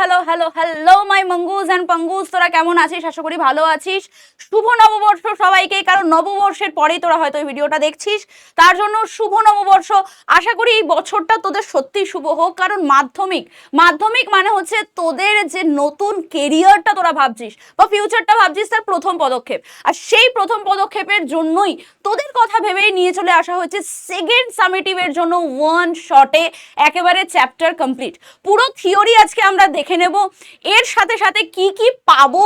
Hello hello hello my mongoose and পঙ্গুস, তোরা কেমন আছিস? আশা করি ভালো আছিস। শুভ নববর্ষ সবাইকে, কারণ নববর্ষের পরেই তোরা হয়তো এই ভিডিওটা দেখছিস, তার জন্য শুভ নববর্ষ। আশা করি এই বছরটা তোদের সত্যি শুভ হোক, কারণ মাধ্যমিক মানে হচ্ছে তোদের যে নতুন কেরিয়ারটা তোরা ভাবছিস বা ফিউচারটা ভাবছিস, তার প্রথম পদক্ষেপ। আর সেই প্রথম পদক্ষেপের জন্যই তোদের কথা ভেবেই নিয়ে চলে আসা হয়েছে সেকেন্ড সামেটিভের জন্য ওয়ান শটে একেবারে চ্যাপ্টার কমপ্লিট। পুরো থিওরি আজকে আমরা দেখে নেব, এর সাথে সাথে কি কি পাবো,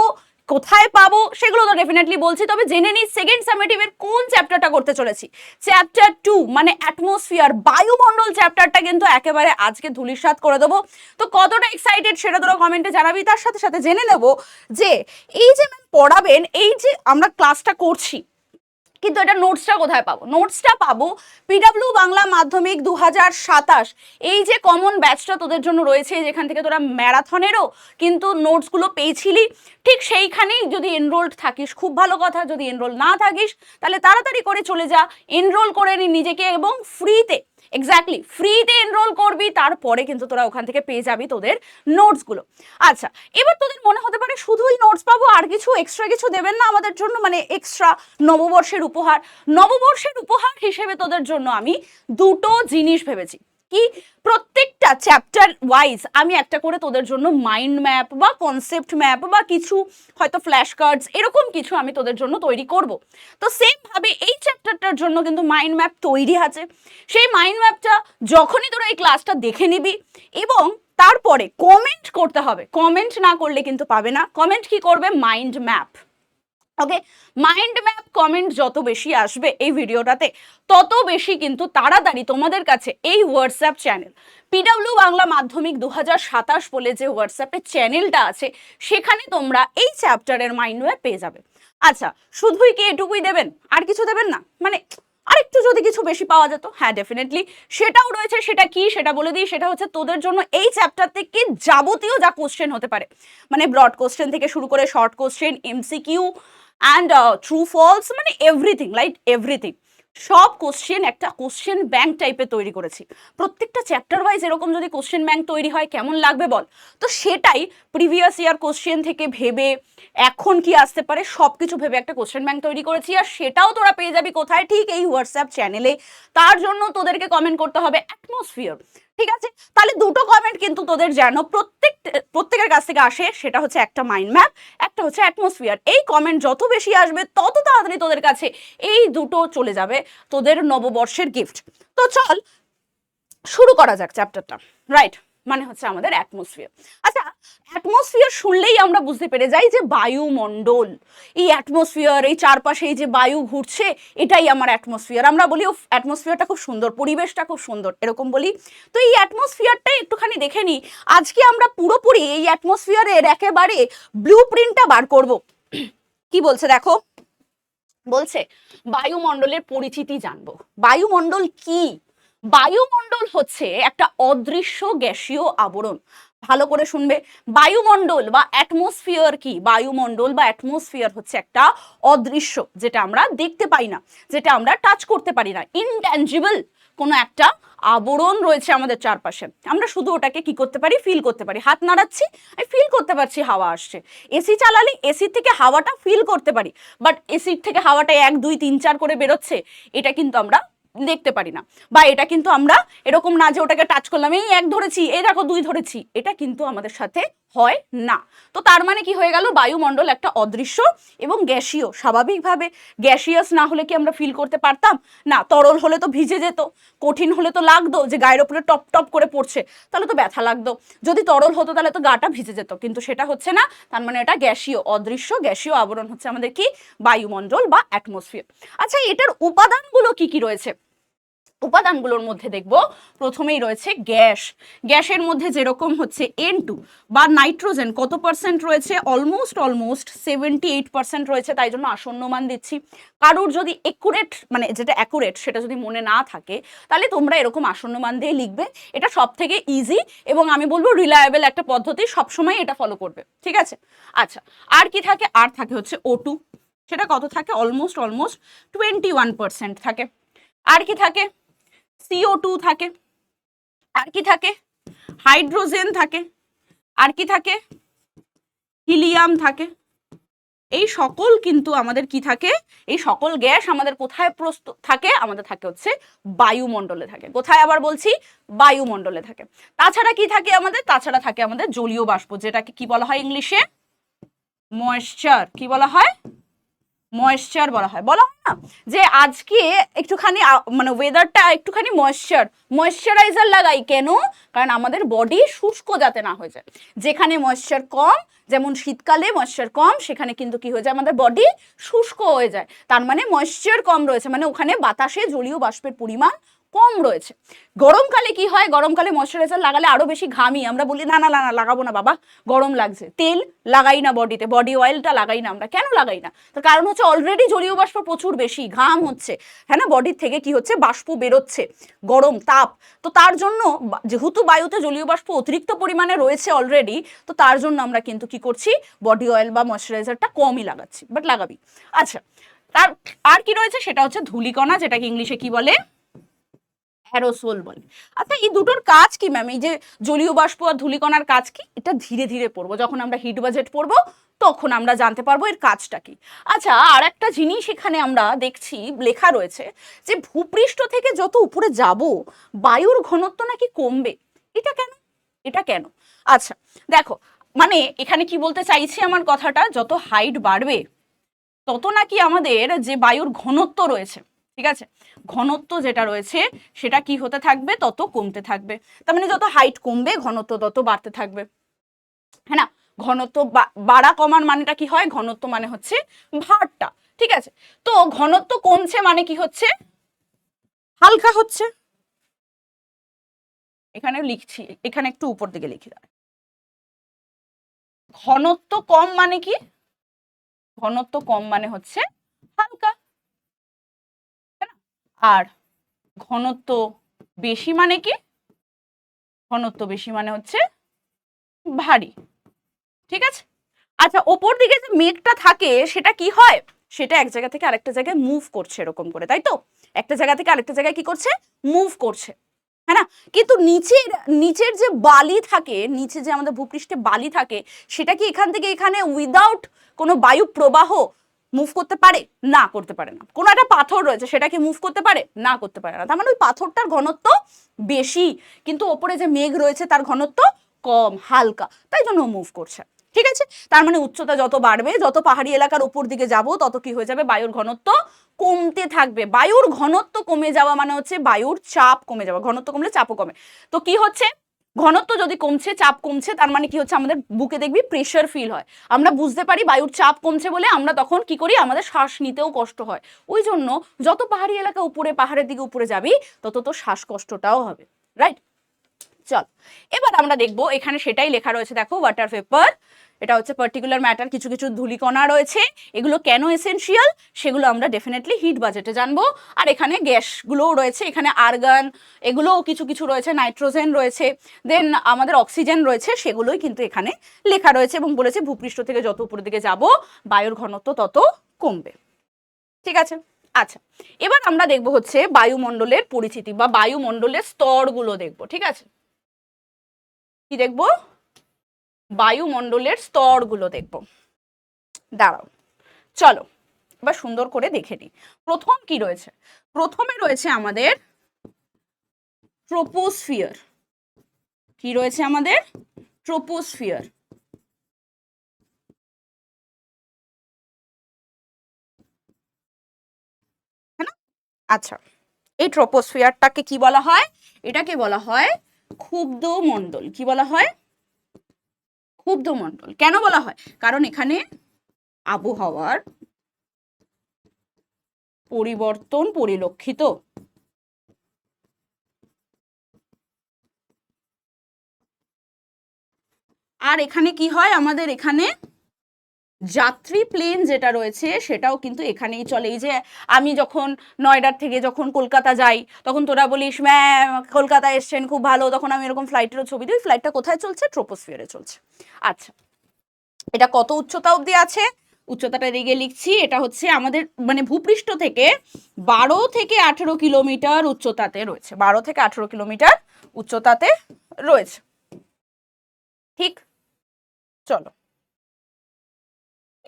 কোথায় পাবো সেগুলো তো ডেফিনেটলি বলছি। তবে জেনে নিই সেকেন্ড সামেটিভের কোন চ্যাপ্টারটা করতে চলেছি। চ্যাপ্টার 2 মানে অ্যাটমসফিয়ার, বায়ুমণ্ডল চ্যাপ্টারটা কিন্তু একেবারে আজকে ধূলিসাৎ করে দেবো। তো কতটা এক্সাইটেড সেটা তোরা কমেন্টে জানাবি। তার সাথে সাথে জেনে নেব যে এই যে ম্যাম পড়াবেন, এই যে আমরা ক্লাসটা করছি, কিন্তু এটা নোটসটা কোথায় পাবো? নোটসটা পাবো পিডব্লিউ বাংলা মাধ্যমিক 2027, এই যে কমন ব্যাচটা তোদের জন্য রয়েছে, যেখান থেকে তোরা ম্যারাথনেরও কিন্তু নোটসগুলো পেয়েছিলি, ঠিক সেইখানেই যদি এনরোলড থাকিস খুব ভালো কথা, যদি এনরোল না থাকিস তাহলে তাড়াতাড়ি করে চলে যা, এনরোল করে নি নিজেকে, এবং ফ্রিতে, এক্স্যাক্টলি ফ্রিতে এনরোল করবি, তারপরে কিন্তু তোরা ওখান থেকে পেয়ে যাবি তোদের নোটসগুলো। আচ্ছা, এবার তোদের মনে হতে পারে শুধুই নোটস পাবো, আর কিছু এক্সট্রা কিছু দেবেন না আমাদের জন্য, মানে এক্সট্রা নববর্ষের উপহার হিসেবে তোদের জন্য আমি দুটো জিনিস ভেবেছি। কি? প্রত্যেকটা চ্যাপ্টার ওয়াইজ আমি একটা করে তোদের জন্য মাইন্ড ম্যাপ বা কনসেপ্ট ম্যাপ বা কিছু হয়তো ফ্ল্যাশ কার্ডস এরকম কিছু আমি তোদের জন্য তৈরি করব। তো সেম ভাবে এই চ্যাপ্টারটার জন্য কিন্তু মাইন্ড ম্যাপ তৈরি আছে। সেই মাইন্ড ম্যাপটা যখনই তোরা এই ক্লাসটা দেখে নিবি, এবং তারপরে কমেন্ট করতে হবে, কমেন্ট না করলে কিন্তু পাবে না। কমেন্ট কি করবে? Mind map. Okay, mind map comment যত বেশি আসবে এই ভিডিওটাতে, তত বেশি কিন্তু তাড়াতাড়ি তোমাদের কাছে এই হোয়াটসঅ্যাপ চ্যানেল পিডব্লিউ বাংলা মাধ্যমিক 2027 বলে যে হোয়াটসঅ্যাপের চ্যানেলটা আছে, সেখানে তোমরা এই চ্যাপ্টারের মাইন্ড ম্যাপ পেয়ে যাবে। আচ্ছা, শুধুই কি এটুকুই দেবেন? আর কিছু দেবেন না? মানে আরেকটু যদি কিছু বেশি পাওয়া যেত, হ্যাঁ ডেফিনেটলি সেটাও রয়েছে। সেটা কি সেটা বলে দিই, সেটা হচ্ছে তোদের জন্য এই চ্যাপ্টার থেকে যাবতীয় যা কোশ্চেন হতে পারে, মানে ব্রড কোশ্চেন থেকে শুরু করে short question, MCQ and true false, মানে এভরিথিং, লাইক এভরিথিং, সব কোশ্চেন একটা কোশ্চেন ব্যাংক টাইপে তৈরি করেছি। প্রত্যেকটা চ্যাপ্টার ওয়াইজ এরকম যদি কোশ্চেন ব্যাংক তৈরি হয় কেমন লাগবে বল? তো সেটাই প্রিভিয়াস ইয়ার কোশ্চেন থেকে ভেবে এখন কি আসতে পারে সব কিছু ভেবে একটা কোশ্চেন ব্যাংক তৈরি করেছি। আর সেটাও তোরা পেয়ে যাবি কোথায়? ঠিক এই হোয়াটসঅ্যাপ চ্যানেলে। তার জন্য তোদেরকে কমেন্ট করতে হবে অ্যাটমসফিয়ার, ঠিক আছে? তাহলে দুটো কমেন্ট কিন্তু তোদের যেন প্রত্যেকের কাছ থেকে আসে, সেটা হচ্ছে একটা মাইন্ড ম্যাপ, একটা হচ্ছে অ্যাটমসফিয়ার। এই কমেন্ট যত বেশি আসবে তত তাড়াতাড়ি তোদের কাছে এই দুটো চলে যাবে তোদের নববর্ষের গিফট। তো চল শুরু করা যাক চ্যাপ্টারটা। রাইট, মানে হচ্ছে আমাদের অ্যাটমসফিয়ার। আচ্ছা, অ্যাটমসফিয়ার শুনলেই আমরা বুঝতে পেরে যাই যে বায়ুমণ্ডল, এই অ্যাটমসফিয়ার, এই চারপাশে এই যে বায়ু ঘুরছে, এটাই আমার অ্যাটমসফিয়ার। আমরা বলি ও অ্যাটমসফিয়ারটা খুব সুন্দর, পরিবেশটা খুব সুন্দর, এরকম বলি। তো এই অ্যাটমসফিয়ারটাই একটুখানি দেখে নিই। আজকে আমরা পুরোপুরি এই অ্যাটমসফিয়ারের একেবারে ব্লু প্রিন্টটা বার করব। কি বলছে দেখো, বলছে বায়ুমণ্ডলের পরিচিতি জানবো। বায়ুমণ্ডল কি? বায়ুমণ্ডল হচ্ছে একটা অদৃশ্য গ্যাসীয় আবরণ। ভালো করে শুনবে, বায়ুমণ্ডল বা অ্যাটমসফিয়ার কি? বায়ুমণ্ডল বা অ্যাটমসফিয়ার হচ্ছে একটা অদৃশ্য, যেটা আমরা দেখতে পাই না, যেটা আমরা টাচ করতে পারি না, ইনট্যাঞ্জিবল কোনো একটা আবরণ রয়েছে আমাদের চারপাশে। আমরা শুধু ওটাকে কি করতে পারি? ফিল করতে পারি। হাত নাড়াচ্ছি, আমি ফিল করতে পারছি হাওয়া আসছে। এসি চালালে এসির থেকে হাওয়াটা ফিল করতে পারি, বাট এসির থেকে হাওয়াটা 1 2 3 4 করে বেরোচ্ছে, এটা কিন্তু আমরা দেখতে পারি না। বা এটা কিন্তু আমরা এরকম না যে ওটাকে টাচ করলাম, এই 1 ধরেছি, এই দেখো 2 ধরেছি, এটা কিন্তু আমাদের সাথে হয় না। তো তার মানে কি হয়ে গেল? বায়ুমণ্ডল একটা অদৃশ্য এবং গ্যাসীয়। স্বাভাবিকভাবে গ্যাসিয়াস না হলে কি আমরা ফিল করতে পারতাম? না। তরল হলে তো ভিজে যেত, কঠিন হলে তো লাগতো, যে গায়ের ওপরে টপ টপ করে পড়ছে তাহলে তো ব্যথা লাগতো। যদি তরল হতো তাহলে তো গাটা ভিজে যেত, কিন্তু সেটা হচ্ছে না। তার মানে এটা গ্যাসীয়, অদৃশ্য গ্যাসীয় আবরণ হচ্ছে আমাদের কি? বায়ুমণ্ডল বা অ্যাটমসফিয়ার। আচ্ছা, এটার উপাদানগুলো কি কি রয়েছে? উপাদানগুলোর মধ্যে দেখব প্রথমেই রয়েছে গ্যাস। গ্যাসের মধ্যে যেরকম হচ্ছে N2 বা নাইট্রোজেন কত পার্সেন্ট রয়েছে? অলমোস্ট 78% রয়েছে, তাই জন্য আসন্ন মান দিচ্ছি। কারোর যদি একুরেট, মানে যেটা অ্যাকুরেট সেটা যদি মনে না থাকে, তাহলে তোমরা এরকম আসন্ন মান দিয়ে লিখবে। এটা সব থেকে ইজি এবং আমি বলবো রিলায়েবল একটা পদ্ধতি, সবসময় এটা ফলো করবে, ঠিক আছে? আচ্ছা, আর কি থাকে? আর থাকে হচ্ছে O2, সেটা কত থাকে? অলমোস্ট 21% থাকে। আর কি থাকে? CO2 থাকে। আর কি থাকে? হাইড্রোজেন থাকে। আর কি থাকে? হিলিয়াম থাকে। এই সকল কিন্তু আমাদের কি থাকে, এই সকল গ্যাস আমাদের কোথায় প্রস্তুত থাকে? আমাদের থাকে হচ্ছে বায়ুমণ্ডলে থাকে। কোথায় আবার বলছি? বায়ুমণ্ডলে থাকে। তাছাড়া কি থাকে আমাদের? তাছাড়া থাকে আমাদের জলীয় বাষ্প, যেটাকে কি বলা হয় ইংলিশে? ময়েশ্চার। কি বলা হয়? ময়েশ্চার বলা হয়। বলা হয় না যে আজকে একটুখানি মানে ওয়েদারটা একটুখানি ময়েশ্চারাইজার লাগাই কেন? কারণ আমাদের বডি শুষ্ক যাতে না হয়ে যায়। যেখানে ময়েশ্চার কম, যেমন শীতকালে ময়েশ্চার কম, সেখানে কিন্তু কি হয়ে যায়? আমাদের বডি শুষ্ক হয়ে যায়। তার মানে ময়েশ্চার কম রয়েছে, মানে ওখানে বাতাসে জলীয় বাষ্পের পরিমাণ কম রয়েছে। গরমকালে কি হয়? গরমকালে ময়েশ্চারাইজার লাগালে আরো বেশি ঘামি। আমরা বলি না না না না লাগাবো না বাবা, গরম লাগছে। তেল লাগাই না বডিতে, বডি অয়েলটা লাগাই না আমরা। কেন লাগাই না? তার কারণ হচ্ছে অলরেডি জলীয় বাষ্প প্রচুর বেশি, ঘাম হচ্ছে, হ্যাঁ না, বডির থেকে কি হচ্ছে? বাষ্প বেরোচ্ছে, গরম তাপ। তো তার জন্য যেহেতু বায়ুতে জলীয় বাষ্প অতিরিক্ত পরিমাণে রয়েছে অলরেডি, তো তার জন্য আমরা কিন্তু কি করছি? বডি অয়েল বা ময়েশ্চারাইজারটা কমই লাগাচ্ছি, বাট লাগাবি। আচ্ছা, তার আর কি রয়েছে? সেটা হচ্ছে ধূলিকণা, যেটাকে ইংলিশে কি বলে? অ্যারোসোল বলে। আচ্ছা, এই দুটোর কাজ কি ম্যাম? এই যে জলীয় বাষ্প আর ধূলিকণার কাজ কি? এটা ধীরে ধীরে পড়বো, যখন আমরা হিট বাজেট পড়বো তখন আমরা জানতে পারবো এর কাজটা কি। আচ্ছা, আর একটা জিনিস এখানে আমরা দেখছি লেখা রয়েছে যে ভূপৃষ্ঠ থেকে যত উপরে যাব বায়ুর ঘনত্ব নাকি কমবে। এটা কেন? এটা কেন? আচ্ছা দেখো, মানে এখানে কি বলতে চাইছি আমার কথাটা, যত হাইট বাড়বে তত নাকি আমাদের যে বায়ুর ঘনত্ব রয়েছে, ঠিক আছে, ঘনত্ব যেটা রয়েছে সেটা কি হতে থাকবে? তত কমতে থাকবে। তার মানে যত হাইট কমবে ঘনত্ব তত বাড়তে থাকবে, হ্যাঁ না? ঘনত্ব বাড়া কমার মানেটা কি হয়? ঘনত্ব মানে হচ্ছে ভারটা, ঠিক আছে। তো ঘনত্ব কমছে মানে কি হচ্ছে? হালকা হচ্ছে। এখানে লিখছি, এখানে একটু উপর দিকে লিখি দাঁড়ায়। ঘনত্ব কম মানে কি? ঘনত্ব কম মানে হচ্ছে হালকা, আর ঘনত্ব বেশি মানে কি? ঘনত্ব বেশি মানে হচ্ছে ভারী, ঠিক আছে। আচ্ছা, ওপর দিকে যে মেঘটা থাকে সেটা কি হয়? সেটা এক জায়গা থেকে আরেকটা জায়গায় মুভ করছে এরকম করে, তাই তো? একটা জায়গা থেকে আরেকটা জায়গায় কি করছে? মুভ করছে, হ্যাঁ না? কিন্তু নিচের যে বালি থাকে, নিচে যে আমাদের ভূপৃষ্ঠে বালি থাকে, সেটা কি এখান থেকে এখানে উইদাউট কোনো বায়ু প্রবাহ মুভ করতে পারে? না, করতে পারে না। কোনো একটা পাথর রয়েছে, সেটা কি মুভ করতে পারে? না, করতে পারে না। তার মানে ওই পাথরটার ঘনত্ব বেশি, কিন্তু ওপরে যে মেঘ রয়েছে তার ঘনত্ব কম, হালকা, তাই জন্য মুভ করছে, ঠিক আছে। তার মানে উচ্চতা যত বাড়বে, যত পাহাড়ি এলাকার উপর দিকে যাব, তত কি হয়ে যাবে? বায়ুর ঘনত্ব কমতে থাকবে। বায়ুর ঘনত্ব কমে যাওয়া মানে হচ্ছে বায়ুর চাপ কমে যাওয়া। ঘনত্ব কমলে চাপও কমে। তো কি হচ্ছে? ঘনত্ব যদি কমছে, চাপ কমছে, তার মানে কি হচ্ছে? আমাদের বুকে দেখবি প্রেশার ফিল হয়। আমরা বুঝতে পারি বায়ুর চাপ কমছে বলে আমরা তখন কি করি? আমাদের শ্বাস নিতেও কষ্ট হয়। ওই জন্য যত পাহাড়ি এলাকা উপরে, পাহাড়ের দিকে উপরে যাবি, তত তো শ্বাসকষ্টটাও হবে, রাইট? চল, এবার আমরা দেখবো, এখানে সেটাই লেখা রয়েছে, দেখো, ওয়াটার ভেপার, এটা হচ্ছে পার্টিকুলার ম্যাটার, কিছু কিছু ধূলিকণা রয়েছে। এগুলো কেন এসেনশিয়াল সেগুলো আমরা ডেফিনেটলি হিট বাজেটে জানবো। আর এখানে গ্যাসগুলোও রয়েছে, এখানে আর্গন, এগুলোও কিছু কিছু রয়েছে, নাইট্রোজেন রয়েছে, দেন আমাদের অক্সিজেন রয়েছে, সেগুলোই কিন্তু এখানে লেখা রয়েছে এবং বলেছে ভূপৃষ্ঠ থেকে যত উপরের দিকে যাব বায়ুর ঘনত্ব তত কমবে, ঠিক আছে। আচ্ছা, এবার আমরা দেখবো হচ্ছে বায়ুমণ্ডলের পরিচিতি বা বায়ুমণ্ডলের স্তরগুলো দেখবো, ঠিক আছে। কি দেখবো? বায়ুমণ্ডলের স্তরগুলো দেখব। দাঁড়াও, চলো এবার সুন্দর করে দেখে নিই। প্রথম কি রয়েছে? প্রথমে রয়েছে আমাদের ট্রোপোস্ফিয়ার। কি রয়েছে আমাদের? ট্রোপোস্ফিয়ার। আচ্ছা, এই ট্রোপোস্ফিয়ারটাকে কি বলা হয়? এটাকে বলা হয় ক্ষুব্ধ মণ্ডল। কি বলা হয়? ক্ষুব্ধ মণ্ডল। কেন বলা হয়? কারণ এখানে আবহাওয়ার পরিবর্তন পরিলক্ষিত। আর এখানে কি হয়? আমাদের এখানে যাত্রী প্লেন যেটা রয়েছে সেটাও কিন্তু এখানেই চলে। এই যে আমি যখন নয়ডার থেকে যখন কলকাতা যাই, তখন তোরা বলিস ম্যাম কলকাতা এসছেন, খুব ভালো, তখন আমি এরকম ফ্লাইটেরও ছবি দিই। ফ্লাইটটা কোথায় চলছে? ট্রোপোস্ফিয়ারে চলছে। আচ্ছা, এটা কত উচ্চতা অবধি আছে? উচ্চতাটা রেগে লিখছি, এটা হচ্ছে আমাদের মানে ভূপৃষ্ঠ থেকে 12 থেকে 18 কিলোমিটার উচ্চতাতে রয়েছে। 12 থেকে 18 কিলোমিটার উচ্চতাতে রয়েছে, ঠিক। চলো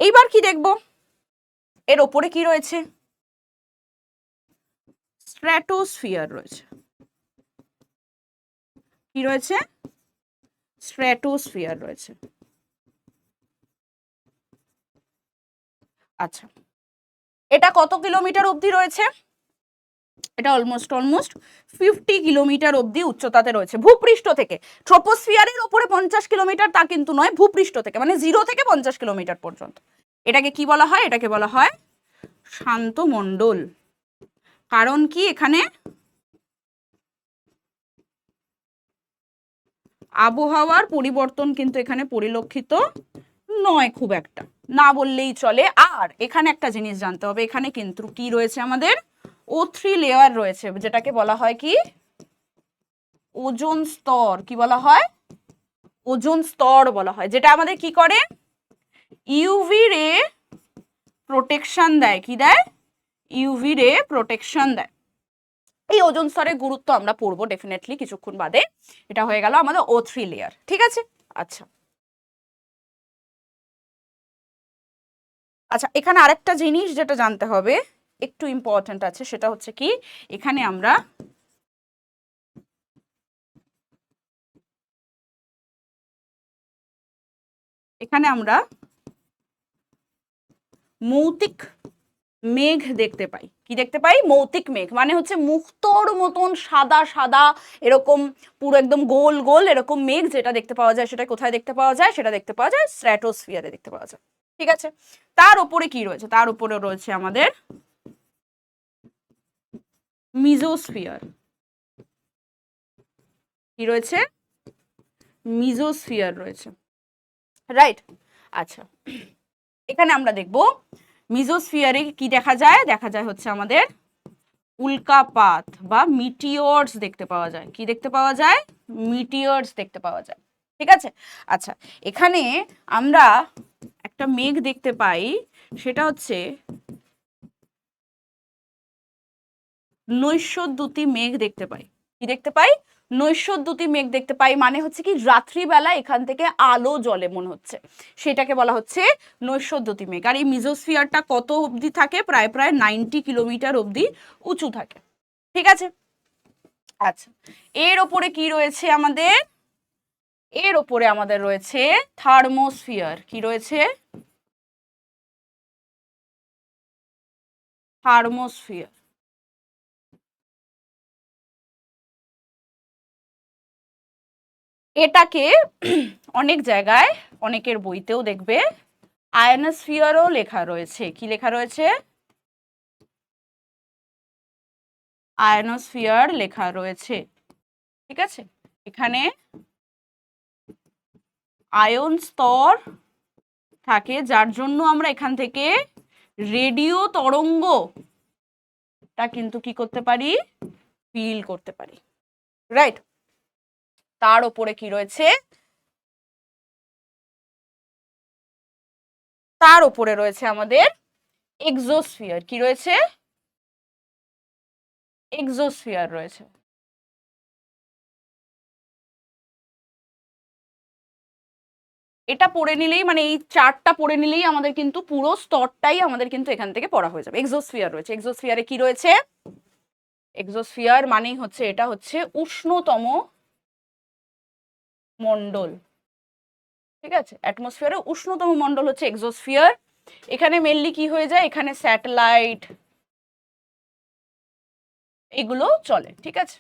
এইবার কি দেখব, এর ওপরে কি রয়েছে, স্ট্র্যাটোস্ফিয়ার রয়েছে। কি রয়েছে, স্ট্র্যাটোস্ফিয়ার রয়েছে। আচ্ছা, এটা কত কিলোমিটার অবধি রয়েছে, এটা অলমোস্ট 50 কিলোমিটার অবধি উচ্চতাতে রয়েছে ভূপৃষ্ঠ থেকে। ট্রপোস্ফিয়ারের ওপরে 50 কিলোমিটার তা কিন্তু নয়, ভূপৃষ্ঠ থেকে, মানে 0 থেকে 50 কিলোমিটার পর্যন্ত। এটাকে কি বলা হয়, এটাকে বলা হয় শান্ত মণ্ডল। কারণ কি, এখানে আবহাওয়ার পরিবর্তন কিন্তু এখানে পরিলক্ষিত নয় খুব একটা, না বললেই চলে। আর এখানে একটা জিনিস জানতে হবে, এখানে কিন্তু কি রয়েছে আমাদের O3 লেয়ার রয়েছে, যেটাকে বলা হয় কি ওজোন স্তর। কি বলা হয়, ওজোন স্তর বলা হয়, যেটা আমাদের কি করে ইউভি রে প্রোটেকশন দেয়। কি দেয়, ইউভি রে প্রোটেকশন দেয়। এই ওজোন স্তরের গুরুত্ব আমরা পড়বো ডেফিনেটলি কিছুক্ষণ বাদে। এটা হয়ে গেল আমাদের O3 লেয়ার, ঠিক আছে। আচ্ছা আচ্ছা, এখানে আরেকটা জিনিস যেটা জানতে হবে, একটু ইম্পর্টেন্ট আছে, সেটা হচ্ছে কি এখানে আমরা মৌতিক মেঘ দেখতে পাই। কি দেখতে পাই, মৌতিক মেঘ, মানে হচ্ছে মুক্তোর মতন সাদা সাদা এরকম পুরো একদম গোল গোল এরকম মেঘ যেটা দেখতে পাওয়া যায়, সেটা কোথায় দেখতে পাওয়া যায়, সেটা দেখতে পাওয়া যায় স্ট্র্যাটোস্ফিয়ারে দেখতে পাওয়া যায়। ঠিক আছে, তার উপরে কি রয়েছে, তার উপরে রয়েছে আমাদের মিজোস্ফিয়ার। কি রয়েছে, মিজোস্ফিয়ার রয়েছে, রাইট। আচ্ছা, এখানে আমরা দেখব মিজোস্ফিয়ারে কি দেখা যায়, দেখা যায় হচ্ছে আমাদের উল্কাপাত বা মিটিওরস দেখতে পাওয়া যায়। কি দেখতে পাওয়া যায়, মিটিওরস দেখতে পাওয়া যায়। ঠিক আছে, আচ্ছা এখানে আমরা একটা মেঘ দেখতে পাই, সেটা হচ্ছে নৈশদ্যুতি মেঘ দেখতে পাই। কি দেখতে পাই, নৈশদ্যুতি মেঘ দেখতে পাই, মানে হচ্ছে কি রাত্রিবেলা এখান থেকে আলো জ্বলে মনে হচ্ছে, সেটাকে বলা হচ্ছে নৈশদ্যুতি মেঘ। আর এই মিজোস্ফিয়ারটা কত অবধি থাকে, প্রায় 90 কিলোমিটার অবধি উঁচু থাকে। ঠিক আছে, আচ্ছা এর ওপরে কি রয়েছে আমাদের, এর ওপরে আমাদের রয়েছে থার্মোস্ফিয়ার। কি রয়েছে, থার্মোস্ফিয়ার। এটাকে অনেক জায়গায় অনেকের বইতেও দেখবে আয়নোস্ফিয়ারও লেখা রয়েছে। কি লেখা রয়েছে, আয়নোস্ফিয়ার লেখা রয়েছে। ঠিক আছে, এখানে আয়ন স্তর থাকে, যার জন্য আমরা এখান থেকে রেডিও তরঙ্গটা কিন্তু কি করতে পারি, ফিল করতে পারি, রাইট। তার উপরে কি রয়েছে, তার উপরে রয়েছে আমাদের এক্সোস্ফিয়ার। কি রয়েছে, এক্সোস্ফিয়ার রয়েছে। এটা পড়ে নিলেই, মানে এই চার্টটা পড়ে নিলেই আমাদের কিন্তু পুরো স্তরটাই আমাদের কিন্তু এখান থেকে পড়া হয়ে যাবে। এক্সোস্ফিয়ার রয়েছে, এক্সোস্ফিয়ারে কি রয়েছে, এক্সোস্ফিয়ার মানেই হচ্ছে এটা হচ্ছে উষ্ণতম মণ্ডল। ঠিক আছে, অ্যাটমসফিয়ারে উষ্ণতম মণ্ডল হচ্ছে এক্সোস্ফিয়ার। এখানে মেনলি কি হয়ে যায়, এখানে স্যাটেলাইট এগুলো চলে। ঠিক আছে,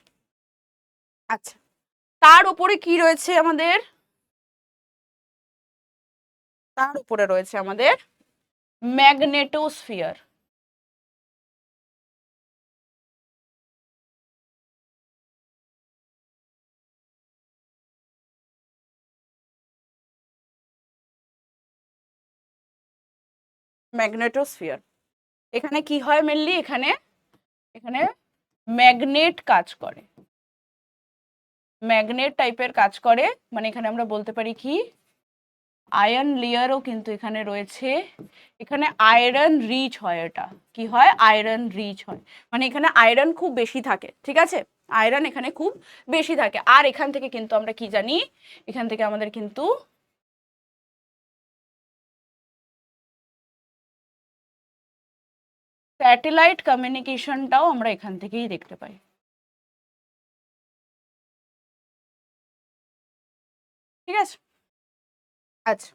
আচ্ছা তার উপরে কি রয়েছে আমাদের, তার উপরে রয়েছে আমাদের ম্যাগনেটোস্ফিয়ার। ম্যাগনেটোস্ফিয়ার, এখানে কি হয় মেনলি, এখানে এখানে ম্যাগনেট কাজ করে, ম্যাগনেট টাইপের কাজ করে, মানে এখানে আমরা বলতে পারি কি আয়রন লেয়ারও কিন্তু এখানে রয়েছে। এখানে আয়রন রিচ হয়, এটা কি হয়, আয়রন রিচ হয়, মানে এখানে আয়রন খুব বেশি থাকে। ঠিক আছে, আয়রন এখানে খুব বেশি থাকে। আর এখান থেকে কিন্তু আমরা কি জানি, এখান থেকে আমাদের কিন্তু স্যাটেলাইট কমিউনিকেশনটাও আমরা এখান থেকেই দেখতে পাই। ঠিক আছে, আচ্ছা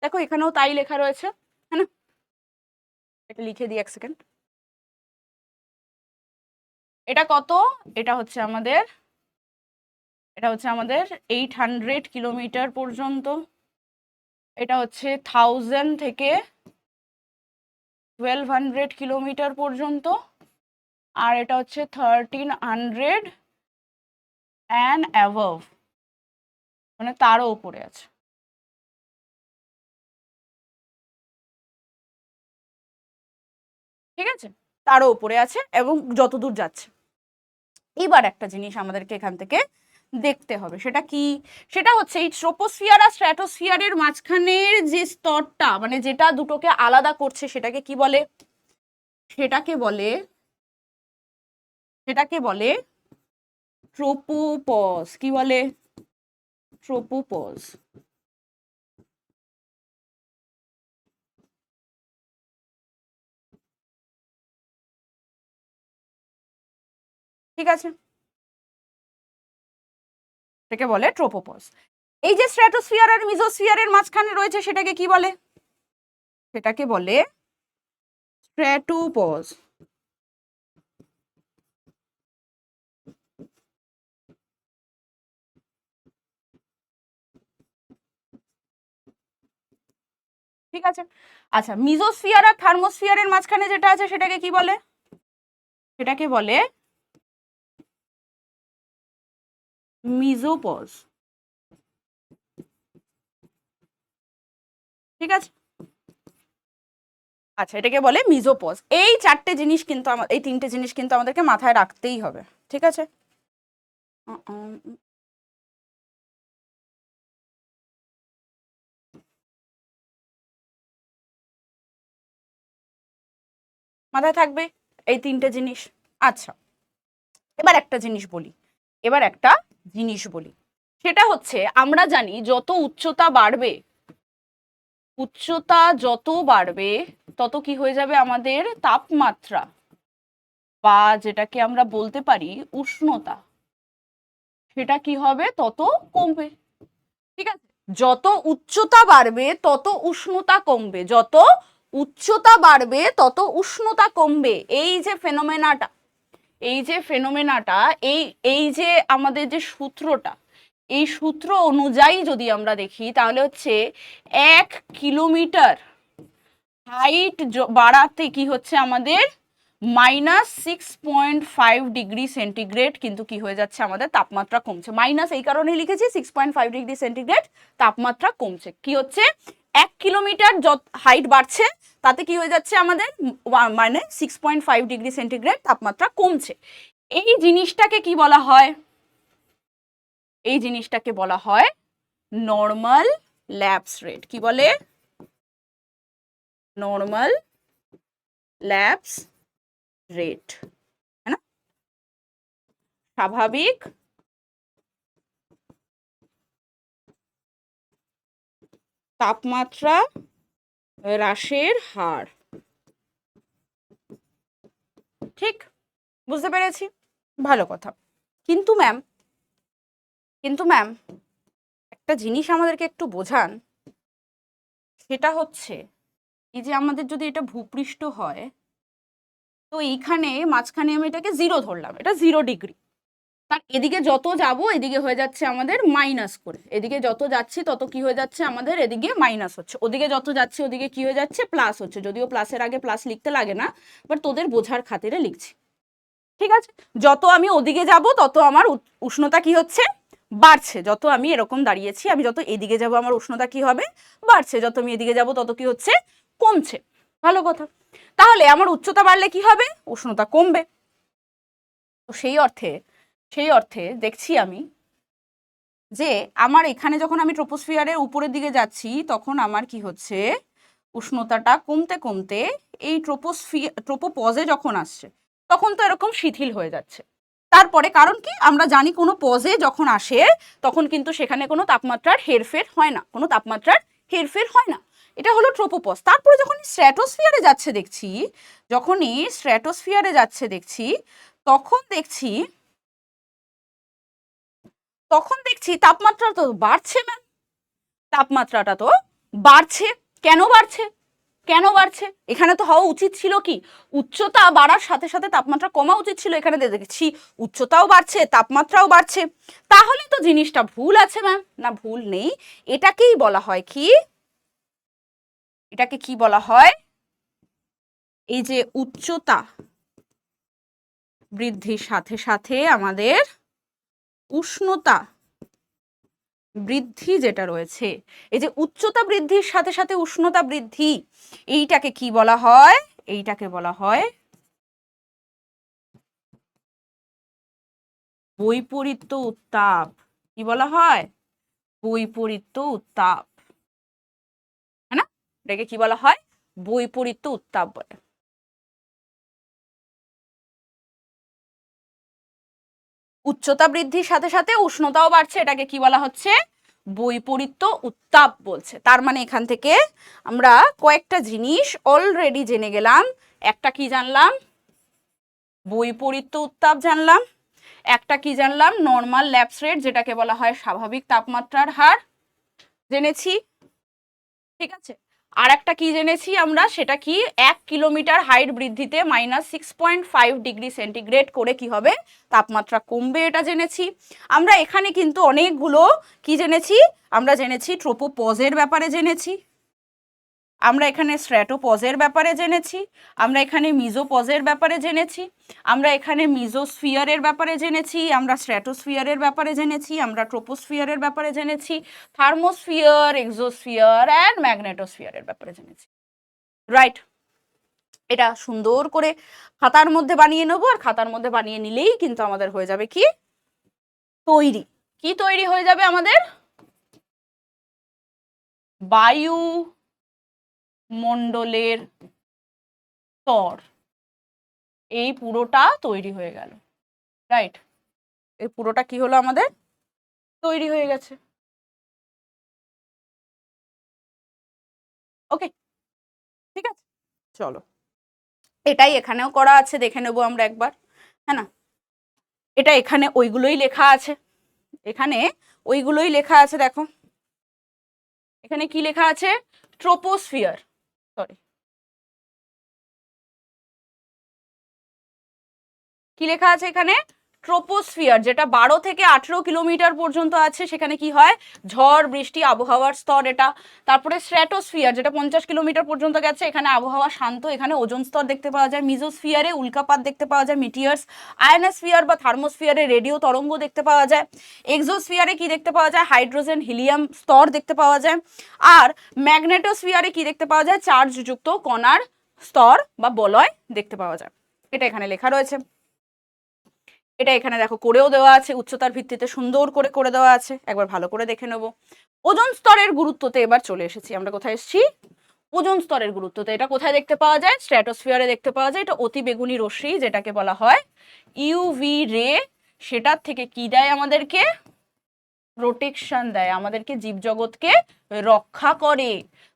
দেখো এখানেও তাই লেখা রয়েছে, হ্যাঁ না? এটা লিখে দিই এক সেকেন্ড। এটা কত? এটা হচ্ছে আমাদের 800 কিলোমিটার পর্যন্ত, এটা হচ্ছে 1000 থেকে 1200 কিলোমিটার পর্যন্ত, আর এটা হচ্ছে 1300 অ্যান্ড অ্যাবভ, মানে তারও উপরে আছে। ঠিক আছে, তারও উপরে আছে এবং যতদূর যাচ্ছে। এবার একটা জিনিস আমাদেরকে এখান থেকে দেখতে হবে, সেটা কি? সেটা হচ্ছে এই ট্রোপোস্ফিয়ার আর স্ট্র্যাটোস্ফিয়ারের মাঝখানের যে স্তরটা, মানে যেটা দুটোকে আলাদা করছে, সেটাকে কি বলে? সেটাকে বলে ট্রোপোপজ। কি বলে? ট্রোপোপজ। ঠিক আছে, এটাকে বলে ট্রোপোপজ। এই যে স্ট্র্যাটোস্ফিয়ার আর মিজোস্ফিয়ারের মাঝখানে রয়েছে, সেটাকে কি বলে? সেটাকে বলে স্ট্র্যাটোপজ। ঠিক আছে, আচ্ছা মিজোস্ফিয়ার আর থার্মোস্ফিয়ারের মাঝখানে যেটা আছে সেটাকে কি বলে? সেটাকে বলে মিজোপজ। ঠিক আছে, আচ্ছা এটাকে বলে মিজোপজ। এই চারটে জিনিস কিন্তু এই তিনটে জিনিস কিন্তু আমাদেরকে মাথায় রাখতেই হবে। ঠিক আছে, মাথায় থাকবে এই তিনটে জিনিস। আচ্ছা এবার একটা জিনিস বলি, সেটা হচ্ছে আমরা জানি যত উচ্চতা বাড়বে তত কি হয়ে যাবে? আমাদের তাপমাত্রা, বা যেটাকে আমরা বলতে পারি উষ্ণতা, সেটা কি হবে? তত কমবে। ঠিক আছে, যত উচ্চতা বাড়বে তত উষ্ণতা কমবে, যত উচ্চতা বাড়বে তত উষ্ণতা কমবে। এই যে ফেনোমেনাটা, এই যে আমাদের যে সূত্রটা, এই সূত্র অনুযায়ী যদি আমরা দেখি তাহলে হচ্ছে 1 কিলোমিটার হাইট বাড়াতে কি হচ্ছে আমাদের -6.5 ডিগ্রি সেন্টিগ্রেড কিন্তু কি হয়ে যাচ্ছে? আমাদের তাপমাত্রা কমছে। মাইনাস এই কারণে লিখেছি, 6.5 ডিগ্রি সেন্টিগ্রেড তাপমাত্রা কমছে। কি হচ্ছে? 1 কিলোমিটার হাইট বাড়ছে, তাতে কি হয়ে যাচ্ছে? আমাদের মানে 6.5 ডিগ্রি সেন্টিগ্রেড তাপমাত্রা কমছে। এই জিনিসটাকে কি বলা হয়? এই জিনিসটাকে বলা হয় নর্মাল ল্যাপস রেট। কি বলে? নর্মাল ল্যাপস রেট, है ना? স্বাভাবিক তাপমাত্রা হ্রাসের হার। ঠিক, বুঝতে পেরেছি, ভালো কথা। কিন্তু ম্যাম একটা জিনিস আমাদেরকে একটু বোঝান, সেটা হচ্ছে এই যে আমাদের যদি এটা ভূপৃষ্ঠ হয়, তো এইখানে মাঝখানে আমি এটাকে 0 ধরলাম, এটা 0 ডিগ্রি। তার এদিকে যত যাব এদিকে হয়ে যাচ্ছে আমাদের মাইনাস করে, এদিকে যত যাচ্ছি তত কি হয়ে যাচ্ছে? আমাদের এদিকে মাইনাস হচ্ছে, ওদিকে যত যাচ্ছে ওদিকে কি হয়ে যাচ্ছে? প্লাস হচ্ছে। যদিও প্লাসের আগে প্লাস লিখতে লাগে না, বাট তোদের বোঝার খাতিরে লিখছি। ঠিক আছে, যত আমি ওদিকে যাব তত আমার উষ্ণতা কি হচ্ছে? বাড়ছে। যত আমি এরকম দাঁড়িয়েছি, আমি যত এদিকে যাব আমার উষ্ণতা কি হবে? বাড়ছে। যত আমি এদিকে যাব তত কি হচ্ছে? কমছে। ভালো কথা। তাহলে আমার উচ্চতা বাড়লে কি হবে? উষ্ণতা কমবে। তো সেই অর্থে দেখছি আমি যে আমার এখানে যখন আমি ট্রোপোস্ফিয়ারের উপরের দিকে যাচ্ছি, তখন আমার কি হচ্ছে? উষ্ণতাটা কমতে কমতে এই ট্রোপোপজে যখন আসছে, তখন তো এরকম শিথিল হয়ে যাচ্ছে। তারপরে কারণ কি আমরা জানি কোনো পজে যখন আসে তখন কিন্তু সেখানে কোনো তাপমাত্রার হেরফের হয় না, কোনো তাপমাত্রার হেরফের হয় না। এটা হলো ট্রোপোপজ। তারপরে যখন স্ট্র্যাটোস্ফিয়ারে যাচ্ছে দেখছি, যখনই স্ট্র্যাটোস্ফিয়ারে যাচ্ছে দেখছি তখন দেখছি তাপমাত্রা তো বাড়ছে ম্যাম, তাপমাত্রাটা তো বাড়ছে। কেন বাড়ছে? কেন বাড়ছে? এখানে তো হওয়া উচিত ছিল কি উচ্চতা বাড়ার সাথে সাথে তাপমাত্রা কমা উচিত ছিল, এখানে দেখছি উচ্চতাও বাড়ছে তাপমাত্রাও বাড়ছে, তাহলে তো জিনিসটা ভুল আছে ম্যাম। না, ভুল নেই। এটাকেই বলা হয় কি, এটাকে কি বলা হয়, এই যে উচ্চতা বৃদ্ধির সাথে সাথে আমাদের উষ্ণতা বৃদ্ধি যেটা রয়েছে, এই যে উচ্চতা বৃদ্ধির সাথে সাথে উষ্ণতা বৃদ্ধি, এইটাকে কি বলা হয়, এইটাকে বলা হয় বৈপরীত্য উত্তাপ। কি বলা হয়? বৈপরীত্য উত্তাপ, হ্যাঁ না? এটাকে কি বলা হয়? বৈপরীত্য উত্তাপ বলে। উচ্চতা বৃদ্ধির সাথে সাথে উষ্ণতাও বাড়ছে, এটাকে কি বলা হচ্ছে? বৈপরীত্য উত্তাপ বলছে। তার মানে এখান থেকে আমরা কয়েকটা জিনিস অলরেডি জেনে গেলাম। একটা কি জানলাম? বৈপরীত্য উত্তাপ জানলাম। একটা কি জানলাম? নর্মাল ল্যাপস রেট, যেটাকে বলা হয় স্বাভাবিক তাপমাত্রার হার, জেনেছি। ঠিক আছে, আর একটা কি জেনেছি আমরা, সেটা কি 1 কিলোমিটার হাইট বৃদ্ধিতে -6.5 ডিগ্রি সেন্টিগ্রেড করে কি হবে? তাপমাত্রা কমবে, এটা জেনেছি আমরা। এখানে কিন্তু অনেকগুলো কি জেনেছি, আমরা জেনেছি ট্রোপোপজের ব্যাপারে জেনেছি, আমরা এখানে স্ট্র্যাটোপজের ব্যাপারে জেনেছি, আমরা এখানে মিজোপজের ব্যাপারে জেনেছি, আমরা এখানে মিজোস্ফিয়ারের ব্যাপারে জেনেছি, আমরা স্ট্র্যাটোস্ফিয়ারের ব্যাপারে জেনেছি, আমরা ট্রোপোস্ফিয়ারের ব্যাপারে জেনেছি, থার্মোস্ফিয়ার, এক্সোস্ফিয়ার অ্যান্ড ম্যাগনেটোস্ফিয়ারের ব্যাপারে জেনেছি। রাইট, এটা সুন্দর করে খাতার মধ্যে বানিয়ে নেবো, আর খাতার মধ্যে বানিয়ে নিলেই কিন্তু আমাদের হয়ে যাবে কি তৈরি। কি তৈরি হয়ে যাবে আমাদের? বায়ু মণ্ডলের স্তর, এই পুরোটা তৈরি হয়ে গেল। রাইট, এই পুরোটা কি হলো আমাদের? তৈরি হয়ে গেছে। ওকে, ঠিক আছে, চলো এটাই এখানেও করা আছে, দেখে নেবো আমরা একবার, হ্যাঁ না? এটা এখানে ওইগুলোই লেখা আছে, এখানে ওইগুলোই লেখা আছে। দেখো এখানে কি লেখা আছে? ট্রোপোস্ফিয়ার, সরি কি লেখা আছে এখানে? ট্রোপোস্ফিয়ার, যেটা 12 থেকে 18 কিলোমিটার পর্যন্ত আছে, সেখানে কি হয়? ঝড় বৃষ্টি আবহাওয়ার স্তর এটা। তারপরে স্ট্র্যাটোস্ফিয়ার, যেটা 50 কিলোমিটার পর্যন্ত গেছে, এখানে আবহাওয়া শান্ত, এখানে ওজোন স্তর দেখতে পাওয়া যায়। মিজোস্ফিয়ারে উল্কাপাত দেখতে পাওয়া যায়, মিটিয়ার্স। আয়নোস্ফিয়ার বা থার্মোস্ফিয়ারে রেডিও তরঙ্গ দেখতে পাওয়া যায়। এক্সোস্ফিয়ারে কি দেখতে পাওয়া যায়? হাইড্রোজেন হিলিয়াম স্তর দেখতে পাওয়া যায়। আর ম্যাগনেটোস্ফিয়ারে কি দেখতে পাওয়া যায়? চার্জযুক্ত কণার স্তর বা বলয় দেখতে পাওয়া যায়। এটা এখানে লেখা রয়েছে, এটা এখানে দেখো করেও দেওয়া আছে, উচ্চতার ভিত্তিতে সুন্দর করে করে দেওয়া আছে, একবার ভালো করে দেখে নেব। ওজোন স্তরের গুরুত্বতে এবার চলে এসেছি আমরা। কোথায় এসেছি? ওজোন স্তরের গুরুত্বতে। এটা কোথায় দেখতে পাওয়া যায়? স্ট্র্যাটোস্ফিয়ারে দেখতে পাওয়া যায়। এটা অতি বেগুনি রশ্মি, যেটাকে বলা হয় ইউভি রে, সেটার থেকে কি দেয় আমাদেরকে? প্রোটেকশন দেয়, আমাদেরকে জীবজগৎকে রক্ষা করে।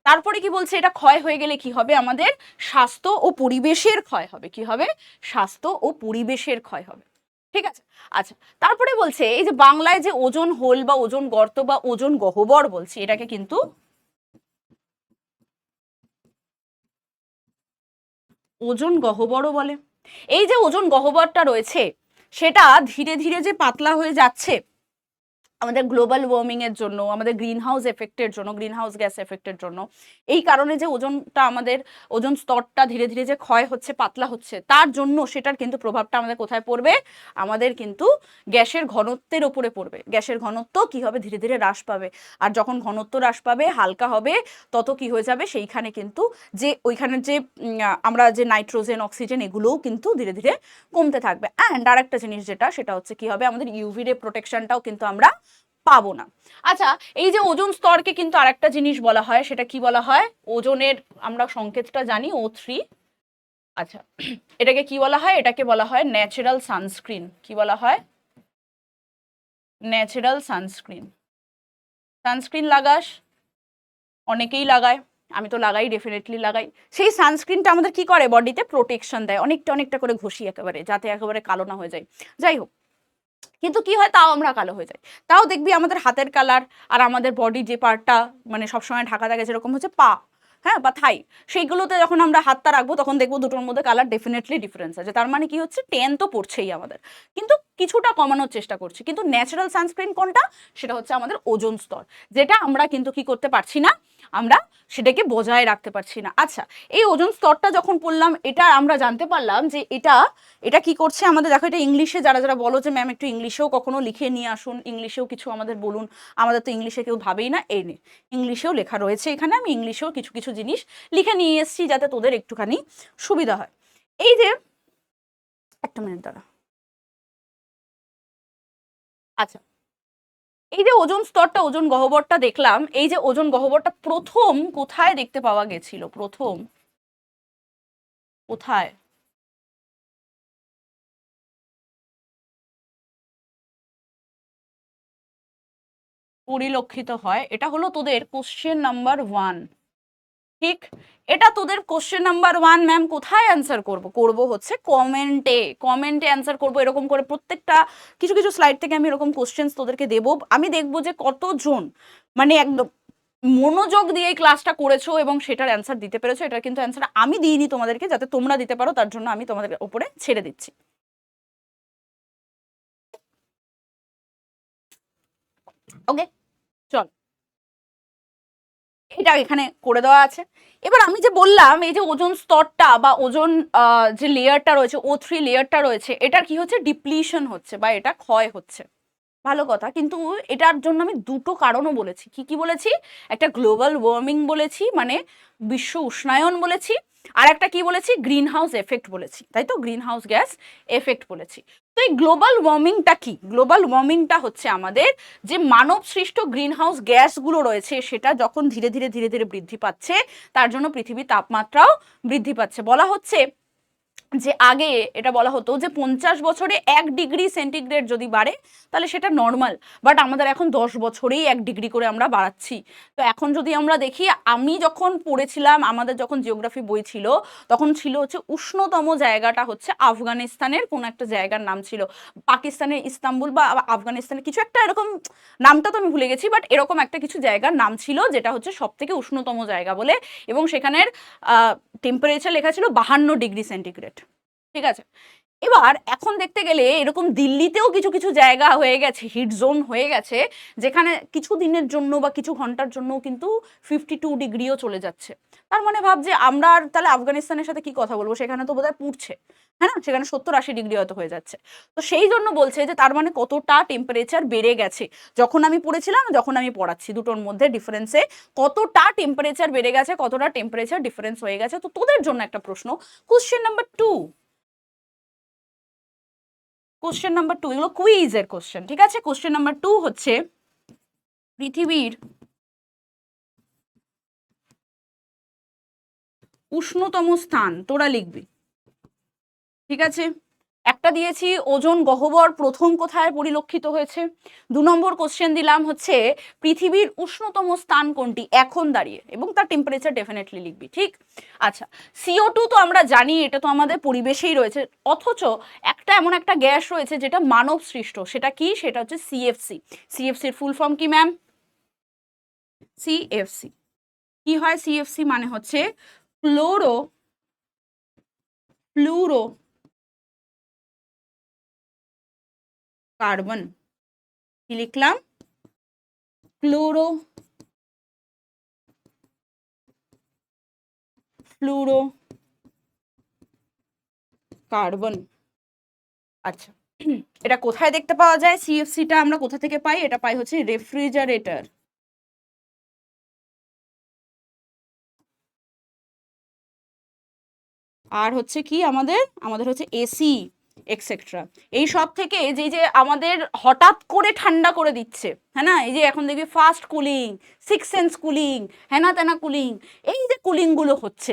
তারপরে কি বলছে? এটা ক্ষয় হয়ে গেলে কি হবে? আমাদের স্বাস্থ্য ও পরিবেশের ক্ষয় হবে। কি হবে? স্বাস্থ্য ও পরিবেশের ক্ষয় হবে। ঠিক আছে, আচ্ছা। তারপরে বলছে এই যে বাংলায় যে ওজোন হোল বা ওজোন গর্ত বা ওজোন গহ্বর বলছি, এটাকে কিন্তু ওজোন গহ্বরও বলে। এই যে ওজোন গহ্বরটা রয়েছে, সেটা ধীরে ধীরে যে পাতলা হয়ে যাচ্ছে আমাদের গ্লোবাল ওয়ার্মিং এর জন্য, আমাদের গ্রিন হাউস এফেক্টের জন্য, গ্রিন হাউস গ্যাস এফেক্টের জন্য, এই কারণে যে ওজনটা আমাদের, ওজন স্তরটা ধীরে ধীরে যে ক্ষয় হচ্ছে, পাতলা হচ্ছে, তার জন্য সেটার কিন্তু প্রভাবটা আমাদের কোথায় পড়বে? আমাদের কিন্তু গ্যাসের ঘনত্বের ওপরে পড়বে। গ্যাসের ঘনত্ব কি হবে? ধীরে ধীরে হ্রাস পাবে। আর যখন ঘনত্ব হ্রাস পাবে, হালকা হবে, তত কি হয়ে যাবে? সেইখানে কিন্তু যে ওইখানের যে আমরা যে নাইট্রোজেন, অক্সিজেন, এগুলোও কিন্তু ধীরে ধীরে কমতে থাকবে। অ্যান্ড আরেকটা জিনিস যেটা, সেটা হচ্ছে কি হবে? আমাদের ইউভি রে প্রোটেকশনটাও কিন্তু আমরা পাবো না। আচ্ছা, এই যে ওজোন স্তরকে কিন্তু আরেকটা জিনিস বলা হয়, সেটা কি বলা হয়? ওজনের আমরা সংকেতটা জানি O3, আচ্ছা, এটাকে কি বলা হয়? এটাকে বলা হয় ন্যাচারাল সানস্ক্রিন। কি বলা হয়? Natural sunscreen. সানস্ক্রিন লাগাস, অনেকেই লাগায়, আমি তো লাগাই, ডেফিনেটলি লাগাই। সেই সানস্ক্রিনটা আমাদের কি করে? বডিতে প্রোটেকশন দেয়, অনেকটা অনেকটা করে ঘষি একেবারে, যাতে একেবারে কালো না হয়ে যায়। যাই হোক, কিন্তু কি হয়, তাও আমরা কালো হয়ে যাই। তাও দেখবি আমাদের হাতের কালার আর আমাদের বডি যে পার্টটা মানে সবসময় ঢাকা থাকে, যেরকম হচ্ছে পা, হ্যাঁ, বা থাই, সেইগুলোতে যখন আমরা হাতটা রাখবো তখন দেখবো দুটোর মধ্যে কালার ডেফিনেটলি ডিফারেন্স আছে। তার মানে কি হচ্ছে, টেন তো পড়ছেই আমাদের, কিন্তু কিছুটা কমানোর চেষ্টা করছি। কিন্তু ন্যাচারাল সানস্ক্রিন কোনটা? সেটা হচ্ছে আমাদের ওজোন স্তর, যেটা আমরা কিন্তু কি করতে পারছি না, আমরা সেটাকে বজায় রাখতে পারছি না। আচ্ছা, এই ওজোন স্তরটা যখন পড়লাম, এটা আমরা জানতে পারলাম যে এটা এটা কি করছে আমাদের। দেখো, এটা ইংলিশে, যারা যারা বলো যে ম্যাম একটু ইংলিশেও কখনো লিখে নিয়ে আসুন, ইংলিশেও কিছু আমাদের বলুন, আমাদের তো ইংলিশে কেউ ভাবেই না, এই নে ইংলিশেও লেখা রয়েছে এখানে। আমি ইংলিশেও কিছু কিছু জিনিস লিখে নিয়ে এসেছি যাতে তোদের একটুখানি সুবিধা হয়। এই যে, একটা মিনিট দাঁড়া। আচ্ছা, এই যে ওজোন স্তরটা, ওজোন গহ্বরটা দেখলাম, এই যে ওজোন গহ্বরটা প্রথম কোথায় দেখতে পাওয়া গেছিল? প্রথম কোথায় পরিলক্ষিত হয়? এটা হলো তোদের কোশ্চেন নাম্বার 1, ঠিক? এটা তোদের কোশ্চেন নাম্বার 1। ম্যাম কোথায় অ্যান্সার করব? করব হচ্ছে কমেন্টে। কমেন্টে অ্যান্সার করব। এরকম করে প্রত্যেকটা কিছু কিছু স্লাইড থেকে আমি এরকম কোশ্চেন্স তোদেরকে দেব। আমি দেখব যে কতজন মানে একদম মনোযোগ দিয়ে এই ক্লাসটা করেছো এবং সেটার অ্যান্সার দিতে পেরেছো। এটা কিন্তু অ্যান্সার আমি দিইনি তোমাদেরকে, যাতে তোমরা দিতে পারো, তার জন্য আমি তোমাদের উপরে ছেড়ে দিচ্ছি। ওকে, চল, এটা এখানে করে দেওয়া আছে। এবার আমি যে বললাম, এই যে ওজোন স্তরটা বা ওজোন যে লেয়ারটা রয়েছে, O3 লেয়ারটা রয়েছে, এটার কি হচ্ছে? ডিপ্লিশন হচ্ছে বা এটা ক্ষয় হচ্ছে। ভালো কথা, কিন্তু এটার জন্য আমি দুটো কারণও বলেছি। কি কি বলেছি? একটা গ্লোবাল ওয়ার্মিং বলেছি, মানে বিশ্ব উষ্ণায়ন বলেছি, আর একটা কি বলেছি? গ্রিন হাউস এফেক্ট বলেছি, তাই তো? গ্রিন হাউস গ্যাস এফেক্ট বলেছি। তো এই গ্লোবাল ওয়ার্মিংটা কি? গ্লোবাল ওয়ার্মিংটা হচ্ছে আমাদের যে মানব সৃষ্ট গ্রিন হাউস গ্যাসগুলো রয়েছে, সেটা যখন ধীরে ধীরে ধীরে ধীরে বৃদ্ধি পাচ্ছে, তার জন্য পৃথিবীর তাপমাত্রাও বৃদ্ধি পাচ্ছে। বলা হচ্ছে যে আগে এটা বলা হতো যে 50 বছরে 1 ডিগ্রি সেন্টিগ্রেড যদি বাড়ে তাহলে সেটা নর্মাল, বাট আমাদের এখন 10 বছরেই 1 ডিগ্রি করে আমরা বাড়াচ্ছি। তো এখন যদি আমরা দেখি, আমি যখন পড়েছিলাম, আমাদের যখন জিওগ্রাফি বই ছিল, তখন ছিল হচ্ছে উষ্ণতম জায়গাটা হচ্ছে আফগানিস্তানের কোন একটা জায়গার নাম ছিল, পাকিস্তানের ইস্তাম্বুল বা আফগানিস্তানের কিছু একটা এরকম, নামটা তো আমি ভুলে গেছি, বাট এরকম একটা কিছু জায়গার নাম ছিল যেটা হচ্ছে সব থেকে উষ্ণতম জায়গা বলে, এবং সেখানের টেম্পারেচার লেখা ছিল 52 ডিগ্রি সেন্টিগ্রেড। ঠিক আছে, এবার এখন দেখতে গেলে এরকম দিল্লিতেও কিছু কিছু জায়গা হয়ে গেছে, হিট জোন হয়ে গেছে, যেখানে কিছু দিনের জন্য বা কিছু ঘন্টার জন্য কিন্তু 52 ডিগ্রিও চলে যাচ্ছে। তার মানে ভাব যে আমরা আর তাহলে আফগানিস্তানের সাথে কি কথা বলবো, সেখানে তো বোধহয় পুড়ছে, হ্যাঁ না? সেখানে 70-80 ডিগ্রি হয়তো হয়ে যাচ্ছে। তো সেই জন্য বলছে যে তার মানে কতটা টেম্পারেচার বেড়ে গেছে। যখন আমি পড়েছিলাম, যখন আমি পড়াচ্ছি, দুটোর মধ্যে ডিফারেন্সে কতটা টেম্পারেচার বেড়ে গেছে, কতটা টেম্পারেচার ডিফারেন্স হয়ে গেছে। তো তোদের জন্য একটা প্রশ্ন, কোশ্চেন নাম্বার 2, কোশ্চেন নাম্বার 2, এগুলো কুইজের কোশ্চেন, ঠিক আছে? কোশ্চেন নাম্বার 2 হচ্ছে পৃথিবীর উষ্ণতম স্থান, তোরা লিখবি, ঠিক আছে? একটা দিয়েছি ওজোন গহ্বর প্রথম কোথায় পরিলক্ষিত হয়েছে। 2 নম্বর কোশ্চেন দিলাম হচ্ছে পৃথিবীর উষ্ণতম স্থান কোনটি এখন দাঁড়িয়ে, এবং তার টেম্পারেচার ডেফিনেটলি লিখবি, ঠিক? আচ্ছা, CO2 তো আমরা জানি, এটা তো আমাদের পরিবেশেই রয়েছে, অথচ একটা এমন একটা গ্যাস রয়েছে যেটা মানব সৃষ্ট, সেটা কি? সেটা হচ্ছে CFC। CFC এর ফুল ফর্ম কি ম্যাম? CFC কি হয়? CFC মানে হচ্ছে ক্লোরো ফ্লুরো কার্বন। কি লিখলাম? Chloro fluoro carbon. আচ্ছা, এটা কোথায় দেখতে পাওয়া যায়? সিএফসিটা আমরা কোথা থেকে পাই? এটা পাই হচ্ছে রেফ্রিজারেটর, আর হচ্ছে কি আমাদের আমাদের হচ্ছে এসি এক্সেট্রা। এই সব থেকে যে যে আমাদের হঠাৎ করে ঠান্ডা করে দিচ্ছে, হ্যাঁ না? এই যে এখন দেখবি fast cooling, six sense cooling, হ্যানা তেনা কুলিং, এই যে কুলিং গুলো হচ্ছে,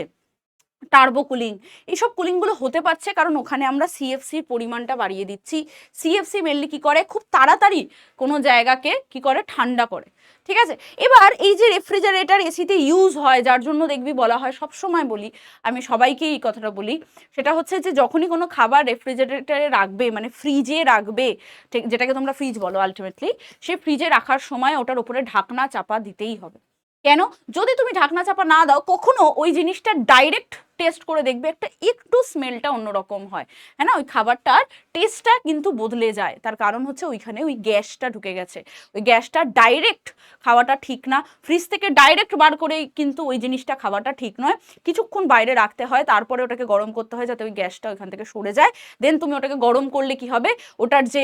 টার্বো কুলিং, এইসব কুলিংগুলো হতে পারছে কারণ ওখানে আমরা সিএফসির পরিমাণটা বাড়িয়ে দিচ্ছি। সিএফসি মেনলি কি করে, খুব তাড়াতাড়ি কোনো জায়গাকে কি করে, ঠান্ডা করে। ঠিক আছে, এবার এই যে রেফ্রিজারেটর এসিতে ইউজ হয়, যার জন্য দেখবি বলা হয়, সব সময় বলি আমি সবাইকেই এই কথাটা বলি, সেটা হচ্ছে যে যখনই কোনো খাবার রেফ্রিজারেটরে রাখবে, মানে ফ্রিজে রাখবে, ঠিক যেটাকে তোমরা ফ্রিজ বলো আলটিমেটলি, সে ফ্রিজে রাখার সময় ওটার উপরে ঢাকনা চাপা দিতেই হবে। কেন, যদি তুমি ঢাকনা চাপা না দাও, কখনো ওই জিনিসটা ডাইরেক্ট টেস্ট করে দেখবে একটা একটু স্মেলটা অন্যরকম হয়, হ্যাঁ না, ওই খাবারটার টেস্টটা কিন্তু বদলে যায়। তার কারণ হচ্ছে ওইখানে ওই গ্যাসটা ঢুকে গেছে, ওই গ্যাসটা ডাইরেক্ট খাওয়াটা ঠিক না, ফ্রিজ থেকে ডাইরেক্ট বার করেই কিন্তু ওই জিনিসটা খাওয়াটা ঠিক নয়, কিছুক্ষণ বাইরে রাখতে হয়, তারপরে ওটাকে গরম করতে হয় যাতে ওই গ্যাসটা ওইখান থেকে সরে যায়। দেন তুমি ওটাকে গরম করলে কি হবে, ওটার যে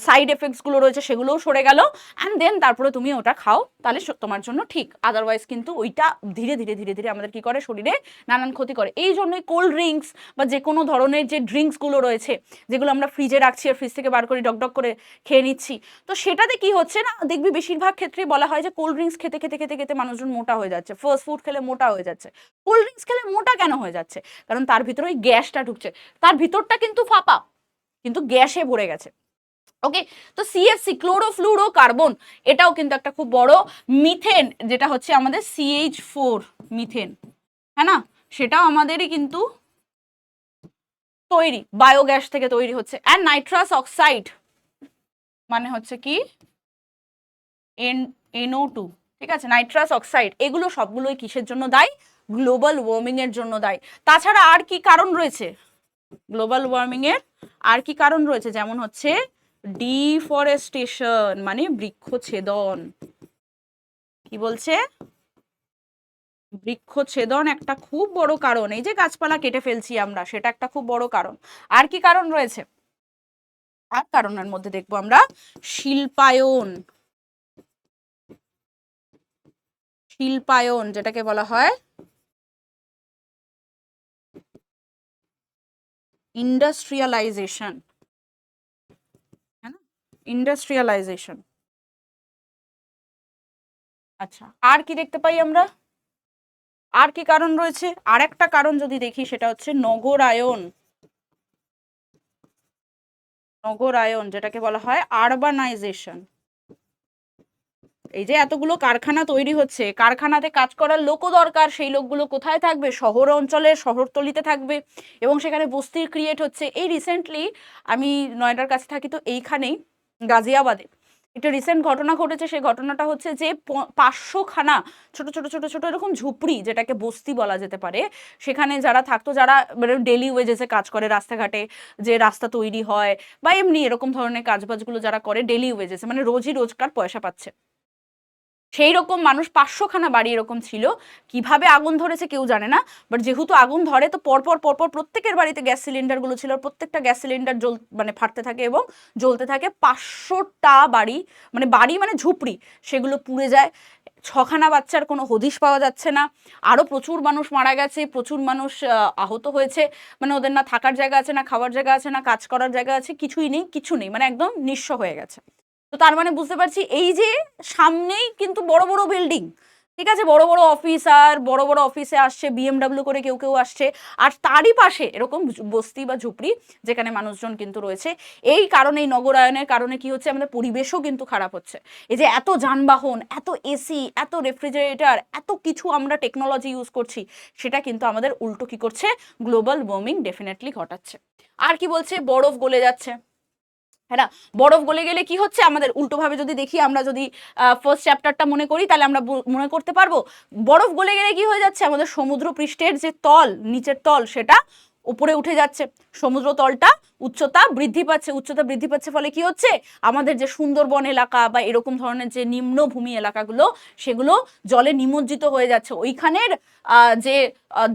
সাইড এফেক্টসগুলো রয়েছে সেগুলোও সরে গেল, অ্যান্ড দেন তারপরে তুমি ওটা খাও, তাহলে তোমার জন্য ঠিক। আদারওয়াইজ কিন্তু ওইটা ধীরে ধীরে ধীরে ধীরে আমাদের কি করে, শরীরে নানান ক্ষতি করে। এই জন্যই কোল্ড ড্রিঙ্কস বা যে কোনো ধরনের যে ড্রিঙ্কসগুলো রয়েছে, যেগুলো আমরা ফ্রিজে রাখছি আর ফ্রিজ থেকে বার করে ডকডক করে খেয়ে নিচ্ছি, তো সেটাতে কি হচ্ছে না, দেখবি বেশিরভাগ ক্ষেত্রে বলা হয় যে কোল্ড ড্রিঙ্কস খেতে খেতে খেতে খেতে মানুষজন মোটা হয়ে যাচ্ছে, ফাস্ট ফুড খেলে মোটা হয়ে যাচ্ছে। কোল্ড ড্রিঙ্কস খেলে মোটা কেন হয়ে যাচ্ছে, কারণ তার ভিতরে ওই গ্যাসটা ঢুকছে, তার ভিতরটা কিন্তু ফাঁপা, কিন্তু গ্যাসে ভরে গেছে। ওকে, তো সিএফসি ক্লোরোফ্লুরো কার্বন, এটাও কিন্তু একটা খুব বড়, মিথেন যেটা হচ্ছে আমাদের CH4 মিথেন, হ্যাঁ না, সেটাও আমাদেরই কিন্তু তৈরি, বায়োগ্যাস থেকে তৈরি হচ্ছে। অ্যান্ড নাইট্রাস অক্সাইড মানে হচ্ছে কি NO2, ঠিক আছে, নাইট্রাস অক্সাইড, এগুলো সবগুলোই কিসের জন্য দায়ী, গ্লোবাল ওয়ার্মিং এর জন্য দায়ী। তাছাড়া আর কি কারণ রয়েছে গ্লোবাল ওয়ার্মিং এর, আর কি কারণ রয়েছে, যেমন হচ্ছে ডিফরেস্টেশন মানে বৃক্ষছেদন, কি বলছে, বৃক্ষছেদন একটা খুব বড় কারণ, এই যে গাছপালা কেটে ফেলছি আমরা, সেটা একটা খুব বড় কারণ। আর কি কারণ রয়েছে, আর কারণের মধ্যে দেখবো আমরা শিল্পায়ন, শিল্পায়ন যেটাকে বলা হয় ইন্ডাস্ট্রিয়ালাইজেশন, হ্যাঁ না, ইন্ডাস্ট্রিয়ালাইজেশন। আচ্ছা, আর কি দেখতে পাই আমরা, আর কি কারণ রয়েছে, আর একটা কারণ যদি দেখি সেটা হচ্ছে নগরায়ন, নগরায়ন যেটাকে বলা হয় আরবানাইজেশন। এই যে এতগুলো কারখানা তৈরি হচ্ছে, কারখানাতে কাজ করার লোকও দরকার, সেই লোকগুলো কোথায় থাকবে, শহর অঞ্চলের শহরতলিতে থাকবে, এবং সেখানে বস্তি ক্রিয়েট হচ্ছে। এই রিসেন্টলি আমি নয়ডার কাছে থাকি, তো এইখানেই গাজিয়াবাদে একটা রিসেন্ট ঘটনা ঘটেছে। সেই ঘটনাটা হচ্ছে যে 500খানা ছোট ছোট ছোট ছোট এরকম ঝুপড়ি, যেটাকে বস্তি বলা যেতে পারে, সেখানে যারা থাকতো, যারা মানে ডেলি ওয়েজেসে কাজ করে, রাস্তাঘাটে যে রাস্তা তৈরি হয় বা এমনি এরকম ধরনের কাজবাজগুলো যারা করে ডেলি ওয়েজেসে, মানে রোজই রোজকার পয়সা পাচ্ছে, সেই রকম মানুষ 500খানা বাড়ি এরকম ছিল। কিভাবে আগুন ধরেছে কেউ জানে না, বাট যেহেতু আগুন ধরে তো পরপর পরপর প্রত্যেকের বাড়িতে গ্যাস সিলিন্ডারগুলো ছিল, প্রত্যেকটা গ্যাস সিলিন্ডার মানে ফাটতে থাকে এবং জ্বলতে থাকে। 500টা বাড়ি, মানে বাড়ি মানে ঝুপড়ি, সেগুলো পুড়ে যায়। 6খানা বাচ্চার কোনো হদিশ পাওয়া যাচ্ছে না, আরও প্রচুর মানুষ মারা গেছে, প্রচুর মানুষ আহত হয়েছে, মানে ওদের না থাকার জায়গা আছে, না খাওয়ার জায়গা আছে, না কাজ করার জায়গা আছে, কিছুই নেই, কিছু নেই, মানে একদম নিঃস্ব হয়ে গেছে। তো তার মানে বুঝতে পারছি এই যে সামনেই কিন্তু বড় বড় বিল্ডিং, ঠিক আছে, বড় বড় অফিসার বড় বড় অফিসে আসছে, BMW করে কেউ কেউ আসছে, আর তারই পাশে এরকম বস্তি বা ঝুপড়ি যেখানে মানুষজন কিন্তু রয়েছে। এই কারণে, এই নগরায়নের কারণে কি হচ্ছে, আমাদের পরিবেশও কিন্তু খারাপ হচ্ছে। এই যে এত যানবাহন, এত এসি, এত রেফ্রিজারেটর, এত কিছু আমরা টেকনোলজি ইউজ করছি, সেটা কিন্তু আমাদের উল্টো কি করছে, গ্লোবাল ওয়ার্মিং ডেফিনেটলি ঘটাচ্ছে। আর কি বলছে, বরফ গলে যাচ্ছে, হ্যাঁ না, বরফ গলে গেলে কি হচ্ছে, আমাদের উল্টোভাবে যদি দেখি, আমরা যদি ফার্স্ট চ্যাপ্টারটা মনে করি, তাহলে আমরা মনে করতে পারবো বরফ গলে গেলে কি হয়ে যাচ্ছে, আমাদের সমুদ্র পৃষ্ঠের যে তল, নিচের তল, সেটা উপরে উঠে যাচ্ছে, সমুদ্র তলটা উচ্চতা বৃদ্ধি পাচ্ছে, উচ্চতা বৃদ্ধি পাচ্ছে, ফলে কি হচ্ছে, আমাদের যে সুন্দরবন এলাকা বা এরকম ধরনের যে নিম্নভূমি এলাকাগুলো, সেগুলো জলে নিমজ্জিত হয়ে যাচ্ছে, ওইখানের যে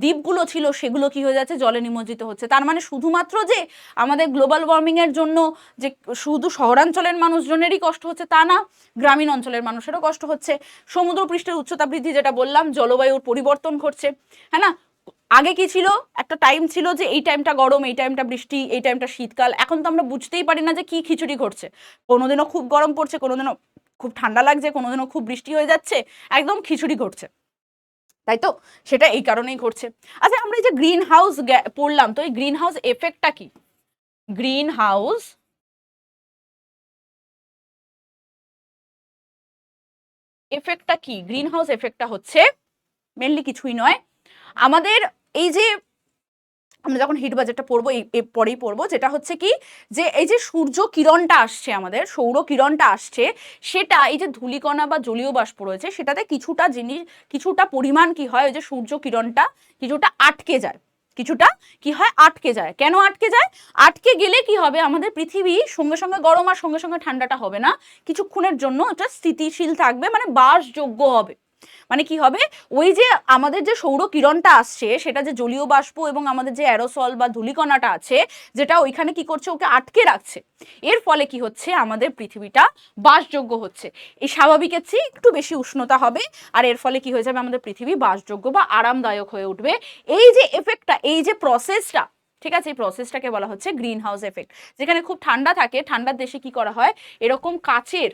দ্বীপগুলো ছিল সেগুলো কি হয়ে যাচ্ছে, জলে নিমজ্জিত হচ্ছে। তার মানে শুধুমাত্র যে আমাদের গ্লোবাল ওয়ার্মিং এর জন্য যে শুধু শহরাঞ্চলের মানুষজনেরই কষ্ট হচ্ছে তা না, গ্রামীণ অঞ্চলের মানুষেরও কষ্ট হচ্ছে। সমুদ্র পৃষ্ঠের উচ্চতা বৃদ্ধি, যেটা বললাম, জলবায়ুর পরিবর্তন ঘটছে, হ্যাঁ না। আগে কি ছিল, একটা টাইম ছিল যে এই টাইমটা গরম, এই টাইমটা বৃষ্টি, এই টাইমটা শীতকাল। এখন তো আমরা বুঝতেই পারি না যে কি খিচুড়ি ঘটছে, কোনোদিনও খুব গরম পড়ছে, কোনোদিনও খুব ঠান্ডা লাগছে, কোনোদিনও খুব বৃষ্টি হয়ে যাচ্ছে, একদম খিচুড়ি ঘটছে। তাই তো, সেটা এই কারণেই ঘটছে। আচ্ছা, আমরা এই যে গ্রিন হাউস পড়লাম, তো এই গ্রিন হাউস এফেক্টটা কি? গ্রিন হাউস এফেক্টটা কি? গ্রিন হাউস এফেক্টটা হচ্ছে মেনলি কিছুই নয়, আমাদের এই যে আমরা যখন হিট বাজেটটা পড়বো এই পরেই পড়বো, যেটা হচ্ছে কি যে এই যে সূর্য কিরণটা আসছে, আমাদের সৌর কিরণটা আসছে, সেটা এই যে ধূলিকণা বা জলীয় বাষ্প রয়েছে সেটাতে কিছুটা জিনিস, কিছুটা পরিমাণ কি হয়, ওই যে সূর্য কিরণটা কিছুটা আটকে যায়, কিছুটা কি হয় আটকে যায়। কেন আটকে যায়? আটকে গেলে কি হবে, আমাদের পৃথিবী সঙ্গে সঙ্গে গরম আর সঙ্গে সঙ্গে ঠান্ডাটা হবে না, কিছুক্ষণের জন্য এটা স্থিতিশীল থাকবে, মানে বাসযোগ্য হবে। মানে কি হবে, ওই যে আমাদের যে সৌর কিরণটা আসছে সেটা যে জলীয় বাষ্প এবং আমাদের যে অ্যারোসল বা ধূলিকণাটা আছে, যেটা ওইখানে কি করছে, ওকে আটকে রাখছে। এর ফলে কি হচ্ছে, আমাদের পৃথিবীটা বাসযোগ্য হচ্ছে। এই স্বাভাবিকের চেয়ে একটু বেশি উষ্ণতা হবে, আর এর ফলে কি হয়ে যাবে, আমাদের পৃথিবী বাসযোগ্য বা আরামদায়ক হয়ে উঠবে। এই যে এফেক্টটা, এই যে প্রসেসটা, ঠিক আছে, এই প্রসেসটাকে বলা হচ্ছে গ্রিন হাউস এফেক্ট। যেখানে খুব ঠান্ডা থাকে, ঠান্ডার দেশে কি করা হয়, এরকম কাচের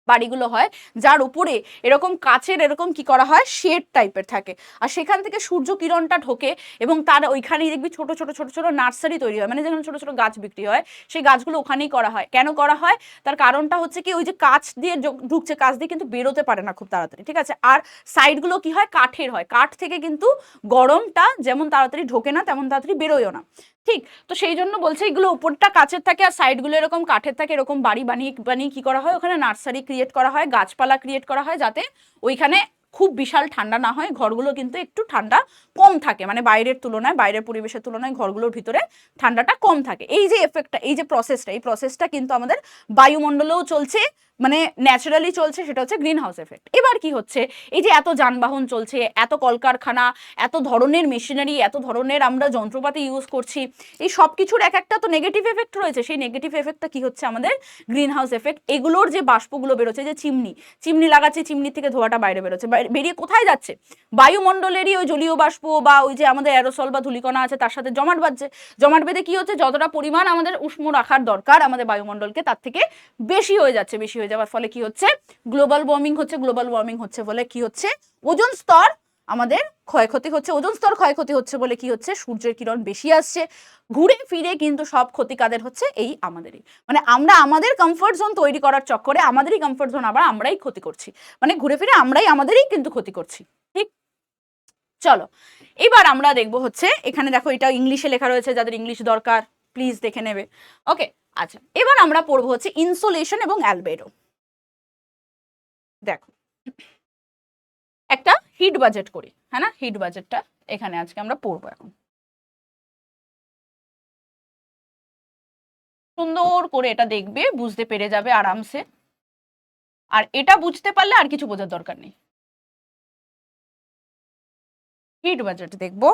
বাড়িগুলো হয়, যার উপরে এরকম কাচের এরকম কি করা হয়, শেড টাইপের থাকে, আর সেখান থেকে সূর্য কিরণটা ঢোকে এবং তার ওইখানেই দেখবি ছোট ছোট ছোট ছোট নার্সারি তৈরি হয়, মানে যেখানে ছোট ছোট গাছ বিক্রি হয়, সেই গাছগুলো ওখানেই করা হয়। কেন করা হয়, তার কারণটা হচ্ছে কি, ওই যে কাচ দিয়ে ঢুকছে, কাচ দিয়ে কিন্তু বেরোতে পারে না খুব তাড়াতাড়ি, ঠিক আছে, আর সাইডগুলো কি হয়, কাঠের হয়, কাঠ থেকে কিন্তু গরমটা যেমন তাড়াতাড়ি ঢোকে না তেমন তাড়াতাড়ি বেরোয়ও না, ঠিক। তো সেই জন্য বলছে এগুলো উপরটা কাচের থাকে আর সাইডগুলো এরকম কাঠের থাকে, এরকম বাড়ি বানিয়ে বানিয়ে কি করা হয়, ওখানে নার্সারি ক্রিয়েট করা হয়, গাছপালা ক্রিয়েট করা হয়, যাতে ওইখানে খুব বিশাল ঠান্ডা না হয়, ঘরগুলো কিন্তু একটু ঠান্ডা কম থাকে, মানে বাইরের তুলনায়, বাইরের পরিবেশের তুলনায় ঘরগুলোর ভিতরে ঠান্ডাটা কম থাকে। এই যে এফেক্টটা, এই যে প্রসেসটা, এই প্রসেসটা কিন্তু আমাদের বায়ুমণ্ডলেও চলছে, মানে ন্যাচারালি চলছে, সেটা হচ্ছে গ্রিন হাউস এফেক্ট। এবার কি হচ্ছে, এই যে এত যানবাহন চলছে, এত কলকারখানা, এত ধরনের মেশিনারি, এত ধরনের আমরা যন্ত্রপাতি ইউজ করছি, এই সব কিছুর এক একটা তো নেগেটিভ এফেক্ট রয়েছে। সেই নেগেটিভ এফেক্টটা কি হচ্ছে, আমাদের গ্রিন হাউস এফেক্ট। এগুলোর যে বাষ্পগুলো বেরোচ্ছে, যে চিমনি চিমনি লাগাচ্ছে, চিমনি থেকে ধোঁয়াটা বাইরে বেরোচ্ছে, বেরিয়ে কোথায় যাচ্ছে, বায়ুমণ্ডলেরই ওই জলীয় বাষ্প বা ওই যে আমাদের অ্যারোসল বা ধূলিকণা আছে তার সাথে জমাট বাঁধছে, জমাট বেঁধে কি হচ্ছে, যতটা পরিমাণ আমাদের উষ্ণ রাখার দরকার আমাদের বায়ুমণ্ডলকে, তার থেকে বেশি হয়ে যাচ্ছে। বেশি হয়ে যাওয়ার ফলে কি হচ্ছে, গ্লোবাল ওয়ার্মিং হচ্ছে। গ্লোবাল ওয়ার্মিং হচ্ছে বলে কি হচ্ছে, ওজোন স্তর আমাদের ক্ষয়ক্ষতি হচ্ছে। ওজোন স্তর ক্ষয়ক্ষতি হচ্ছে বলে কি হচ্ছে, সূর্যের কিরণ বেশি আসছে, ঘুরে ফিরে কিন্তু সব ক্ষতি কাদের হচ্ছে, এই আমাদেরই। মানে আমরা আমাদের কমফর্ট জোন তৈরি করার চক্করে আমাদেরই কমফর্ট জোন আবার আমরাই ক্ষতি করছি, মানে ঘুরে ফিরে আমরাই আমাদেরই কিন্তু ক্ষতি করছি, ঠিক। চলো এবার আমরা দেখবো হচ্ছে, এখানে দেখো এটা ইংলিশে লেখা রয়েছে, যাদের ইংলিশ দরকার প্লিজ দেখে নেবে, ওকে। আচ্ছা, এবার আমরা পড়বো হচ্ছে ইনসোলেশন এবং অ্যালবেডো। দেখো, একটা হিট বাজেট করি, হ্যাঁ না, হিট বাজেটটা এখানে আজকে আমরা পড়বো। এখন সুন্দর করে এটা দেখবে, বুঝতে পেরে যাবে আরামসে, আর এটা বুঝতে পারলে আর কিছু বোঝার দরকার নেই। হিট বাজেট দেখবো,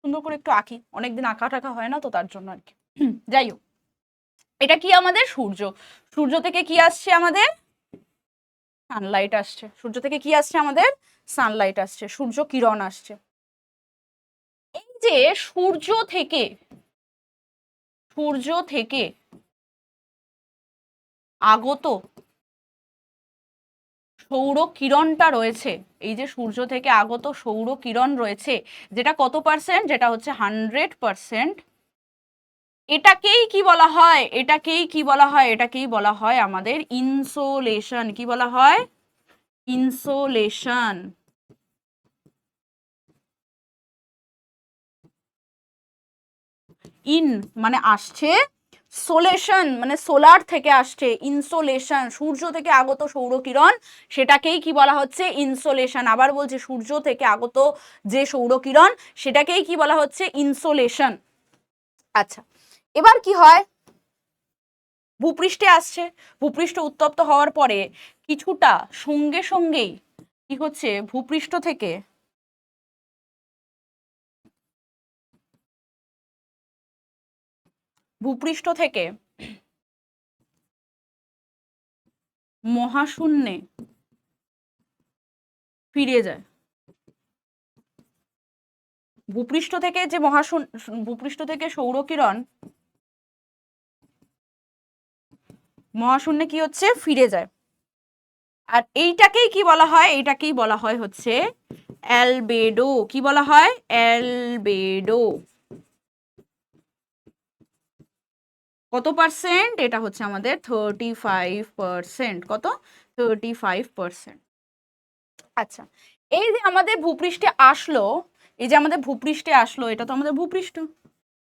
সুন্দর করে একটু আঁকি, অনেকদিন আঁকা টাকা হয় না তো তার জন্য আর কি। যাই হোক, এটা কি আমাদের সূর্য, সূর্য থেকে কি আসছে, আমাদের সানলাইট আসছে। সূর্য থেকে কি আসছে, আমাদের সানলাইট আসছে, সূর্য কিরণ আসছে। এই যে সূর্য থেকে আগত সৌর কিরণটা রয়েছে, এই যে সূর্য থেকে আগত সৌর কিরণ রয়েছে, যেটা কত পার্সেন্ট, যেটা হচ্ছে 100%, এটাকেই কি বলা হয়, এটাকেই কি বলা হয়, এটাকেই বলা হয় আমাদের ইনসোলেশন। কি বলা হয়, ইনসোলেশন। ইন মানে আসছে, সোলেশন মানে সোলার থেকে আসছে, ইনসোলেশন সূর্য থেকে আগত সৌরকিরণ, সেটাকেই কি বলা হচ্ছে? ইনসোলেশন। আবার বলছি, সূর্য থেকে আগত যে সৌরকিরণ সেটাকেই কি বলা হচ্ছে? ইনসোলেশন। আচ্ছা, এবার কি হয়, ভূপৃষ্ঠে আসছে, ভূপৃষ্ঠ উত্তপ্ত হওয়ার পরে কিছুটা সঙ্গে সঙ্গেই কি হচ্ছে, ভূপৃষ্ঠ থেকে মহাশূন্যে ফিরে যায়। ভূপৃষ্ঠ থেকে যে ভূপৃষ্ঠ থেকে সৌরকিরণ মহাশূন্যে কি হচ্ছে? ফিরে যায়। আর এইটাকেই কি বলা হয়? এইটাকেই বলা হয় হচ্ছে অ্যালবেডো। কি বলা হয়? অ্যালবেডো। কত পার্সেন্ট? এটা হচ্ছে আমাদের 35%। কত? 35%। আচ্ছা, এই যে আমাদের ভূপৃষ্ঠে আসলো, এই যে আমাদের ভূপৃষ্ঠে আসলো, এটা তো আমাদের ভূপৃষ্ঠ।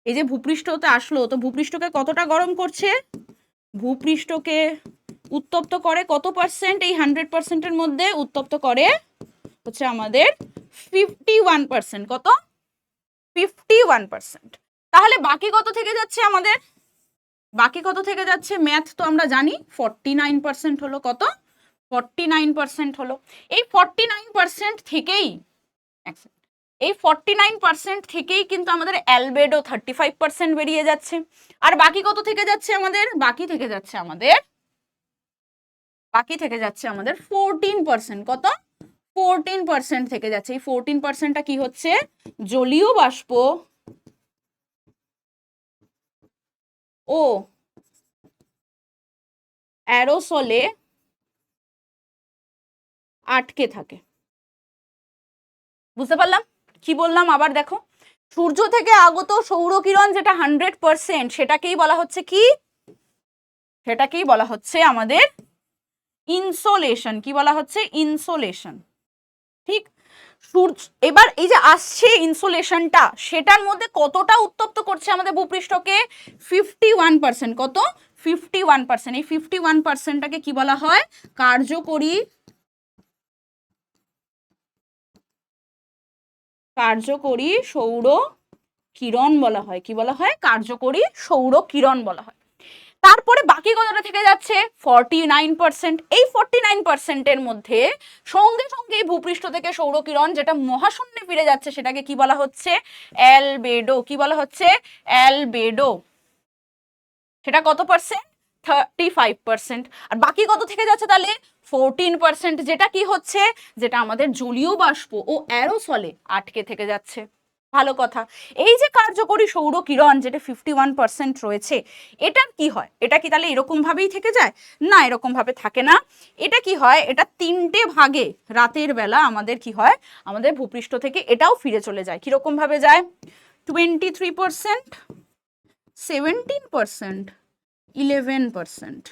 এই যে ভূপৃষ্ঠতে আসলো, তো ভূপৃষ্ঠকে কতটা গরম করছে? ভূপৃষ্ঠকে উত্তপ্ত করে কত পার্সেন্ট? এই 100%-এর মধ্যে উত্তপ্ত করে হচ্ছে আমাদের 51%। কত? 51%। তাহলে বাকি কত থেকে যাচ্ছে আমাদের? বাকি কত থেকে যাচ্ছে? ম্যাথ তো আমরা জানি, 49% হলো। কত? 49% হলো। এই 49% থেকেই এই 49% থেকেই কিন্তু আমাদের অ্যালবেডো 35% বেরিয়ে যাচ্ছে। আর বাকি কত থেকে যাচ্ছে আমাদের? বাকি থেকে যাচ্ছে আমাদের 14%। কত? 14% থেকে যাচ্ছে। এই 14%টা কি হচ্ছে? জলীয় বাষ্প ও অ্যারোসলে আটকে থাকে। বুঝতে পারলাম কি বললাম? আবার দেখো, সূর্য থেকে আগত সৌরকিরণ যেটা 100%, সেটাকেই বলা হচ্ছে কি? সেটাকেই বলা হচ্ছে আমাদের ইনসোলেশন। কি বলা হচ্ছে? ইনসোলেশন। ঠিক। এবার এই যে আসছে ইনসোলেশনটা, সেটার মধ্যে কতটা উত্তপ্ত করছে আমাদের ভূপৃষ্ঠকে? 51%। কত? 51%। এই 51%টাকে কি বলা হয়? কার্যকরী সৌর কিরণ বলা হয়। কি বলা হয়? কার্যকরী সৌর কিরণ বলা হয়। তারপরে বাকি কতটা থেকে যাচ্ছে? 49%। এই 49%-এর মধ্যে সঙ্গে সঙ্গে ভূপৃষ্ঠ থেকে সৌরকিরণ যেটা মহাশূন্যে ফিরে যাচ্ছে, সেটাকে কি বলা হচ্ছে? অ্যালবেডো। কি বলা হচ্ছে? অ্যালবেডো। সেটা কত পার্সেন্ট? 35%। আর বাকি কত থেকে যাচ্ছে তাহলে? 14%, যেটা কি হচ্ছে? যেটা আমাদের জলীয় বাষ্প ও অ্যারোসলে আটকে থেকে যাচ্ছে। ভালো কথা। এই যে কার্যকরী সৌর কিরণ যেটা 51% রয়েছে, এটা কি হয়? এটা কি তাহলে এরকম ভাবেই থেকে যায়? না, এরকম ভাবে থাকে না। এটা কি হয়? এটা 3টে ভাগে রাতের বেলা আমাদের কি হয়? আমাদের ভূপৃষ্ঠ থেকে এটাও ফিরে চলে যায়। কিরকম ভাবে যায়? 23%, 17%, 11%।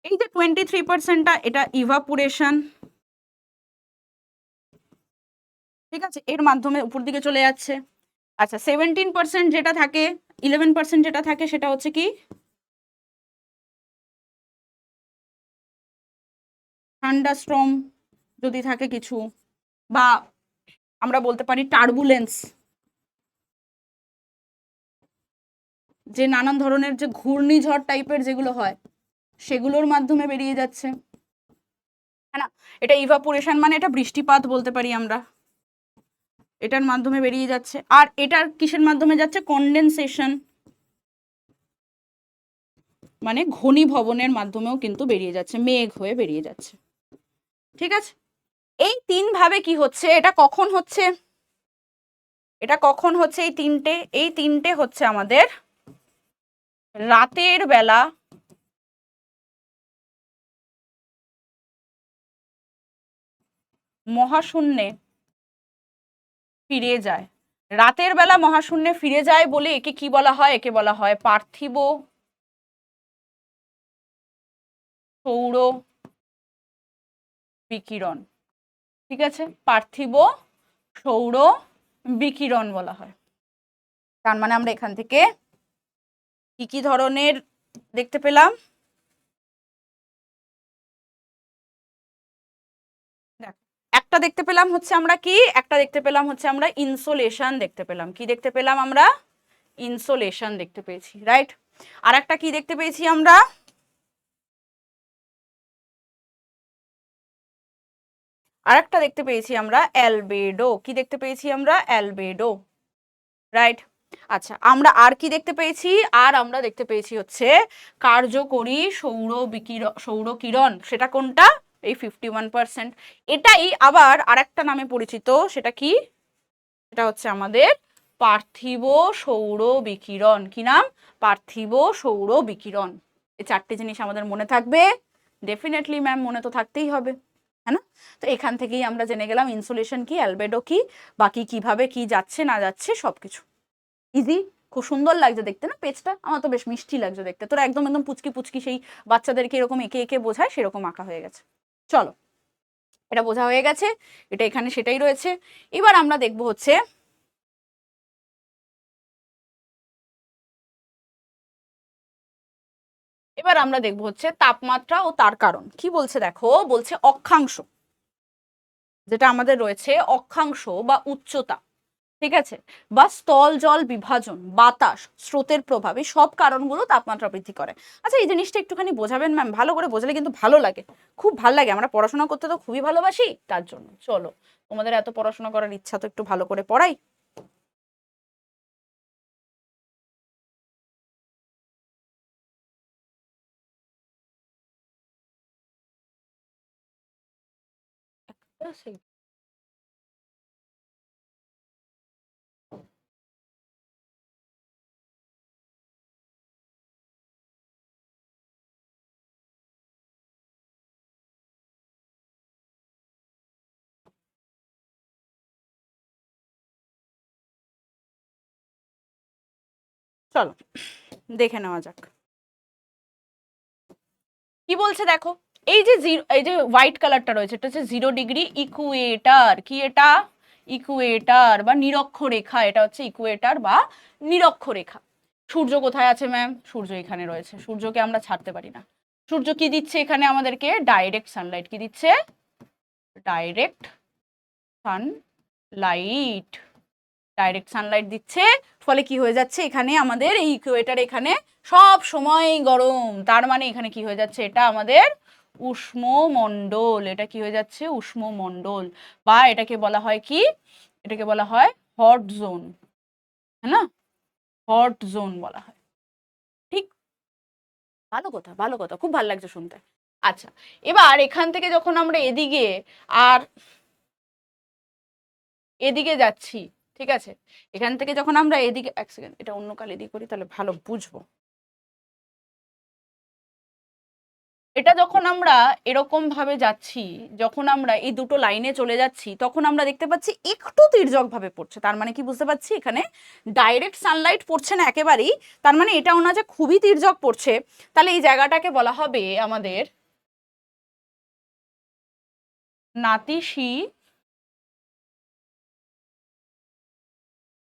এই যে 23%টা, এটা ইভাপোরেশন। ঠিক আছে, এর মাধ্যমে উপর দিকে চলে যাচ্ছে। আচ্ছা, 17% যেটা থাকে, 11% যেটা থাকে, সেটা হচ্ছে কি? থান্ডারস্টর্ম যদি থাকে কিছু, বা আমরা বলতে পারি টার্বুলেন্স, যে নানান ধরনের যে ঘূর্ণিঝড় টাইপের যেগুলো হয়, সেগুলোর মাধ্যমে বেরিয়ে যাচ্ছে। হ্যাঁ না? এটা ইভাপোরেশন, মানে এটা বৃষ্টিপাত বলতে পারি আমরা। এটার মাধ্যমে বেরিয়ে যাচ্ছে। আর এটার কিসের মাধ্যমে যাচ্ছে? কনডেনসেশন, মানে ঘনীভবনের মাধ্যমেও কিন্তু বেরিয়ে যাচ্ছে, মেঘ হয়ে বেরিয়ে যাচ্ছে। ঠিক আছে, এই 3 ভাবে কি হচ্ছে? এটা কখন হচ্ছে? এই তিনটে হচ্ছে আমাদের রাতের বেলা মহাশূন্যে ফিরে যায়। রাতের বেলা মহাশূন্যে ফিরে যায় বলে একে কি বলা হয়? একে বলা হয় পার্থিব সৌর বিকিরণ। ঠিক আছে, পার্থিব সৌর বিকিরণ বলা হয়। তার মানে আমরা এখান থেকে কি কি ধরনের দেখতে পেলাম? একটা দেখতে পেলাম হচ্ছে আমরা কি, একটা দেখতে পেলাম হচ্ছে আমরা ইনসোলেশন দেখতে পেলাম। কি দেখতে পেলাম আমরা? ইনসোলেশন দেখতে পেয়েছি, রাইট। আর একটা কি দেখতে পেয়েছি আমরা? আরেকটা দেখতে পেয়েছি আমরা অ্যালবেডো। কি দেখতে পেয়েছি আমরা? Albedo, right. আচ্ছা, আমরা আর কি দেখতে পেয়েছি? আর আমরা দেখতে পেয়েছি হচ্ছে কার্যকরী সৌরকিরণ। সেটা কোনটা? এই 51%। এটাই আবার আরেকটা নামে পরিচিত। সেটা কি? সেটা হচ্ছে আমাদের পার্থিব সৌর বিকিরণ। কি নাম? পার্থিব সৌর বিকিরণ। এই চারটে জিনিস আমাদের মনে থাকবে ডেফিনেটলি ম্যাম, মনে তো থাকতেই হবে, হ্যাঁ না? তো এখান থেকেই আমরা জেনে গেলাম ইনসুলেশন কি, অ্যালবেডো কি, বাকি কিভাবে কি যাচ্ছে না যাচ্ছে সবকিছু। ইজি, খুব সুন্দর লাগছে দেখতে না পেজটা? আমার তো বেশ মিষ্টি লাগছে দেখতে। তোরা একদম একদম পুচকি পুচকি সেই বাচ্চাদেরকে এরকম এঁকে এঁকে বোঝায় সেরকম আঁকা হয়ে গেছে। চলো, এটা বোঝা হয়ে গেছে, এটা এখানে সেটাই রয়েছে। এবার আমরা দেখবো হচ্ছে তাপমাত্রা ও তার কারণ। কি বলছে দেখো, বলছে অক্ষাংশ, যেটা আমাদের রয়েছে অক্ষাংশ বা উচ্চতা, ঠিক আছে, বা স্থল জল বিভাজন, বাতাস, স্রোতের প্রভাব, এই সব কারণগুলো তাপমাত্রা বৃদ্ধি করে। আচ্ছা, এই জিনিসটা একটুখানি বোঝাবেন ম্যাম? ভালো করে বোঝালে কিন্তু ভালো লাগে, খুব ভালো লাগে। আমরা পড়াশোনা করতে তো খুবই ভালোবাসি, তার জন্য চলো তোমাদের এত পড়াশোনা করার ইচ্ছা তো একটু ভালো করে পড়াই। চলো দেখে নেওয়া যাক কি বলছে দেখো। এই যে হোয়াইট কালারটা রয়েছে, এটা হচ্ছে 0 ডিগ্রি ইকুয়েটার। কি এটা? ইকুয়েটার বা নিরক্ষরেখা। এটা হচ্ছে ইকুয়েটার বা নিরক্ষরেখা। সূর্য কোথায় আছে ম্যাম? সূর্য এখানে রয়েছে। সূর্যকে আমরা ছাড়তে পারি না। সূর্য কি দিচ্ছে এখানে আমাদেরকে? Direct Sunlight. কি দিচ্ছে? Direct Sunlight. ডাইরেক্ট সানলাইট দিচ্ছে, ফলে কি হয়ে যাচ্ছে এখানে আমাদের এই ইকুয়েটার এখানে সব সময় গরম। তার মানে এখানে কি হয়ে যাচ্ছে? এটা আমাদের উষ্ণমণ্ডল। এটা কি হয়ে যাচ্ছে? উষ্ণমণ্ডল, বা এটাকে বলা হয় কি? এটাকে বলা হয় হট জোন, হ্যাঁ না? হট জোন বলা হয়, ঠিক। ভালো কথা, ভালো কথা, খুব ভালো লাগছে শুনতে। আচ্ছা, এবার এখান থেকে যখন আমরা এদিকে আর এদিকে যাচ্ছি, ঠিক আছে, এখান থেকে যখন আমরা এদিকে, এক সেকেন্ড, এটা অন্য কাল এদিকে করি তাহলে ভালো বুঝবো। এটা যখন আমরা এরকম ভাবে যাচ্ছি, যখন আমরা এই দুটো লাইনে চলে যাচ্ছি, তখন আমরা দেখতে পাচ্ছি একটু তির্যক ভাবে পড়ছে। তার মানে কি বুঝতে পারছি? এখানে ডাইরেক্ট সানলাইট পড়ছে না একেবারেই, তার মানে এটাও না যে খুবই তির্যক পড়ছে। তাহলে এই জায়গাটাকে বলা হবে আমাদের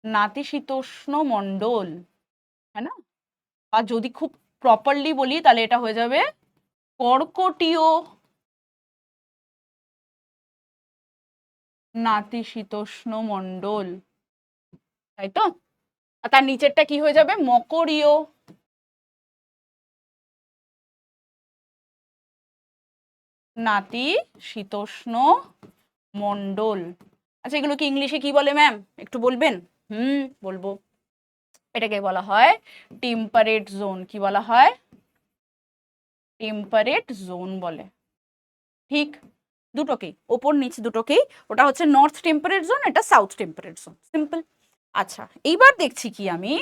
নাতিশীতোষ্ণ মণ্ডল, হ্যাঁ না? আর যদি খুব প্রপারলি বলি তাহলে এটা হয়ে যাবে কর্কটীয় নাতিশীতোষ্ণ মণ্ডল, তাই তো? আর তার নিচেরটা কি হয়ে যাবে? মকরীয় নাতিশীতোষ্ণ মণ্ডল। আচ্ছা, এগুলো কি ইংলিশে কি বলে ম্যাম? একটু বলবেন? বলবো। এটাকে বলা হয় টেম্পারেট জোন। কি বলা হয়? টেম্পারেট জোন বলে, ঠিক। দুটোকেই, ওপর নিচ দুটোকেই। ওটা হচ্ছে নর্থ টেম্পারেট জোন, এটা সাউথ টেম্পারেট জোন, সিম্পল। আচ্ছা, এইবার দেখছি কি আমি,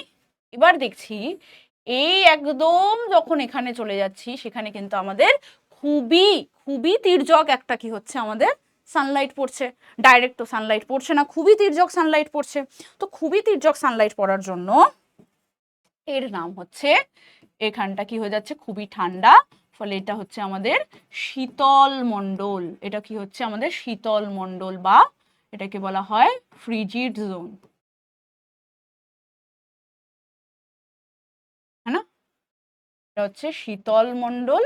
এবার দেখছি এই একদম যখন এখানে চলে যাচ্ছি, সেখানে কিন্তু আমাদের খুবই খুবই তির্যক একটা কি হচ্ছে আমাদের সানলাইট পড়ছে। ডাইরেক্ট তো সানলাইট পড়ছে না, খুবই তির্যক সানলাইট পড়ছে। তো খুবই তির্যক সানলাইট পড়ার জন্য এর নাম হচ্ছে, এখানটা কি হয়ে যাচ্ছে? খুবই ঠান্ডা ফলে এটা হচ্ছে আমাদের শীতল মণ্ডল। এটা কি হচ্ছে আমাদের শীতল মণ্ডল, বা এটাকে বলা হয় ফ্রিজিড জোন, হ্যাঁ না? এটা হচ্ছে শীতল মণ্ডল।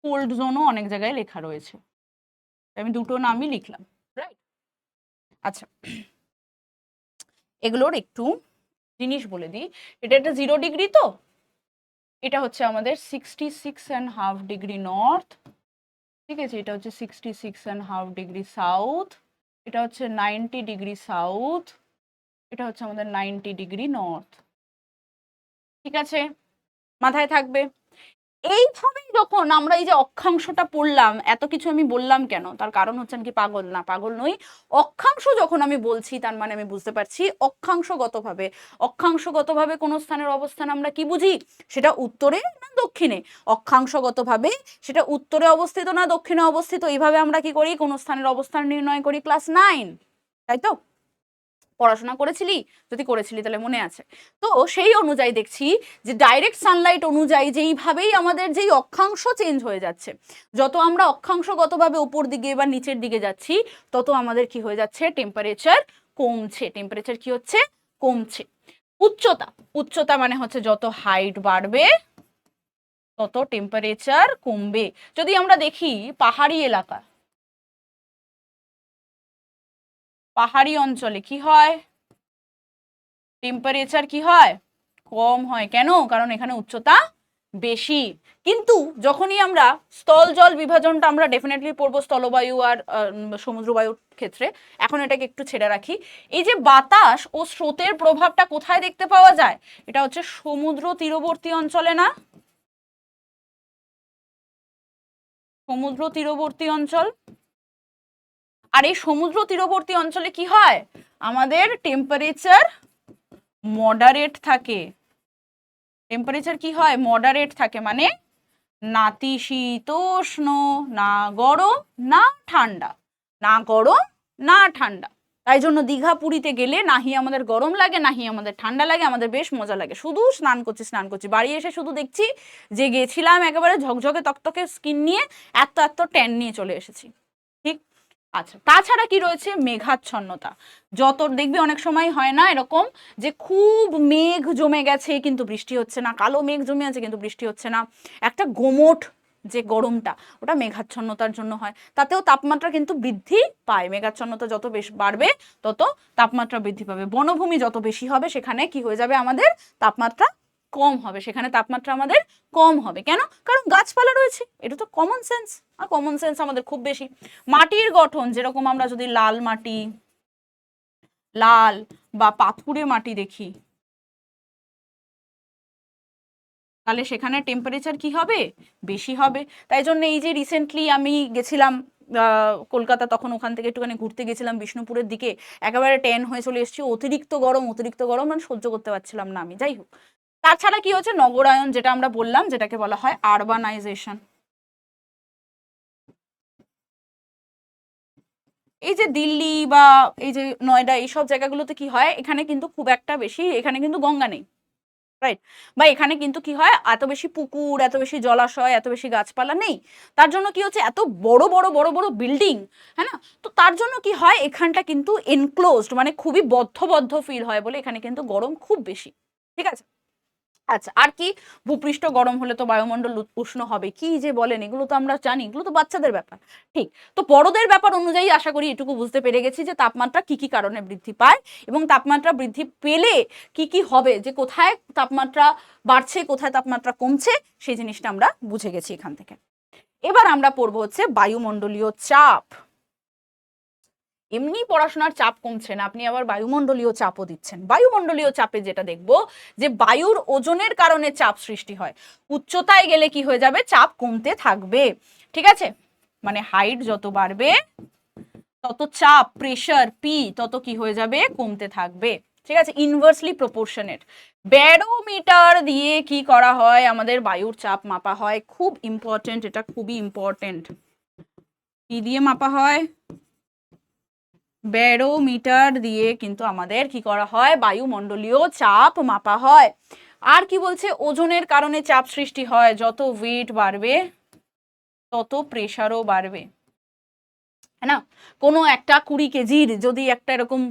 কোল্ড জোনও অনেক জায়গায় লেখা রয়েছে, আমি দুটো নামই লিখলাম, রাইট? আচ্ছা, এগুলোর একটু জিনিস বলে দিই। এটা একটা 0 ডিগ্রি, তো এটা হচ্ছে আমাদের 66.5 ডিগ্রি নর্থ, ঠিক আছে? এটা হচ্ছে 66.5 ডিগ্রি সাউথ, এটা হচ্ছে 90 ডিগ্রি সাউথ, এটা হচ্ছে আমাদের 90 ডিগ্রি নর্থ, ঠিক আছে? মাথায় থাকবে। এইভাবে যখন আমরা এই যে অক্ষাংশটা পড়লাম, এত কিছু আমি বললাম কেন, তার কারণ হচ্ছে আমি কি পাগল? না, পাগল নই। অক্ষাংশ যখন আমি বলছি তার মানে আমি বুঝতে পারছি অক্ষাংশগতভাবে কোন স্থানের অবস্থান আমরা কি বুঝি, সেটা উত্তরে না দক্ষিণে। অক্ষাংশগতভাবে সেটা উত্তরে অবস্থিত না দক্ষিণে অবস্থিত, এইভাবে আমরা কি করি, কোন স্থানের অবস্থান নির্ণয় করি ক্লাস 9, তাই তো? পড়াশোনা করেছিলি? যদি করেছিলি তাহলে মনে আছে। তো সেই অনুযায়ী দেখছি যে ডাইরেক্ট সানলাইট অনুযায়ী যেইভাবেই আমাদের যেই অক্ষাংশ চেঞ্জ হয়ে যাচ্ছে, যত আমরা অক্ষাংশগতভাবে উপর দিকে বা নিচের দিকে যাচ্ছি, তত আমাদের কি হয়ে যাচ্ছে, টেম্পারেচার কমছে। টেম্পারেচার কি হচ্ছে, কমছে। উচ্চতা, উচ্চতা মানে হচ্ছে যত হাইট বাড়বে তত টেম্পারেচার কমবে। যদি আমরা দেখি পাহাড়ি এলাকা, পাহাড়ি অঞ্চলে কি হয়, টেম্পারেচার কি হয়, কম হয়। কেন? কারণ এখানে উচ্চতা বেশি। কিন্তু যখনই আমরা স্থল জল বিভাজনটা আমরা ডেফিনেটলি পড়বো স্থলবায়ু আর সমুদ্রবায়ুর ক্ষেত্রে, এখন এটাকে একটু ছেড়ে রাখি। এই যে বাতাস ও স্রোতের প্রভাবটা কোথায় দেখতে পাওয়া যায়, এটা হচ্ছে সমুদ্র তীরবর্তী অঞ্চলে, না? সমুদ্র তীরবর্তী অঞ্চল। আর এই সমুদ্র তীরবর্তী অঞ্চলে কি হয়, আমাদের টেম্পারেচার মডারেট থাকে। টেম্পারেচার কি হয়, মডারেট থাকে, মানে নাতিশীতোষ্ণ, না গরম না ঠান্ডা, না গরম না ঠান্ডা। তাই জন্য দীঘা পুরীতে গেলে নাহি আমাদের গরম লাগে নাহি আমাদের ঠান্ডা লাগে, আমাদের বেশ মজা লাগে, শুধু স্নান করছি, বাড়ি এসে শুধু দেখছি যে গেছিলাম একেবারে ঝকঝকে তকতকে স্কিন নিয়ে, এত এত ট্যান নিয়ে চলে এসেছি, ঠিক? আচ্ছা, তাছাড়া কি রয়েছে, মেঘাচ্ছন্নতা। যত দেখবি অনেক সময় হয় না এরকম যে খুব মেঘ জমে গেছে কিন্তু বৃষ্টি হচ্ছে না, কালো মেঘ জমে আছে কিন্তু বৃষ্টি হচ্ছে না, একটা গোমোট যে গরমটা, ওটা মেঘাচ্ছন্নতার জন্য হয়। তাতেও তাপমাত্রা কিন্তু বৃদ্ধি পায়। মেঘাচ্ছন্নতা যত বেশি বাড়বে তত তাপমাত্রা বৃদ্ধি পাবে। বনভূমি যত বেশি হবে সেখানে কি হয়ে যাবে, আমাদের তাপমাত্রা কম হবে, সেখানে তাপমাত্রা আমাদের কম হবে। কেন? কারণ গাছপালা রয়েছে, এটা তো কমন সেন্স, আর কমন সেন্স আমাদের খুব বেশি। মাটির গঠন, যেরকম আমরা যদি লাল মাটি, লাল বা পাথুরে মাটি দেখি, তাহলে সেখানে টেম্পারেচার কি হবে, বেশি হবে। তাই জন্য এই যে রিসেন্টলি আমি গেছিলাম কলকাতা, তখন ওখান থেকে একটুখানি ঘুরতে গেছিলাম বিষ্ণুপুরের দিকে, একেবারে ট্যান হয়ে চলে এসেছি, অতিরিক্ত গরম, মানে সহ্য করতে পারছিলাম না আমি। যাই হোক, তাছাড়া কি হচ্ছে, নগরায়ন, যেটা আমরা বললাম, যেটাকে বলা হয় আরবানাইজেশন। এই যে দিল্লি বা এই যে নয়ডা, এইসব জায়গাগুলোতে কি হয়, এখানে কিন্তু খুব একটা বেশি, এখানে কিন্তু গঙ্গা নেই, রাইট? বা এখানে কিন্তু কি হয়, এত বেশি পুকুর, এত বেশি জলাশয়, এত বেশি গাছপালা নেই। তার জন্য কি হচ্ছে, এত বড় বড় বিল্ডিং, হ্যাঁ না? তো তার জন্য কি হয়, এখানটা কিন্তু এনক্লোজড, মানে খুবই বদ্ধ ফিল হয় বলে এখানে কিন্তু গরম খুব বেশি, ঠিক আছে? আচ্ছা, আর কি, ভূপৃষ্ঠ গরম হলে তো বায়ুমণ্ডল উষ্ণ হবে, কি যে বলেন, এগুলো তো আমরা জানি, এগুলো তো বাচ্চাদের ব্যাপার, ঠিক? তো বড়দের ব্যাপার অনুযায়ী আশা করি এটুকু বুঝতে পেরে গেছি যে তাপমাত্রা কি কি কারণে বৃদ্ধি পায়, এবং তাপমাত্রা বৃদ্ধি পেলে কি কি হবে, যে কোথায় তাপমাত্রা বাড়ছে কোথায় তাপমাত্রা কমছে, সেই জিনিসটা আমরা বুঝে গেছি এখান থেকে। এবার আমরা পড়বো হচ্ছে বায়ুমণ্ডলীয় চাপ। এমনি পড়াশোনার চাপ কমছে না, আপনি আবার বায়ুমণ্ডলীয় চাপও দিচ্ছেন। বায়ুমণ্ডলীয় চাপে যেটা দেখবো, যে বায়ুর ওজনের কারণে চাপ সৃষ্টি হয়। উচ্চতায় গেলে কি হয়ে যাবে, চাপ কমতে থাকবে, ঠিক আছে? মানে হাইট যত বাড়বে তত চাপ, প্রেশার পি তত কি হয়ে যাবে, কমতে থাকবে, ঠিক আছে? Inversely proportionate. ব্যারোমিটার দিয়ে কি করা হয়, আমাদের বায়ুর চাপ মাপা হয়, খুব ইম্পর্টেন্ট, এটা খুবই ইম্পর্টেন্ট। কি দিয়ে মাপা হয়, ব্যারোমিটার দিয়ে কিন্তু আমাদের কি করা হয়, বায়ুমণ্ডলীয় চাপ মাপা হয়। আর কি বলছে, ওজনের কারণে চাপ সৃষ্টি হয়, যত ওয়েট বাড়বে তত প্রেশারও বাড়বে, হ্যাঁ না? কোনো একটা 20 কেজির যদি একটা এরকম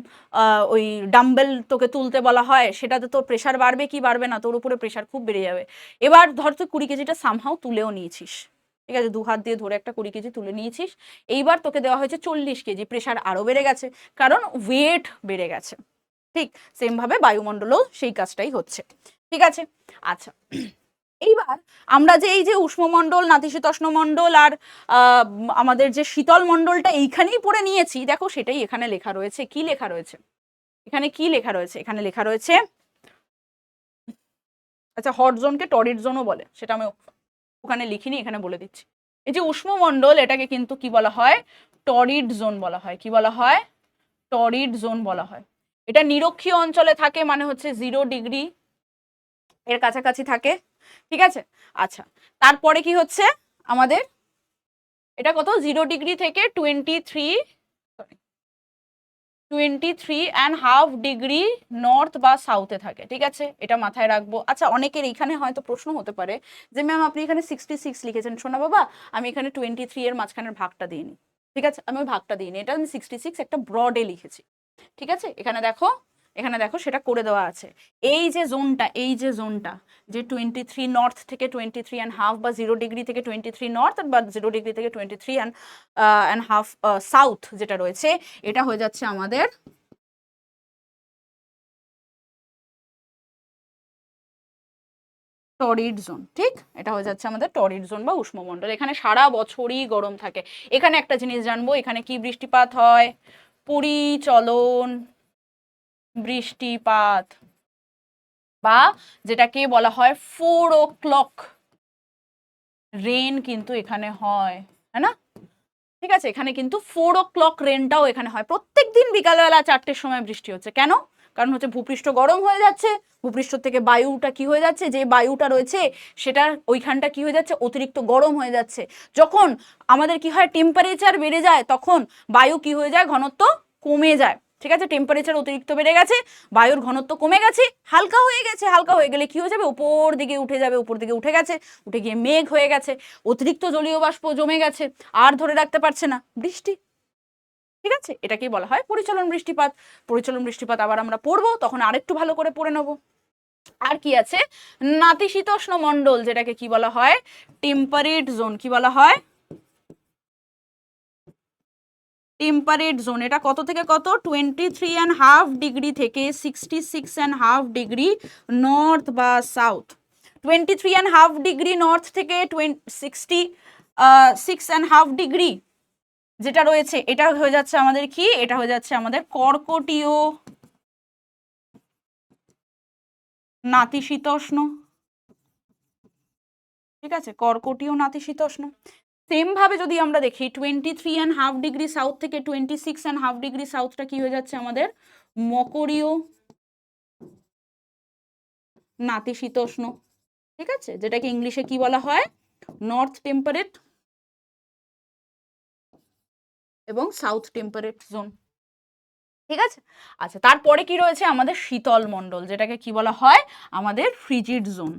ওই ডাম্বেল তোকে তুলতে বলা হয়, সেটাতে তোর প্রেশার বাড়বে কি বাড়বে না? তোর উপরে প্রেশার খুব বেড়ে যাবে। এবার ধর তুই 20 কেজিটা সামহাও তুলেও নিয়েছিস, ঠিক আছে, 2 হাত দিয়ে ধরে একটা 20 কেজি তুলে নিয়েছিস, এইবার তোকে দেওয়া হয়েছে 40 কেজি, প্রেশার আরও বেড়ে গেছে, কারণ ওয়েট বেড়ে গেছে। ঠিক সেমভাবে বায়ুমণ্ডলেও সেই কাজটাই হচ্ছে, ঠিক আছে? আচ্ছা, এইবার আমরা যে এই যে উষ্ণমণ্ডল, নাতিশীতোষ্ণ মণ্ডল আর আমাদের যে শীতল মণ্ডলটা এইখানেই পড়ে নিয়েছি, দেখো সেটাই এখানে লেখা রয়েছে। কি লেখা রয়েছে এখানে? কি লেখা রয়েছে এখানে? লেখা রয়েছে, আচ্ছা, হট জোনকে টরিড জোনও বলে, সেটা আমি ওখানে লিখিনি, এখানে বলে দিচ্ছি। এই যে উষ্ণমণ্ডল, এটাকে কিন্তু কি বলা হয়? টরিড জোন বলা হয়। কি বলা হয়? টরিড জোন বলা হয়। এটা নিরক্ষীয় অঞ্চলে থাকে, মানে হচ্ছে 0 ডিগ্রি এর কাছাকাছি থাকে, ঠিক আছে? আচ্ছা, তারপরে কি হচ্ছে আমাদের, এটা কত, 0 ডিগ্রি থেকে 23.5 ডিগ্রি নর্থ বা সাউথে থাকে, ঠিক আছে? এটা মাথায় রাখবো। আচ্ছা, অনেকের এখানে হয়তো প্রশ্ন হতে পারে যে ম্যাম আপনি এখানে 66 লিখেছেন, শোনা বাবা আমি এখানে 23 এর মাঝখানের ভাগটা দিইনি, ঠিক আছে, আমি ওই ভাগটা দিইনি, এটা আমি 66 একটা ব্রডে লিখেছি, ঠিক আছে? এখানে দেখো, এখানে দেখো সেটা করে দেওয়া আছে। এই যে জোনটা, এই যে জোনটা, যে 23 নর্থ থেকে 23.5 বা 0 ডিগ্রি থেকে 23 নর্থ বা 0 ডিগ্রি থেকে 23.5 সাউথ যেটা রয়েছে, এটা হয়ে যাচ্ছে আমাদের টরিড জোন। ঠিক, এটা হয়ে যাচ্ছে আমাদের টরিড জোন বা উষ্ণমণ্ডল। এখানে সারা বছরই গরম থাকে। এখানে একটা জিনিস জানবো, এখানে কি বৃষ্টিপাত হয়? পরিচলন বৃষ্টিপাত, বা যেটাকে বলা হয় 4 o'clock রেন কিন্তু এখানে হয়, হ্যাঁ না? ঠিক আছে, এখানে কিন্তু 4 o'clock রেনটাও এখানে হয়। প্রত্যেক দিন বিকালবেলা 4টের সময় বৃষ্টি হচ্ছে। কেন? কারণ হচ্ছে ভূপৃষ্ঠ গরম হয়ে যাচ্ছে, ভূপৃষ্ঠ থেকে বায়ুটা কি হয়ে যাচ্ছে, যে বায়ুটা রয়েছে সেটা ওইখানটা কি হয়ে যাচ্ছে, অতিরিক্ত গরম হয়ে যাচ্ছে। যখন আমাদের কি হয়, টেম্পারেচার বেড়ে যায়, তখন বায়ু কি হয়ে যায়, ঘনত্ব কমে যায়, ঠিক আছে? টেম্পারেচার অতিরিক্ত বেড়ে গেছে, বায়ুর ঘনত্ব কমে গেছে, হালকা হয়ে গেছে, হালকা হয়ে গেলে কি হয়ে যাবে, উপর দিকে উঠে যাবে, উপর দিকে উঠে গেছে, উঠে গিয়ে মেঘ হয়ে গেছে, অতিরিক্ত জলীয় বাষ্প জমে গেছে, আর ধরে রাখতে পারছে না, বৃষ্টি, ঠিক আছে? এটাকেই বলা হয় পরিচলন বৃষ্টিপাত। পরিচলন বৃষ্টিপাত আবার আমরা পড়বো, তখন আরেকটু ভালো করে পড়ে নেবো। আর কি আছে, নাতিশীতোষ্ণ মণ্ডল, যেটাকে কি বলা হয়, টেম্পারেট জোন। কি বলা হয়? Temperate zone. এটা কত থেকে কত, 23.5 ডিগ্রি থেকে 66.5 ডিগ্রি নর্থ বা সাউথ। 23.5 ডিগ্রি নর্থ থেকে 66.5 ডিগ্রি যেটা রয়েছে, এটা হয়ে যাচ্ছে আমাদের কি, এটা হয়ে যাচ্ছে আমাদের কর্কটীয় নাতিশীতোষ্ণ, ঠিক আছে? কর্কটীয় নাতিশীতোষ্ণ। সেম ভাবে যদি আমরা দেখি 23.5 ডিগ্রি সাউথ থেকে 26.5 ডিগ্রি সাউথটা কি হয়ে যাচ্ছে আমাদের, মকরীয় নাতিশীতোষ্ণ, ঠিক আছে? যেটাকে ইংলিশে কি বলা হয়, নর্থ টেম্পারেট এবং সাউথ টেম্পারেট জোন, ঠিক আছে? আচ্ছা, তারপরে কি রয়েছে আমাদের শীতল মণ্ডল, যেটাকে কি বলা হয়, আমাদের ফ্রিজিড জোন।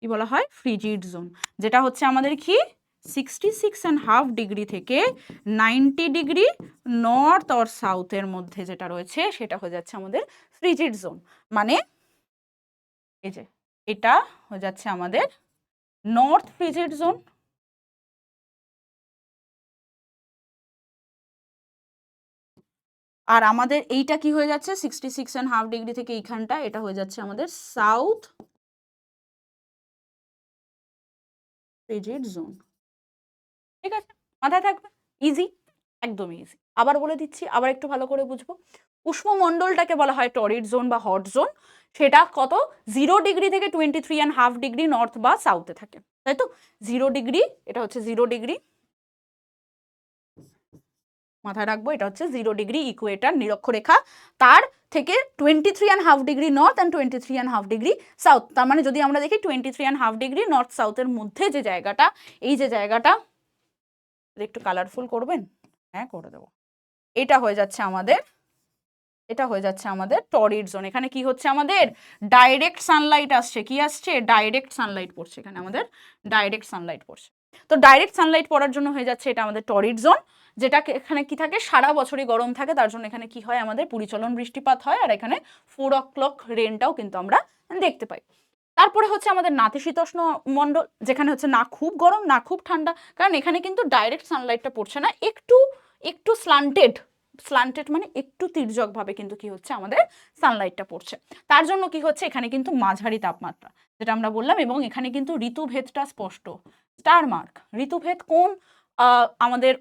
কি বলা হয়, ফ্রিজিড জোন, যেটা হচ্ছে আমাদের কি 66.5 ডিগ্রি থেকে 90 ডিগ্রি নর্থ আর সাউথের মধ্যে যেটা রয়েছে, সেটা হয়ে যাচ্ছে আমাদের ফ্রিজিড জোন। মানে এই যে এটা হয়ে যাচ্ছে আমাদের নর্থ ফ্রিজিড জোন, আর আমাদের এইটা কি হয়ে যাচ্ছে 66.5 ডিগ্রি থেকে এইখানটা, এটা হয়ে যাচ্ছে আমাদের সাউথ ফ্রিজিড জোন, ঠিক আছে? মাথায় থাকবে, ইজি, একদম ইজি। আবার বলে দিচ্ছি, আবার একটু ভালো করে বুঝবো। উষ্ণমণ্ডলটাকে বলা হয় টরিড জোন বা হট জোন। সেটা কত, 0 ডিগ্রি থেকে 23.5 ডিগ্রি নর্থ বা সাউথে থাকে, তাই তো? 0 ডিগ্রি, এটা হচ্ছে 0 ডিগ্রি, মাথায় রাখবো, এটা হচ্ছে 0 ডিগ্রি ইকুয়েটার নিরক্ষরেখা, তার থেকে 23.5 degree north and 23.5 degree south. তার মানে যদি আমরা দেখি 23.5 ডিগ্রি নর্থ সাউথের মধ্যে যে জায়গাটা, এই যে জায়গাটা, একটু কালারফুল করবেন, হ্যাঁ করে দেবো, এটা হয়ে যাচ্ছে আমাদের এটা হয়ে যাচ্ছে আমাদের টরিড জোন। এখানে কি হচ্ছে আমাদের ডাইরেক্ট সানলাইট আসছে, কি আসছে ডাইরেক্ট সানলাইট পড়ছে, এখানে আমাদের ডাইরেক্ট সানলাইট পড়ছে। তো ডাইরেক্ট সানলাইট পড়ার জন্য হয়ে যাচ্ছে এটা আমাদের টরিড জোন, যেটা এখানে কি থাকে সারা বছরই গরম থাকে, তার জন্য এখানে কি হয় আমাদের পরিচলন বৃষ্টিপাত হয়, আর এখানে 4 o'clock রেনটাও কিন্তু আমরা দেখতে পাই। তারপরে হচ্ছে আমাদের নাতিশীতোষ্ণ মণ্ডল, যেখানে হচ্ছে না খুব গরম না খুব ঠান্ডা, কারণ এখানে কিন্তু ডাইরেক্ট সানলাইটটা পড়ছে না, একটু একটু স্ল্যান্টেড মানে একটু তির্যক ভাবে কিন্তু কি হচ্ছে আমাদের সানলাইটটা পড়ছে, তার জন্য কি হচ্ছে এখানে কিন্তু মাঝারি তাপমাত্রা যেটা আমরা বললাম, এবং এখানে কিন্তু ঋতুভেদটা স্পষ্ট, স্টার মার্ক। ঋতুভেদ কোন আমাদের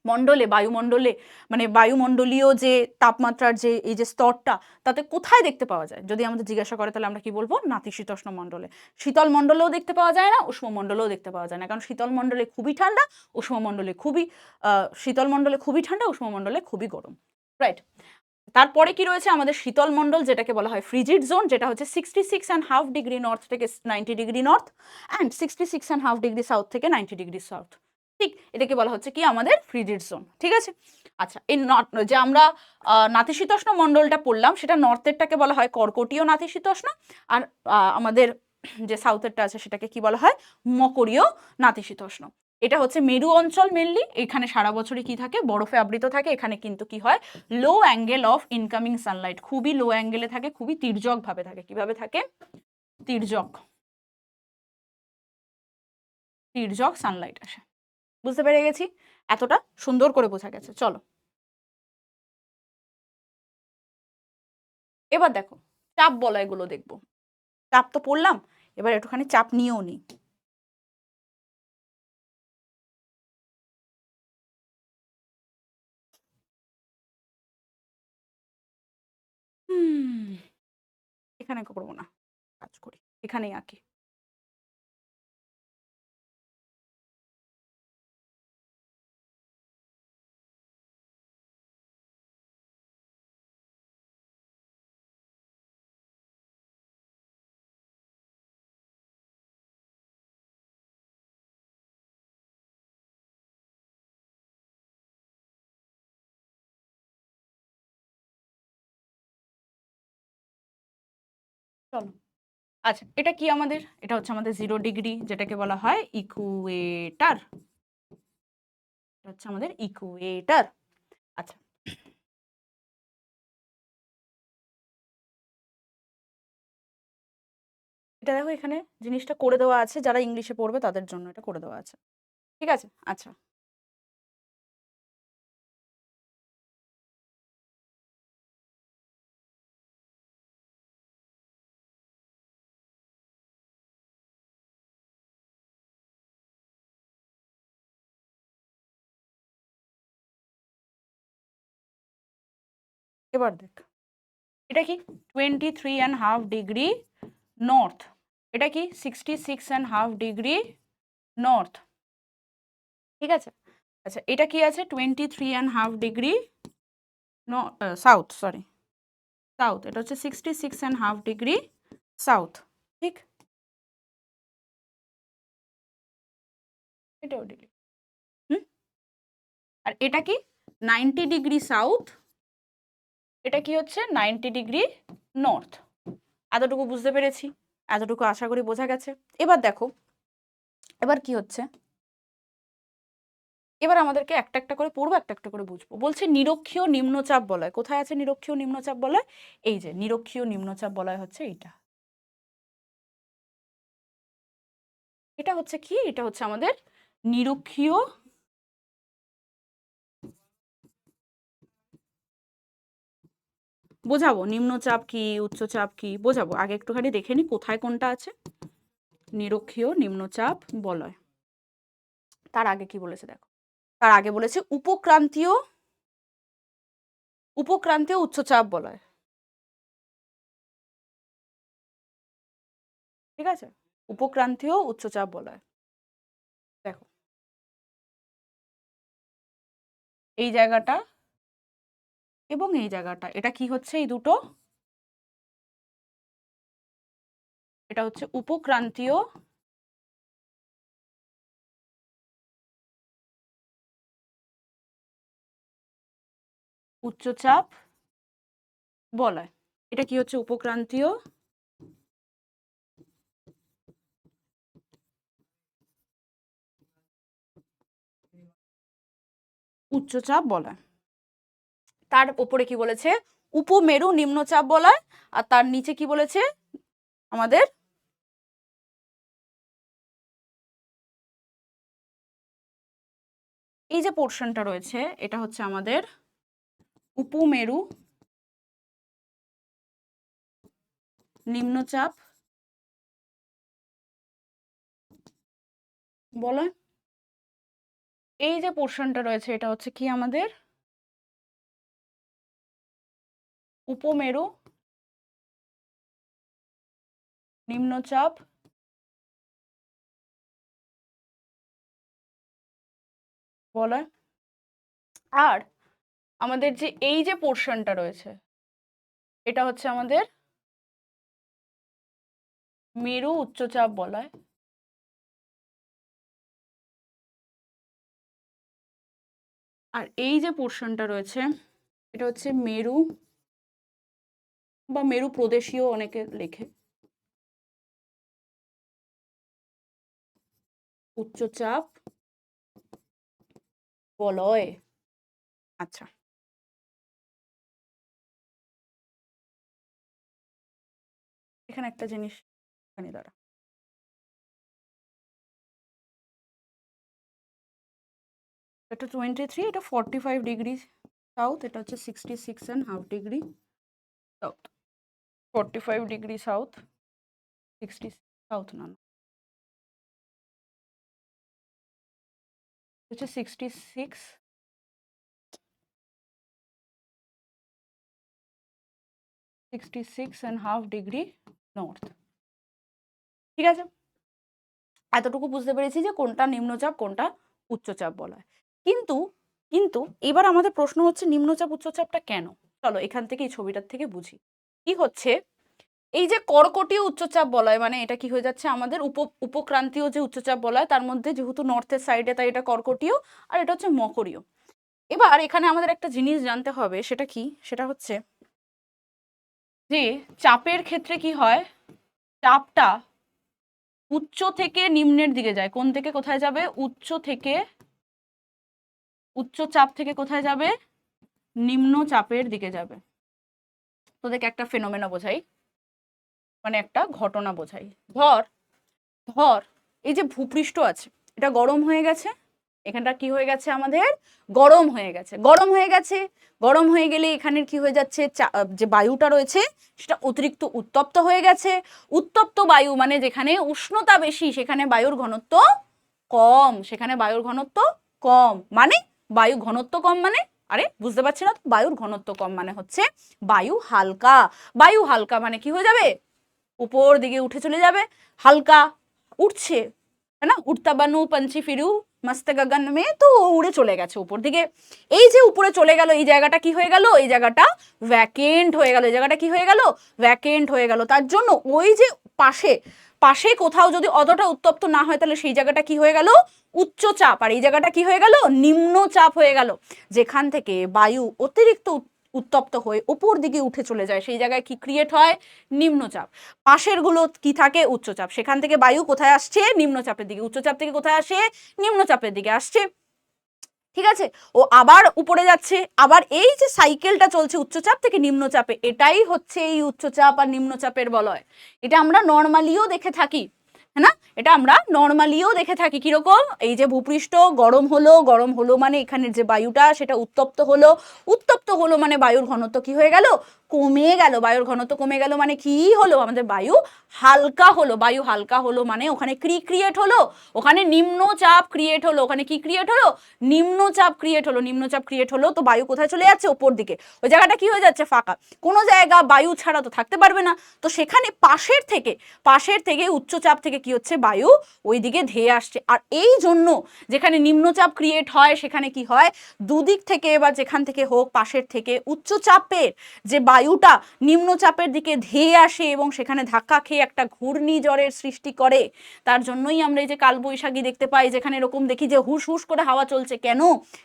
মণ্ডলে, বায়ুমণ্ডলে, মানে বায়ুমণ্ডলীয় যে তাপমাত্রার যে এই যে স্তরটা, তাতে কোথায় দেখতে পাওয়া যায় যদি আমাদের জিজ্ঞাসা করে, তাহলে আমরা কি বলবো নাতিশীতোষ্ণ মণ্ডলে। শীতল মণ্ডলেও দেখতে পাওয়া যায় না, উষ্ণ মণ্ডলেও দেখতে পাওয়া যায় না, কারণ শীতল মণ্ডলে খুবই ঠান্ডা, উষ্ণ মণ্ডলে খুবই শীতল মণ্ডলে খুবই ঠান্ডা, উষ্ণ মণ্ডলে খুবই গরম, রাইট। তারপরে কি রয়েছে আমাদের শীতল মণ্ডল, যেটাকে বলা হয় ফ্রিজিড জোন, যেটা হচ্ছে 66.5 ডিগ্রি নর্থ থেকে 90 degree north and 66.5 degree south থেকে 90 ডিগ্রি সাউথ, ঠিক এটাকে বলা হচ্ছে কি আমাদের ফ্রিজিড জোন, ঠিক আছে। আচ্ছা, এই যে আমরা নাতিশীতোষ্ণ মণ্ডলটা পড়লাম, সেটা নর্থেরটাকে বলা হয় কর্কটীয় নাতিশীতোষ্ণ, আর আমাদের যে সাউথেরটা আছে সেটাকে কি বলা হয় মকরীয় নাতিশীতোষ্ণ। এটা হচ্ছে মেরু অঞ্চল মেনলি, এখানে সারা বছরই কি থাকে বরফে আবৃত থাকে, এখানে কিন্তু কি হয় লো অ্যাঙ্গেল অফ ইনকামিং সানলাইট, খুবই লো অ্যাঙ্গেলে থাকে, খুবই তির্যক ভাবে থাকে, কিভাবে থাকে তির্যক তির্যক সানলাইট আসে। বুঝতে পেরে গেছি, এতটা সুন্দর করে বোঝা গেছে। চলো এবার দেখো চাপ বলয়গুলো দেখবো। চাপ তো পড়লাম, এবার একটুখানি চাপ নিয়েও নিই। এখানে করবো না, কাজ করি এখানেই আঁকি। চলো, আচ্ছা এটা কি আমাদের, এটা হচ্ছে আমাদের 0 ডিগ্রি, যেটাকে বলা হয় ইকুয়েটার, এটা হচ্ছে আমাদের ইকুয়েটার। আচ্ছা, এটা দেখো এখানে জিনিসটা করে দেওয়া আছে, যারা ইংলিশে পড়বে তাদের জন্য এটা করে দেওয়া আছে, ঠিক আছে। আচ্ছা, এবার দেখ এটা কি 23.5 ডিগ্রি নর্থ, এটা কি 66.5 ডিগ্রি নর্থ, ঠিক আছে। আচ্ছা, এটা কি আছে 23.5 ডিগ্রি সাউথ, সরি সাউথ, এটা হচ্ছে 66.5 ডিগ্রি সাউথ, ঠিক। এটাও ডিগ্রি, হুম। আর এটা কি 90 ডিগ্রি সাউথ, এটা কি হচ্ছে 90 ডিগ্রি নর্থ। এতটুকু বুঝতে পেরেছি, এতটুকু আশা করি বোঝা গেছে। এবার দেখো এবার কি হচ্ছে, এবার আমাদেরকে একটা একটা করে পড়বো, একটা একটা করে বুঝবো। বলছে নিরক্ষীয় নিম্নচাপ বলয়, কোথায় আছে নিরক্ষীয় নিম্নচাপ বলয়, এই যে নিরক্ষীয় নিম্নচাপ বলয় হচ্ছে এইটা, এটা হচ্ছে কি, এটা হচ্ছে আমাদের নিরক্ষীয় বোঝাবো, নিম্নচাপ কি উচ্চচাপ কি বোঝাবো, আগে একটুখানি দেখে নি কোথায় কোনটা আছে। নিরক্ষীয় নিম্নচাপ বলয়, তার আগে কি বলেছে দেখো, তার আগে বলেছে উপক্রান্তীয় উপক্রান্তীয় উচ্চচাপ বলয়, ঠিক আছে, উপক্রান্তীয় উচ্চচাপ বলয়। দেখো এই জায়গাটা এবং এই জায়গাটা, এটা কি হচ্ছে এই দুটো, এটা হচ্ছে উপক্রান্তীয় উচ্চচাপ বলয়। এটা কি হচ্ছে উপক্রান্তীয় উচ্চচাপ বলয়। তার উপরে কি বলেছে উপমেরু নিম্নচাপ বলয়, আর তার নিচে কি বলেছে আমাদের এই যে পোর্শনটা রয়েছে এটা হচ্ছে আমাদের উপমেরু নিম্নচাপ বলয়। এই যে পোর্শনটা রয়েছে এটা হচ্ছে কি আমাদের উপমেরু নিম্নচাপ বলয়। আর আমাদের যে এই যে পোর্শনটা রয়েছে এটা হচ্ছে আমাদের মেরু উচ্চচাপ বলয়। আর এই যে পোর্শনটা রয়েছে এটা হচ্ছে মেরু বা মেরু প্রদেশীয় অনেকে লেখে উচ্চচাপ বলয়। আচ্ছা, এখানে একটা জিনিস এখানে দাঁড়া, এটা 23, এটা 45 ডিগ্রি সাউথ, এটা হচ্ছে 66.5 degree south. 45 degree south, 60 south না হচ্ছে 66.5 ডিগ্রি নর্থ। ঠিক আছে, এতটুকু বুঝতে পেরেছি যে কোনটা নিম্নচাপ কোনটা উচ্চচাপ বলা হয়। কিন্তু কিন্তু এবার আমাদের প্রশ্ন হচ্ছে নিম্নচাপ উচ্চচাপটা কেন। চলো এখান থেকে এই ছবিটার থেকে বুঝি কি হচ্ছে। এই যে কর্কটীয় উচ্চচাপ বলয় মানে এটা কি হয়ে যাচ্ছে আমাদের উপক্রান্তীয় যে উচ্চচাপ বলয় তার মধ্যে যেহেতু নর্থের সাইডে তাই এটা কর্কটীয়, আর এটা হচ্ছে মকরীয়। এবার এখানে আমাদের একটা জিনিস জানতে হবে, সেটা কি, সেটা হচ্ছে যে চাপের ক্ষেত্রে কি হয়, চাপটা উচ্চ থেকে নিম্নের দিকে যায়। কোন থেকে কোথায় যাবে, উচ্চ চাপ থেকে কোথায় যাবে, নিম্ন চাপের দিকে যাবে। তোদেরকে একটা ফেনোমেনা বোঝাই, মানে একটা ঘটনা বোঝাই। ধর ধর এই যে ভূপৃষ্ঠ আছে এটা গরম হয়ে গেছে, এখানটা কি হয়ে গেছে আমাদের গরম হয়ে গেছে। গরম হয়ে গেলে এখানের কি হয়ে যাচ্ছে, যে বায়ুটা রয়েছে সেটা অতিরিক্ত উত্তপ্ত হয়ে গেছে। উত্তপ্ত বায়ু মানে যেখানে উষ্ণতা বেশি সেখানে বায়ুর ঘনত্ব কম, সেখানে বায়ুর ঘনত্ব কম মানে বায়ু ঘনত্ব কম মানে, আরে বুঝতে পারছি না তো, বায়ুর ঘনত্ব কম মানে হচ্ছে বায়ু হালকা। বায়ু হালকা মানে কি হয়ে যাবে, উপর দিকে উঠে চলে যাবে। হালকা উঠছে, है ना, उड़ता बनू पंछी फिरू मस्त गगन में, তো উড়ে চলে গেছে উপর দিকে। এই যে উপরে চলে গেল এই জায়গাটা কি হয়ে গেল, এই জায়গাটা ভ্যাকেন্ট হয়ে গেল, এই জায়গাটা কি হয়ে গেল, ভ্যাকেন্ট হয়ে গেল। তার জন্য ওই যে পাশে পাশে কোথাও যদি অতটা উত্তপ্ত না হয় তাহলে সেই জায়গাটা কি হয়ে গেল উচ্চ চাপ, আর এই জায়গাটা কি হয়ে গেল নিম্ন চাপ হয়ে গেল। যেখান থেকে বায়ু অতিরিক্ত উত্তপ্ত হয়ে উপর দিকে উঠে চলে যায় সেই জায়গায় কি ক্রিয়েট হয়, নিম্নচাপ। পাশের গুলো কি থাকে উচ্চচাপ, সেখান থেকে বায়ু কোথায় আসছে নিম্নচাপের দিকে, উচ্চচাপ থেকে কোথায় আসে নিম্নচাপের দিকে আসছে। ঠিক আছে, ও আবার উপরে যাচ্ছে, আবার এই যে সাইকেলটা চলছে উচ্চচাপ থেকে নিম্নচাপে, এটাই হচ্ছে এই উচ্চচাপ আর নিম্নচাপের বলয়। এটা আমরা নর্মালিও দেখে থাকি, হ্যাঁ না, এটা আমরা নর্মালিও দেখে থাকি। কিরকম, এই যে ভূপৃষ্ঠ গরম হলো মানে এখানের যে বায়ুটা সেটা উত্তপ্ত হলো মানে বায়ুর ঘনত্ব কি হয়ে গেল, কমে গেল। বায়ুর ঘনত্ব কমে গেল মানে কি হলো, আমাদের বায়ু হালকা হলো। বায়ু হালকা হলো মানে ওখানে কি ক্রিয়েট হলো, ওখানে নিম্নচাপ ক্রিয়েট হলো। ওখানে কি ক্রিয়েট হলো, নিম্নচাপ ক্রিয়েট হলো। নিম্নচাপ ক্রিয়েট হলো তো বায়ু কোথায় চলে যাচ্ছে, ওপর দিকে। ওই জায়গাটা কি হয়ে যাচ্ছে, ফাঁকা। কোনো জায়গা বায়ু ছাড়া তো থাকতে পারবে না, তো সেখানে পাশের থেকে উচ্চচাপ থেকে কি হচ্ছে, বায়ু ওই দিকে ধেয়ে আসছে। আর এই জন্য যেখানে নিম্নচাপ ক্রিয়েট হয় সেখানে কি হয়, দুদিক থেকে বা যেখান থেকে হোক পাশের থেকে উচ্চচাপের যে বায়ু বায়ুটা নিম্নচাপের দিকে ধেয়ে আসে এবং সেখানে ধাক্কা খেয়ে একটা ঘূর্ণিঝড়ের সৃষ্টি করে। তার জন্যই আমরা এই যে কালবৈশাখী দেখতে পাই, যেখানে এরকম দেখি যে হুস হুস করে হাওয়া চলছে। কেন?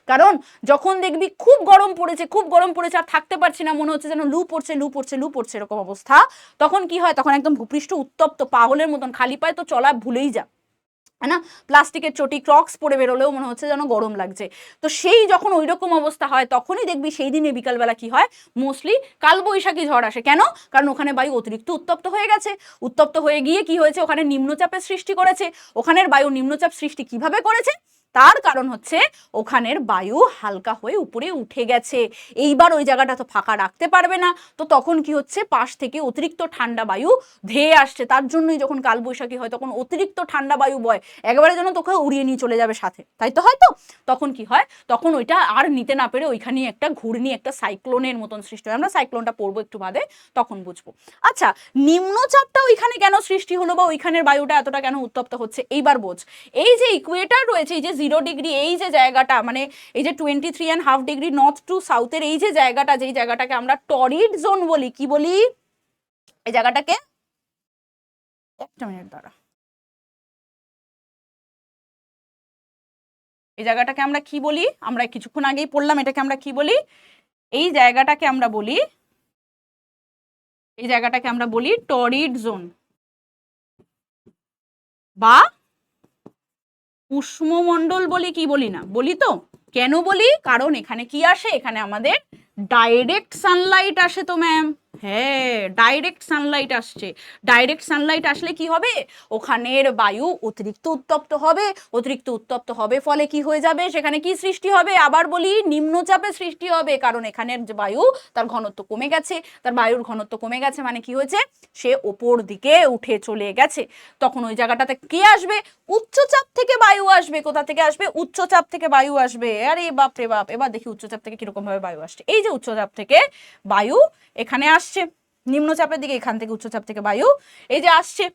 কারণ যখন দেখবি খুব গরম পড়েছে আর থাকতে পারছি না, মনে হচ্ছে যেন লু পড়ছে এরকম অবস্থা, তখন কি হয়? তখন একদম ভূপৃষ্ঠ উত্তপ্ত, পাগলের মতন, খালি পায়ে তো চলা ভুলেই যা, है না? প্লাস্টিকের চটি ক্রক্স পরে বেরোলেও মনে হচ্ছে যেন গরম লাগছে। তো সেই যখন ওই রকম অবস্থা হয়, তখনই দেখবি সেই দিনে বিকালবেলা কি হয়, মোস্টলি কালবৈশাখী ঝড় আসে। কেন? কারণ ওখানে বায়ু অতিরিক্ত উত্তপ্ত হয়ে গেছে। উত্তপ্ত হয়ে গিয়ে কি হয়েছে, ওখানে নিম্নচাপের সৃষ্টি করেছে। ওখানের বায়ু নিম্নচাপ সৃষ্টি কিভাবে করেছে? তার কারণ হচ্ছে ওখানের বায়ু হালকা হয়ে উপরে উঠে গেছে। এইবার ওই জায়গাটা তো ফাঁকা রাখতে পারবে না, তো তখন কি হচ্ছে, পাশ থেকে অতিরিক্ত ঠান্ডা বায়ু ধেয়ে আসছে। তার জন্যই যখন কালবৈশাখী হয় তখন অতিরিক্ত ঠান্ডা বায়ু বয়, একেবারে যেন তোকে উড়িয়ে নিয়ে চলে যাবে সাথে, তাই তো? হয়তো তখন কি হয়, তখন ওইটা আর নিতে না পেরে ওইখানে একটা ঘূর্ণি, একটা সাইক্লোনের মতন সৃষ্টি হয়। আমরা সাইক্লোনটা পড়বো একটু বাদে, তখন বুঝবো। আচ্ছা, নিম্নচাপটা ওইখানে কেন সৃষ্টি হলো বা ওইখানের বায়ুটা এতটা কেন উত্তপ্ত হচ্ছে, এইবার বোঝ। এই যে ইকুয়েটার রয়েছে, এই যে 0 ডিগ্রি, এই যে জায়গাটা, মানে এই যে 23.5 ডিগ্রি নর্থ টু সাউথের এই যে জায়গাটা, যেই জায়গাটাকে আমরা টরিড জোন বলি, কি বলি এই জায়গাটাকে? একটা মিনিট দাঁড়া। এই জায়গাটাকে আমরা কি বলি? আমরা কিছুক্ষণ আগেই পড়লাম, এটাকে আমরা কি বলি? এই জায়গাটাকে আমরা বলি, এই জায়গাটাকে আমরা বলি টরিড জোন বা উষ্ণমণ্ডল বলি, কি বলি না? বলি তো। কেন বলি? কারণ এখানে কি আসে, এখানে আমাদের ডাইরেক্ট সানলাইট আসে তো ম্যাম। হ্যাঁ, ডাইরেক্ট সানলাইট আসছে। ডাইরেক্ট সানলাইট আসলে কি হবে, ওখানের বায়ু অতিরিক্ত উত্তপ্ত হবে। অতিরিক্ত উত্তপ্ত হবে ফলে কি হয়ে যাবে, সেখানে কি সৃষ্টি হবে? আবার বলি, নিম্নচাপের সৃষ্টি হবে। কারণ এখানের যে বায়ু, তার ঘনত্ব কমে গেছে। তার বায়ুর ঘনত্ব কমে গেছে মানে কি হয়েছে, সে ওপর দিকে উঠে চলে গেছে। তখন ওই জায়গাটাতে কে আসবে? উচ্চচাপ থেকে বায়ু আসবে। কোথা থেকে আসবে? উচ্চচাপ থেকে বায়ু আসবে। আরে বাপ রে বাপ, এবার দেখি উচ্চচাপ থেকে কিরকম ভাবে বায়ু আসছে। এই যে উচ্চচাপ থেকে বায়ু এখানে আসছে নিম্নচাপের দিকে, এখান থেকে উচ্চচাপ থেকে বায়ু এই যে আসছে,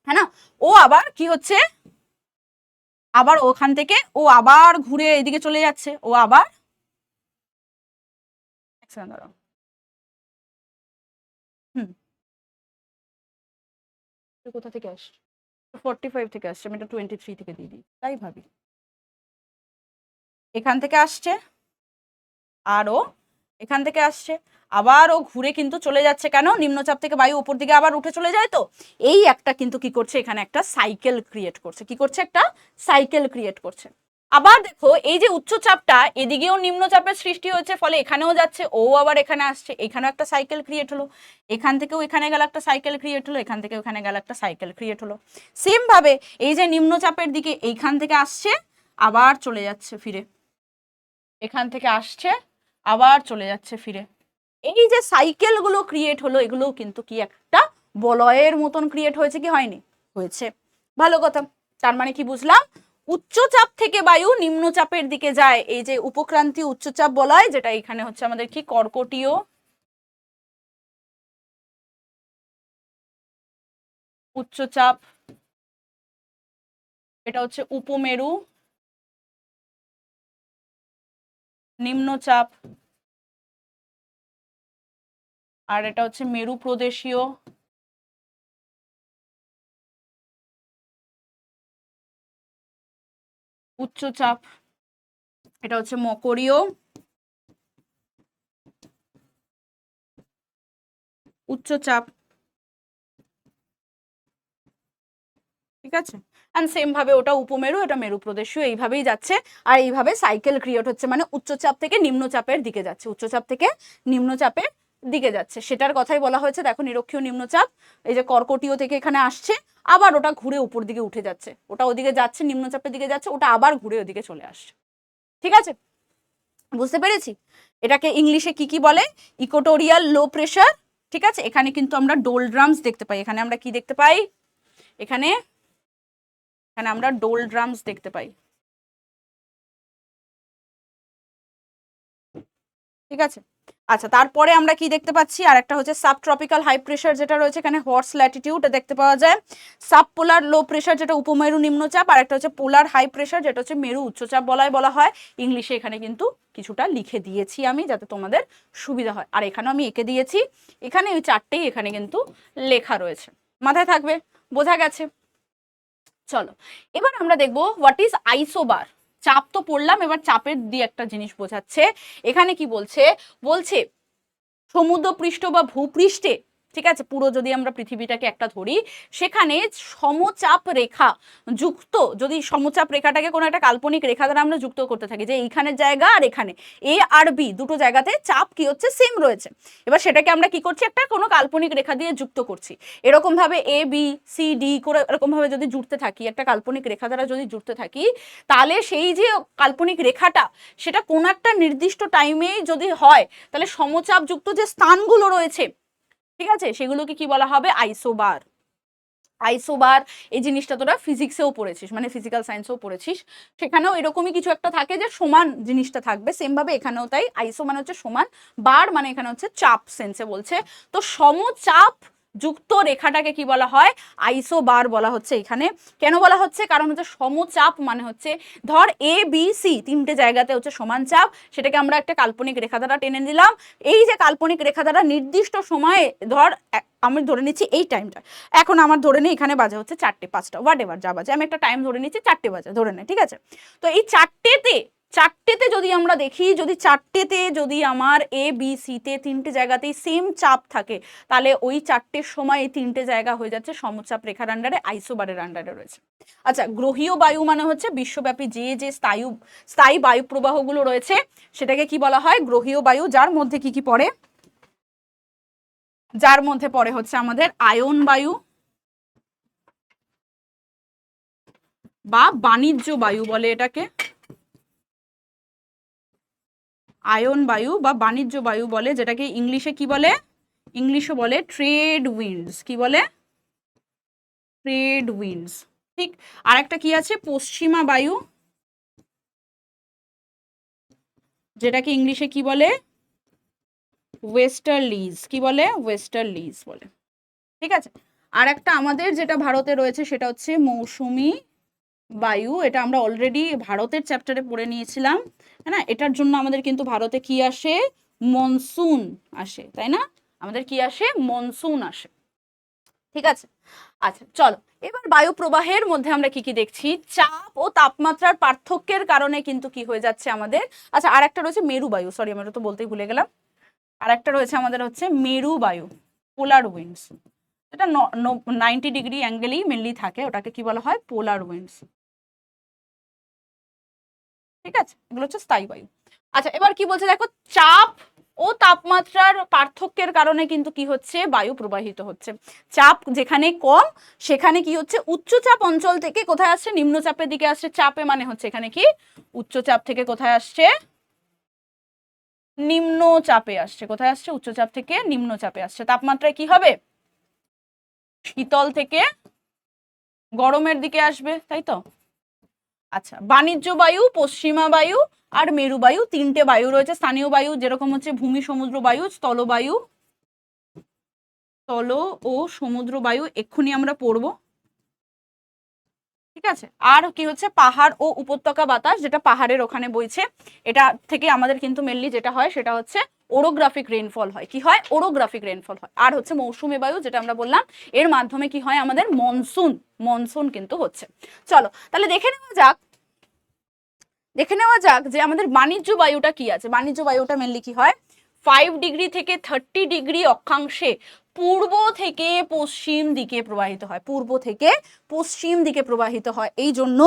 হ্যাঁ না? ও আবার কি হচ্ছে, আবার ওখান থেকে ও আবার ঘুরে এদিকে চলে যাচ্ছে। ও আবার হুম, কোথা থেকে আসছে? 45 থেকে আসছে, আমি এটা 23 থেকে দিয়ে দিই, তাই ভাবি। এখান থেকে আসছে, আরও এখান থেকে আসছে, আবার ও ঘুরে কিন্তু চলে যাচ্ছে। কেন? নিম্নচাপ থেকে বায়ু উপর দিকে আবার উঠে চলে যায়। তো এই একটা কিন্তু কি করছে, এখানে একটা সাইকেল ক্রিয়েট করছে। কি করছে? একটা সাইকেল ক্রিয়েট করছে। আবার দেখো, এই যে উচ্চচাপটা, এদিকেও নিম্নচাপের সৃষ্টি হয়েছে, ফলে এখানেও যাচ্ছে, ও আবার এখানে আসছে, এখানেও একটা সাইকেল ক্রিয়েট হলো। এখান থেকেও এখানে গেল একটা সাইকেল ক্রিয়েট হলো, এখান থেকে ওখানে গেল একটা সাইকেল ক্রিয়েট হলো। সেম ভাবে এই যে নিম্নচাপের দিকে এইখান থেকে আসছে, আবার চলে যাচ্ছে ফিরে, এখান থেকে আসছে আবার চলে যাচ্ছে ফিরে। এই যে সাইকেল গুলো ক্রিয়েট হলো, এগুলো কিন্তু কি একটা বলয়ের মতন ক্রিয়েট হয়েছে, কি হয়নি? হয়েছে। ভালো কথা। তার মানে কি বুঝলাম? উচ্চচাপ থেকে বায়ু নিম্নচাপের দিকে যায়, এই যে উপক্রান্তীয় উচ্চচাপ বলয়, যেটা এখানে হচ্ছে আমাদের কি কর্কটীয় উচ্চচাপ, এটা হচ্ছে উপমেরু নিম্নচাপ, আর এটা হচ্ছে মেরু প্রদেশীয় উচ্চচাপ, এটা হচ্ছে মকরীয় উচ্চচাপ। ঠিক আছে, এন্ড সেম ভাবে ওটা উপমেরু, এটা মেরু প্রদেশীয়, এইভাবেই যাচ্ছে। আর এইভাবে সাইকেল ক্রিয়েট হচ্ছে, মানে উচ্চচাপ থেকে নিম্নচাপের দিকে যাচ্ছে, উচ্চচাপ থেকে নিম্নচাপের দিকে যাচ্ছে। সেটার কথাই বলা হয়েছে। দেখো, নিরক্ষীয় নিম্নচাপ এই যে কর্কটীয় থেকে এখানে আসছে, আবার ওটা ঘুরে উপর দিকে উঠে যাচ্ছে, ওটা ওদিকে যাচ্ছে, নিম্নচাপের দিকে যাচ্ছে, ওটা আবার ঘুরে ওদিকে চলে আসছে। ঠিক আছে, বুঝতে পেরেছি? এটাকে ইংলিশে কি কি বলে? Equatorial low pressure. ঠিক আছে, এখানে কিন্তু আমরা ডোলড্রামস দেখতে পাই। এখানে আমরা কি দেখতে পাই? এখানে এখানে আমরা ডোলড্রামস দেখতে পাই। ঠিক আছে, আচ্ছা, তারপরে আমরা কি দেখতে পাচ্ছি, আর একটা হচ্ছে সাব ট্রপিক্যাল হাই প্রেশার যেটা রয়েছে এখানে হর্স ল্যাটিটিউড দেখতে পাওয়া যায়, সাব পোলার লো প্রেশার যেটা উপমেরু নিম্নচাপ, আর একটা হচ্ছে পোলার হাই প্রেশার যেটা হচ্ছে মেরু উচ্চচাপ বলা হয়। ইংলিশে এখানে কিন্তু কিছুটা লিখে দিয়েছি আমি যাতে তোমাদের সুবিধা হয়, আর এখানেও আমি এঁকে দিয়েছি, এখানে ওই চারটেই এখানে কিন্তু লেখা রয়েছে, মাথায় থাকবে, বোঝা গেছে। চলো এবার আমরা দেখবো হোয়াট ইজ আইসোবার। চাপ তো পড়লাম, এবার চাপের দিয়ে একটা জিনিস বোঝাচ্ছে। এখানে কি বলছে, বলছে সমুদ্রপৃষ্ঠ বা ভূপৃষ্ঠে, ঠিক আছে, পুরো যদি আমরা পৃথিবীটাকে একটা ধরি, সেখানে সমচাপ রেখা যুক্ত, যদি সমচাপ রেখাটাকে কোনো একটা কাল্পনিক রেখা দ্বারা আমরা যুক্ত করতে থাকি, যে এইখানের জায়গা আর এখানে এ আর বি দুটো জায়গাতে চাপ কি হচ্ছে, সেম রয়েছে, এবার সেটাকে আমরা কি করছি, একটা কোনো কাল্পনিক রেখা দিয়ে যুক্ত করছি, এরকম ভাবে এ বি সি ডি করে এরকম ভাবে যদি জুড়তে থাকি, একটা কাল্পনিক রেখা দ্বারা যদি জুড়তে থাকি, তাহলে সেই যে কাল্পনিক রেখাটা সেটা কোন একটা নির্দিষ্ট টাইমে যদি হয়, তাহলে সমচাপ যুক্ত যে স্থানগুলো রয়েছে, ঠিক আছে, সেগুলোকে কি বলা হবে, আইসোবার। আইসোবার এই জিনিসটা তোরা ফিজিক্সেও পড়েছিস, মানে ফিজিক্যাল সায়েন্সেও পড়েছিস, সেখানেও এরকমই কিছু একটা থাকে যে সমান জিনিসটা থাকবে, সেম ভাবে এখানেও তাই, আইসো মানে হচ্ছে সমান, বার মানে এখানে হচ্ছে চাপ সেন্সে বলছে, তো সমচাপ যুক্ত রেখাটাকে কি বলা হয়, আইসোবার বলা হচ্ছে। এখানে কেন বলা হচ্ছে, কারণ হচ্ছে সমচাপ মানে হচ্ছে ধর এ বি সি তিনটে জায়গাতে হচ্ছে সমান চাপ, সেটাকে আমরা একটা কাল্পনিক রেখা দ্বারা টেনে নিলাম, এই যে কাল্পনিক রেখা দ্বারা নির্দিষ্ট সময়ে ধর আমি ধরে নিচ্ছি এই টাইমটা, এখন আমার ধরে নিই এখানে বাজে হচ্ছে 4টে 5টা হোয়াট এভার যা বাজে, আমি একটা টাইম ধরে নিচ্ছি 4টে বাজে ধরে নেই, ঠিক আছে, তো এই চারটেতে যদি আমরা দেখি, যদি চারটেতে যদি আমার এ বি সিতে তিনটে জায়গাতেই সেম চাপ থাকে, তাহলে ওই চারটের সময় এই তিনটে জায়গা হয়ে যাচ্ছে সমচাপ রেখার আন্ডারে, আইসোবারের আন্ডারে রয়েছে। আচ্ছা, গ্রহীয় বায়ু মানে হচ্ছে বিশ্বব্যাপী যে স্থায়ী বায়ু প্রবাহগুলো রয়েছে সেটাকে কি বলা হয়, গ্রহীয় বায়ু, যার মধ্যে কি কি পড়ে, যার মধ্যে পড়ে হচ্ছে আমাদের আয়ন বায়ু বা বাণিজ্য বায়ু বলে এটাকে, আয়ন বায়ু বা বাণিজ্য বায়ু বলে, যেটাকে ইংলিশে কি বলে, ইংলিশে বলে ট্রেড উইন্ডস, কি বলে, ট্রেড উইন্ডস, ঠিক। আর একটা কি আছে, পশ্চিমা বায়ু, যেটাকে ইংলিশে কি বলে, ওয়েস্টার্লিজ, কি বলে, ওয়েস্টার্লিজ বলে, ঠিক আছে। আর একটা আমাদের যেটা ভারতে রয়েছে সেটা হচ্ছে মৌসুমী বায়ু, এটা আমরা অলরেডি ভারতের চ্যাপ্টারে পড়ে নিয়েছিলাম, হ্যাঁ না, এটার জন্য আমাদের কিন্তু ভারতে কি আসে, মনসুন আসে, তাই না, আমাদের কি আসে, মনসুন আসে, ঠিক আছে। আচ্ছা চলো এবার বায়ু প্রবাহের মধ্যে আমরা কি কি দেখছি, চাপ ও তাপমাত্রার পার্থক্যের কারণে কিন্তু কি হয়ে যাচ্ছে আমাদের, আচ্ছা আর একটা রয়েছে মেরু বায়ু, সরি আমরা তো বলতেই ভুলে গেলাম, আর একটা রয়েছে আমাদের হচ্ছে মেরু বায়ু, পোলার উইন্ডস, এটা 90 ডিগ্রি অ্যাঙ্গেলেই মেনলি থাকে, ওটাকে কি বলা হয়, পোলার উইন্ডস, ঠিক আছে, এগুলো হচ্ছে স্থায়ী বায়ু। আচ্ছা এবার কি বলছে দেখো, চাপ ও তাপমাত্রার পার্থক্যের কারণে কিন্তু কি হচ্ছে, বায়ু প্রবাহিত হচ্ছে, চাপ যেখানে কম সেখানে কি হচ্ছে, উচ্চচাপ অঞ্চল থেকে কোথায় আসছে, নিম্নচাপের দিকে আসছে, চাপে মানে হচ্ছে এখানে কি, উচ্চচাপ থেকে কোথায় আসছে, নিম্নচাপে আসছে, কোথায় আসছে, উচ্চচাপ থেকে নিম্নচাপে আসছে, তাপমাত্রায় কি হবে, শীতল থেকে গরমের দিকে আসবে, তাই তো। আচ্ছা, বাণিজ্য বায়ু, পশ্চিমা বায়ু আর মেরু বায়ু, তিনটে বায়ু রয়েছে, স্থানীয় বায়ু যেরকম হচ্ছে ভূমি সমুদ্র বায়ু, স্থলবায়ু, স্থল ও সমুদ্র বায়ু এক্ষুনি আমরা পড়বো, ঠিক আছে। আর কি হচ্ছে, পাহাড় ও উপত্যকা বাতাস, যেটা পাহাড়ের ওখানে বইছে, এটা থেকে আমাদের কিন্তু মেনলি যেটা হয় সেটা হচ্ছে ওরোগ্রাফিক রেইনফল হয়, কি হয়, ওরোগ্রাফিক রেইনফল হয়। আর হচ্ছে মৌসুমী বায়ু, যেটা আমরা বললাম, এর মাধ্যমে কি হয়, আমাদের মনসুন কিন্তু হচ্ছে। চলো তাহলে দেখে নেওয়া যাক যে আমাদের বাণিজ্য বায়ুটা কি আছে। বাণিজ্য বায়ুটা মেনলি কি হয়, 5 ডিগ্রি থেকে 30 ডিগ্রি অক্ষাংশে পূর্ব থেকে পশ্চিম দিকে প্রবাহিত হয়, পূর্ব থেকে পশ্চিম দিকে প্রবাহিত হয়। এই জন্য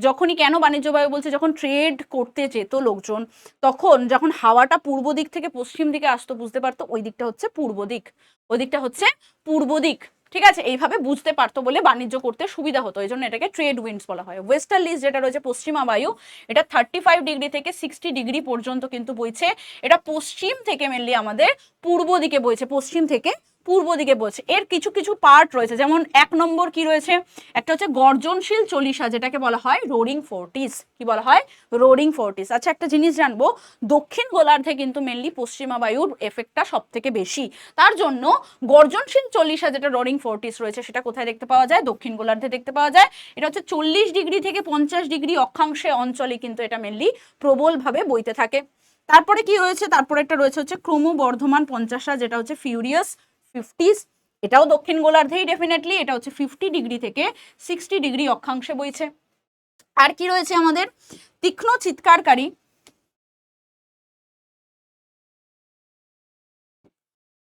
যখনই কেন বাণিজ্য বায়ু বলছে, যখন ট্রেড করতে যেত লোকজন, তখন যখন হাওয়াটা পূর্ব দিক থেকে পশ্চিম দিকে আসতো, বুঝতে পারতো ওই দিকটা হচ্ছে পূর্ব দিক, ওই দিকটা হচ্ছে পূর্ব দিক, ঠিক আছে, এইভাবে বুঝতে পারতো বলে বাণিজ্য করতে সুবিধা হতো, এই জন্য এটাকে ট্রেড উইন্ডস বলা হয়। ওয়েস্টার্লিজ যেটা রয়েছে পশ্চিমা বায়ু, এটা 35 ডিগ্রি থেকে 60 ডিগ্রি পর্যন্ত কিন্তু বইছে, এটা পশ্চিম থেকে মেনলি আমাদের পূর্ব দিকে বইছে, পশ্চিম থেকে পূর্ব দিকে বইছে। এর কিছু কিছু পার্ট রয়েছে, যেমন 1 নম্বর কি রয়েছে, একটা হচ্ছে গর্জনশীল চলিসা, যেটাকে বলা হয় রোরিং ফোর্টিস। কি বলা হয়? রোরিং ফোর্টিস। আচ্ছা, একটা জিনিস জানবো, দক্ষিণ গোলার্ধে কিন্তু মেনলি পশ্চিমা বায়ুর এফেক্টটা সব থেকে বেশি, তার জন্য গর্জনশীল চলিসা যেটা রোরিং ফোর্টিস রয়েছে সেটা কোথায় দেখতে পাওয়া যায়? দক্ষিণ গোলার্ধে দেখতে পাওয়া যায়। এটা হচ্ছে 40 ডিগ্রি থেকে 50 ডিগ্রি অক্ষাংশে অঞ্চলে কিন্তু এটা মেনলি প্রবলভাবে বইতে থাকে। তারপরে কি রয়েছে? তারপরে একটা রয়েছে হচ্ছে ক্রমবর্ধমান পঞ্চাশা, যেটা হচ্ছে ফিউরিয়াস 50s। এটাও দক্ষিণ গোলার্ধেই ডেফিনেটলি, এটা হচ্ছে 50 ডিগ্রি থেকে 60 ডিগ্রি অক্ষাংশে বইছে। আর কি রয়েছে আমাদের? তীক্ষ্ণ চিৎকারকারী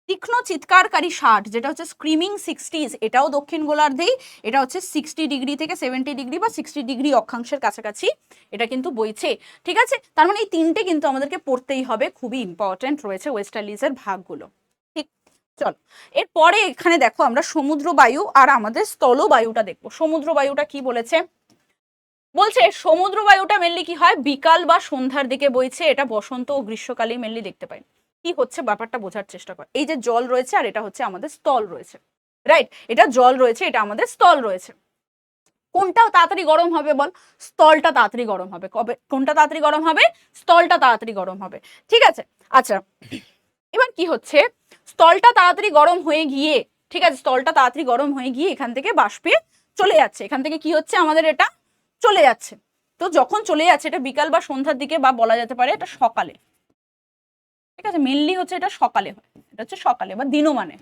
তীক্ষ্ণ চিৎকারকারী 60, যেটা হচ্ছে স্ক্রিমিং 60s, এটাও দক্ষিণ গোলার্ধেই। এটা হচ্ছে 60 ডিগ্রি থেকে 70 ডিগ্রি বা 60 ডিগ্রি অক্ষাংশের কাছাকাছি এটা কিন্তু বইছে। ঠিক আছে, তার মানে এই তিনটে কিন্তু আমাদেরকে পড়তেই হবে, খুবই ইম্পর্টেন্ট রয়েছে ওয়েস্টার্লিজের ভাগগুলো। ঠিক, চলো এরপরে এখানে দেখো আমরা সমুদ্র বায়ু আর আমাদের স্থলবায়ুটা দেখবো। সমুদ্র বায়ুটা কি বলেছে? বলছে সমুদ্র বায়ুটা মেনলি কি হয়, বিকাল বা সন্ধ্যার দিকে বইছে। এটা বসন্ত ও গ্রীষ্মকালে মেনলি দেখতে পাই। কি হচ্ছে ব্যাপারটা বোঝার চেষ্টা কর। এই যে জল রয়েছে আর এটা হচ্ছে আমাদের স্থল রয়েছে, রাইট? এটা জল রয়েছে, এটা আমাদের স্থল রয়েছে। কোনটা তাড়াতাড়ি গরম হবে বল? স্থলটা তাড়াতাড়ি গরম হবে। কবে কোনটা তাড়াতাড়ি গরম হবে? স্থলটা তাড়াতাড়ি গরম হবে। ঠিক আছে, আচ্ছা এবার কি হচ্ছে, স্থলটা তাড়াতাড়ি গরম হয়ে গিয়ে, ঠিক আছে, স্থলটা তাড়াতাড়ি গরম হয়ে গিয়ে এখান থেকে বাষ্পে চলে যাচ্ছে। এখান থেকে কি হচ্ছে আমাদের, এটা চলে যাচ্ছে। তো যখন চলে যাচ্ছে এটা বিকাল বা সন্ধ্যার দিকে, বা বলা যেতে পারে এটা সকালে। ঠিক আছে, মেনলি হচ্ছে এটা সকালে হয়, এটা হচ্ছে সকালে বা দিনমানে,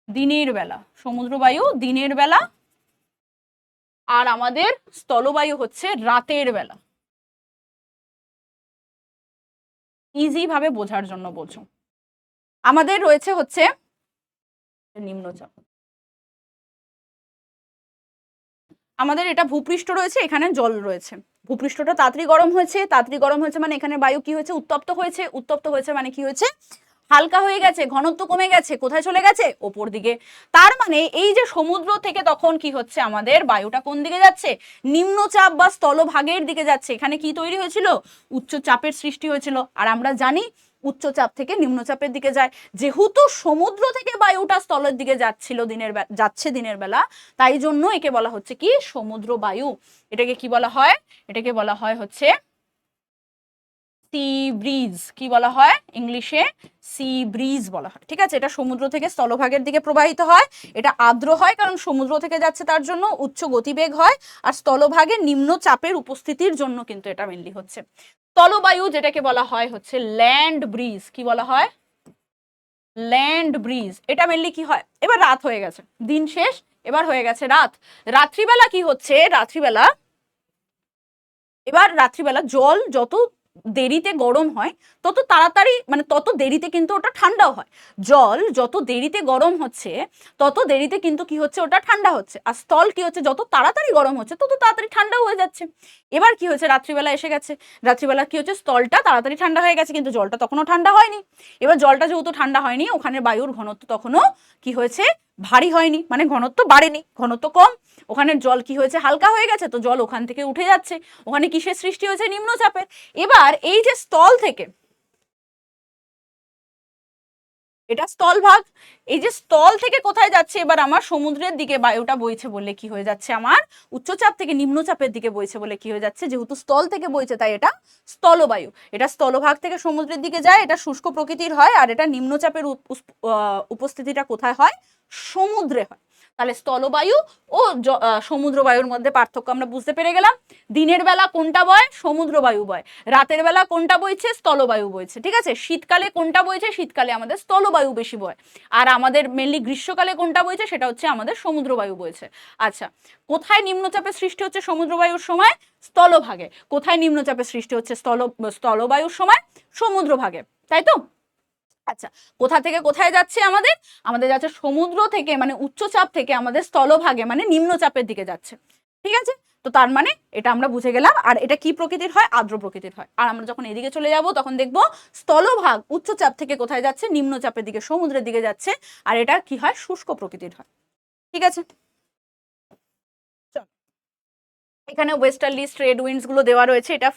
দিনের বেলা। সমুদ্র বায়ু দিনের বেলা, আর আমাদের স্থলবায়ু হচ্ছে রাতের বেলা। ইজি ভাবে বোঝার জন্য বলছো। আমাদের রয়েছে হচ্ছে নিম্নচাপ, আমাদের এটা ভূপৃষ্ঠ রয়েছে, এখানে জল রয়েছে। ভূপৃষ্ঠটা তাড়াতাড়ি গরম হয়েছে, তাড়াতাড়ি গরম হয়েছে মানে এখানে বায়ু কি হয়েছে, উত্তপ্ত হয়েছে। উত্তপ্ত হয়েছে মানে কি হয়েছে, হালকা হয়ে গেছে, ঘনত্ব কমে গেছে। কোথায় চলে গেছে? ওপর দিকে। তার মানে এই যে সমুদ্র থেকে তখন কি হচ্ছে, আমাদের বায়ুটা কোন দিকে যাচ্ছে, নিম্নচাপ বা স্থলভাগের দিকে যাচ্ছে। এখানে কি তৈরি হয়েছিল, উচ্চ চাপের সৃষ্টি হয়েছিল। আর আমরা জানি উচ্চচাপ থেকে নিম্নচাপের দিকে যায়। যেহেতু সমুদ্র থেকে বায়ুটা স্থলের দিকে যাচ্ছিল দিনের বেলা, তাই জন্য একে বলা হচ্ছে কি, সমুদ্র বায়ু। এটাকে কি বলা হয়? এটাকে বলা হয় হচ্ছে সি ব্রিজ। কি বলা হয় ইংলিশে? সি ব্রিজ বলা হয়। ঠিক আছে, এটা সমুদ্র থেকে স্থলভাগের দিকে প্রবাহিত হয়। এটা আর্দ্র হয় কারণ সমুদ্র থেকে যাচ্ছে, তার জন্য উচ্চ গতিবেগ হয়। আর স্থলভাগে নিম্ন চাপের উপস্থিতির জন্য কিন্তু এটা মেনলি হচ্ছে। স্থলবায়ু যেটাকে বলা হয় হচ্ছে ল্যান্ড ব্রিজ। কি বলা হয়? Land bridge. এটা মেনলি কি হয়, এবার রাত হয়ে গেছে, দিন শেষ, এবার হয়ে গেছে রাত। রাত্রিবেলা কি হচ্ছে, রাত্রিবেলা জল যত দেরিতে গরম হয় তত তাড়াতাড়ি, মানে তত দেরিতে কিন্তু ওটা ঠান্ডাও হয়। জল যত দেরিতে গরম হচ্ছে তত দেরিতে কিন্তু কি হচ্ছে, ওটা ঠান্ডা হচ্ছে। আর স্থল কি হচ্ছে, যত তাড়াতাড়ি গরম হচ্ছে তত তাড়াতাড়ি ঠান্ডাও হয়ে যাচ্ছে। এবার কি হচ্ছে, রাত্রিবেলা এসে গেছে, রাত্রিবেলা কি হচ্ছে, স্থলটা তাড়াতাড়ি ঠান্ডা হয়ে গেছে, কিন্তু জলটা তখনও ঠান্ডা হয়নি। এবার জলটা যেহেতু ঠান্ডা হয়নি, ওখানে বায়ুর ঘনত্ব তখনও কি হয়েছে, ভারী হয়নি, মানে ঘনত্ব বাড়েনি, ঘনত্ব কম। ওখানে জল কি হয়েছে, হালকা হয়ে গেছে, তো জল ওখান থেকে উঠে যাচ্ছে। ওখানে কিসের সৃষ্টি হয়েছে, নিম্নচাপের। এবার এই যে স্থল থেকে, এটা স্থলভাগ, এই যে স্থল থেকে কোথায় যাচ্ছে, এবার আমার সমুদ্রের দিকে বায়ুটা বইছে বলে কি হয়ে যাচ্ছে, আমার উচ্চচাপ থেকে নিম্নচাপের দিকে বইছে বলে কি হয়ে যাচ্ছে, যেহেতু স্থল থেকে বইছে তাই এটা স্থলবায়ু। এটা স্থলভাগ থেকে সমুদ্রের দিকে যায়, এটা শুষ্ক প্রকৃতির হয়। আর এটা নিম্নচাপের উপস্থিতিটা কোথায় হয়, সমুদ্রে হয়। তাহলে স্থলবায়ু ও সমুদ্র বায়ুর মধ্যে পার্থক্য আমরা বুঝতে পেরে গেলাম। দিনের বেলা কোনটা বয়, সমুদ্র বায়ু বয়। রাতের বেলা কোনটা বইছে, স্থলবায়ু বইছে। ঠিক আছে, শীতকালে কোনটা বইছে, শীতকালে আমাদের স্থলবায়ু বেশি বয়। আর আমাদের মেনলি গ্রীষ্মকালে কোনটা বইছে, সেটা হচ্ছে আমাদের সমুদ্র বায়ু বইছে। আচ্ছা, কোথায় নিম্নচাপের সৃষ্টি হচ্ছে সমুদ্র বায়ুর সময়, স্থলভাগে। কোথায় নিম্নচাপের সৃষ্টি হচ্ছে স্থলবায়ুর সময়, সমুদ্রভাগে, তাই তো? আচ্ছা, কোথা থেকে কোথায় যাচ্ছে, আমাদের যাচ্ছে সমুদ্র থেকে, মানে উচ্চচাপ থেকে আমাদের স্থলভাগে মানে নিম্নচাপের দিকে যাচ্ছে। ঠিক আছে, তো তার মানে এটা আমরা বুঝে গেলাম। আর এটা কি প্রকৃতির হয়, আর্দ্র প্রকৃতির হয়। আর আমরা যখন এদিকে চলে যাব তখন দেখবো স্থলভাগ উচ্চচাপ থেকে কোথায় যাচ্ছে, নিম্নচাপের দিকে, সমুদ্রের দিকে যাচ্ছে। আর এটা কি হয়, শুষ্ক প্রকৃতির হয়। ঠিক আছে। এখানে ওয়েস্টার্লি ট্রেড উইন্ডসগুলো দেওয়া রয়েছে। এটা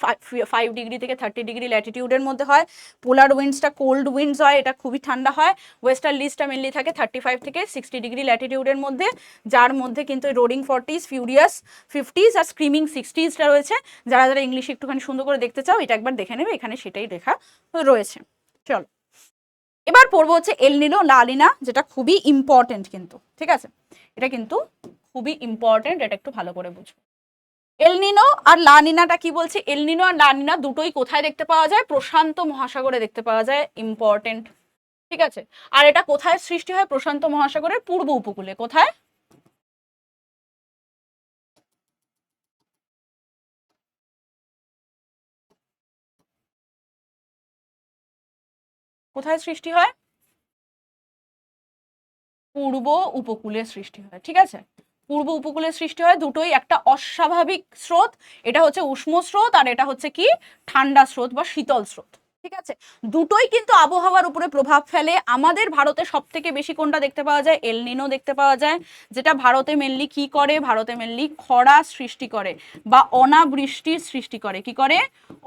5 ডিগ্রি থেকে 30 ডিগ্রি ল্যাটিটিউডের মধ্যে হয়। পোলার উইন্ডসটা কোল্ড উইন্ডস হয়, এটা খুবই ঠান্ডা হয়। ওয়েস্টার্লিসটা মেনলি থাকে 35 থেকে 60 ডিগ্রি ল্যাটিটিউডের মধ্যে, যার মধ্যে কিন্তু রোডিং 40s, ফিউরিয়াস 50s আর স্ক্রিমিং 60sটা রয়েছে। যারা যারা ইংলিশ একটুখানি সুন্দর করে দেখতে চাও এটা একবার দেখে নেবে, এখানে সেটাই লেখা রয়েছে। চলো এবার পড়বো হচ্ছে এল নিনো লা নিনা, যেটা খুবই ইম্পর্টেন্ট কিন্তু, ঠিক আছে, এটা কিন্তু খুবই ইম্পর্টেন্ট, এটা একটু ভালো করে বুঝবো। এল নিনো আর লা নিনাটা কি বলছে? এল নিনো আর লা নিনা দুটোই কোথায় দেখতে পাওয়া যায়? প্রশান্ত মহাসাগরে দেখতে পাওয়া যায়, ইম্পর্টেন্ট, ঠিক আছে। আর এটা কোথায় সৃষ্টি হয়? প্রশান্ত মহাসাগরের পূর্ব উপকূলে। কোথায়? কোথায় সৃষ্টি হয়? পূর্ব উপকূলে সৃষ্টি হয়, ঠিক আছে। পূর্ব উপকূলে সৃষ্টি হয়, দুটোই একটা অস্বাভাবিক স্রোত। এটা হচ্ছে উষ্ণ স্রোত আর এটা হচ্ছে কি ঠান্ডা স্রোত বা শীতল স্রোত, ঠিক আছে। দুটোই কিন্তু আবহাওয়ার উপরে প্রভাব ফেলে। আমাদের ভারতে সব থেকে বেশি কোনটা দেখতে পাওয়া যায়? এল নিনো দেখতে পাওয়া যায়, যেটা ভারতে মেনলি কি করে? ভারতে মেনলি খরা সৃষ্টি করে বা অনাবৃষ্টির সৃষ্টি করে। কি করে?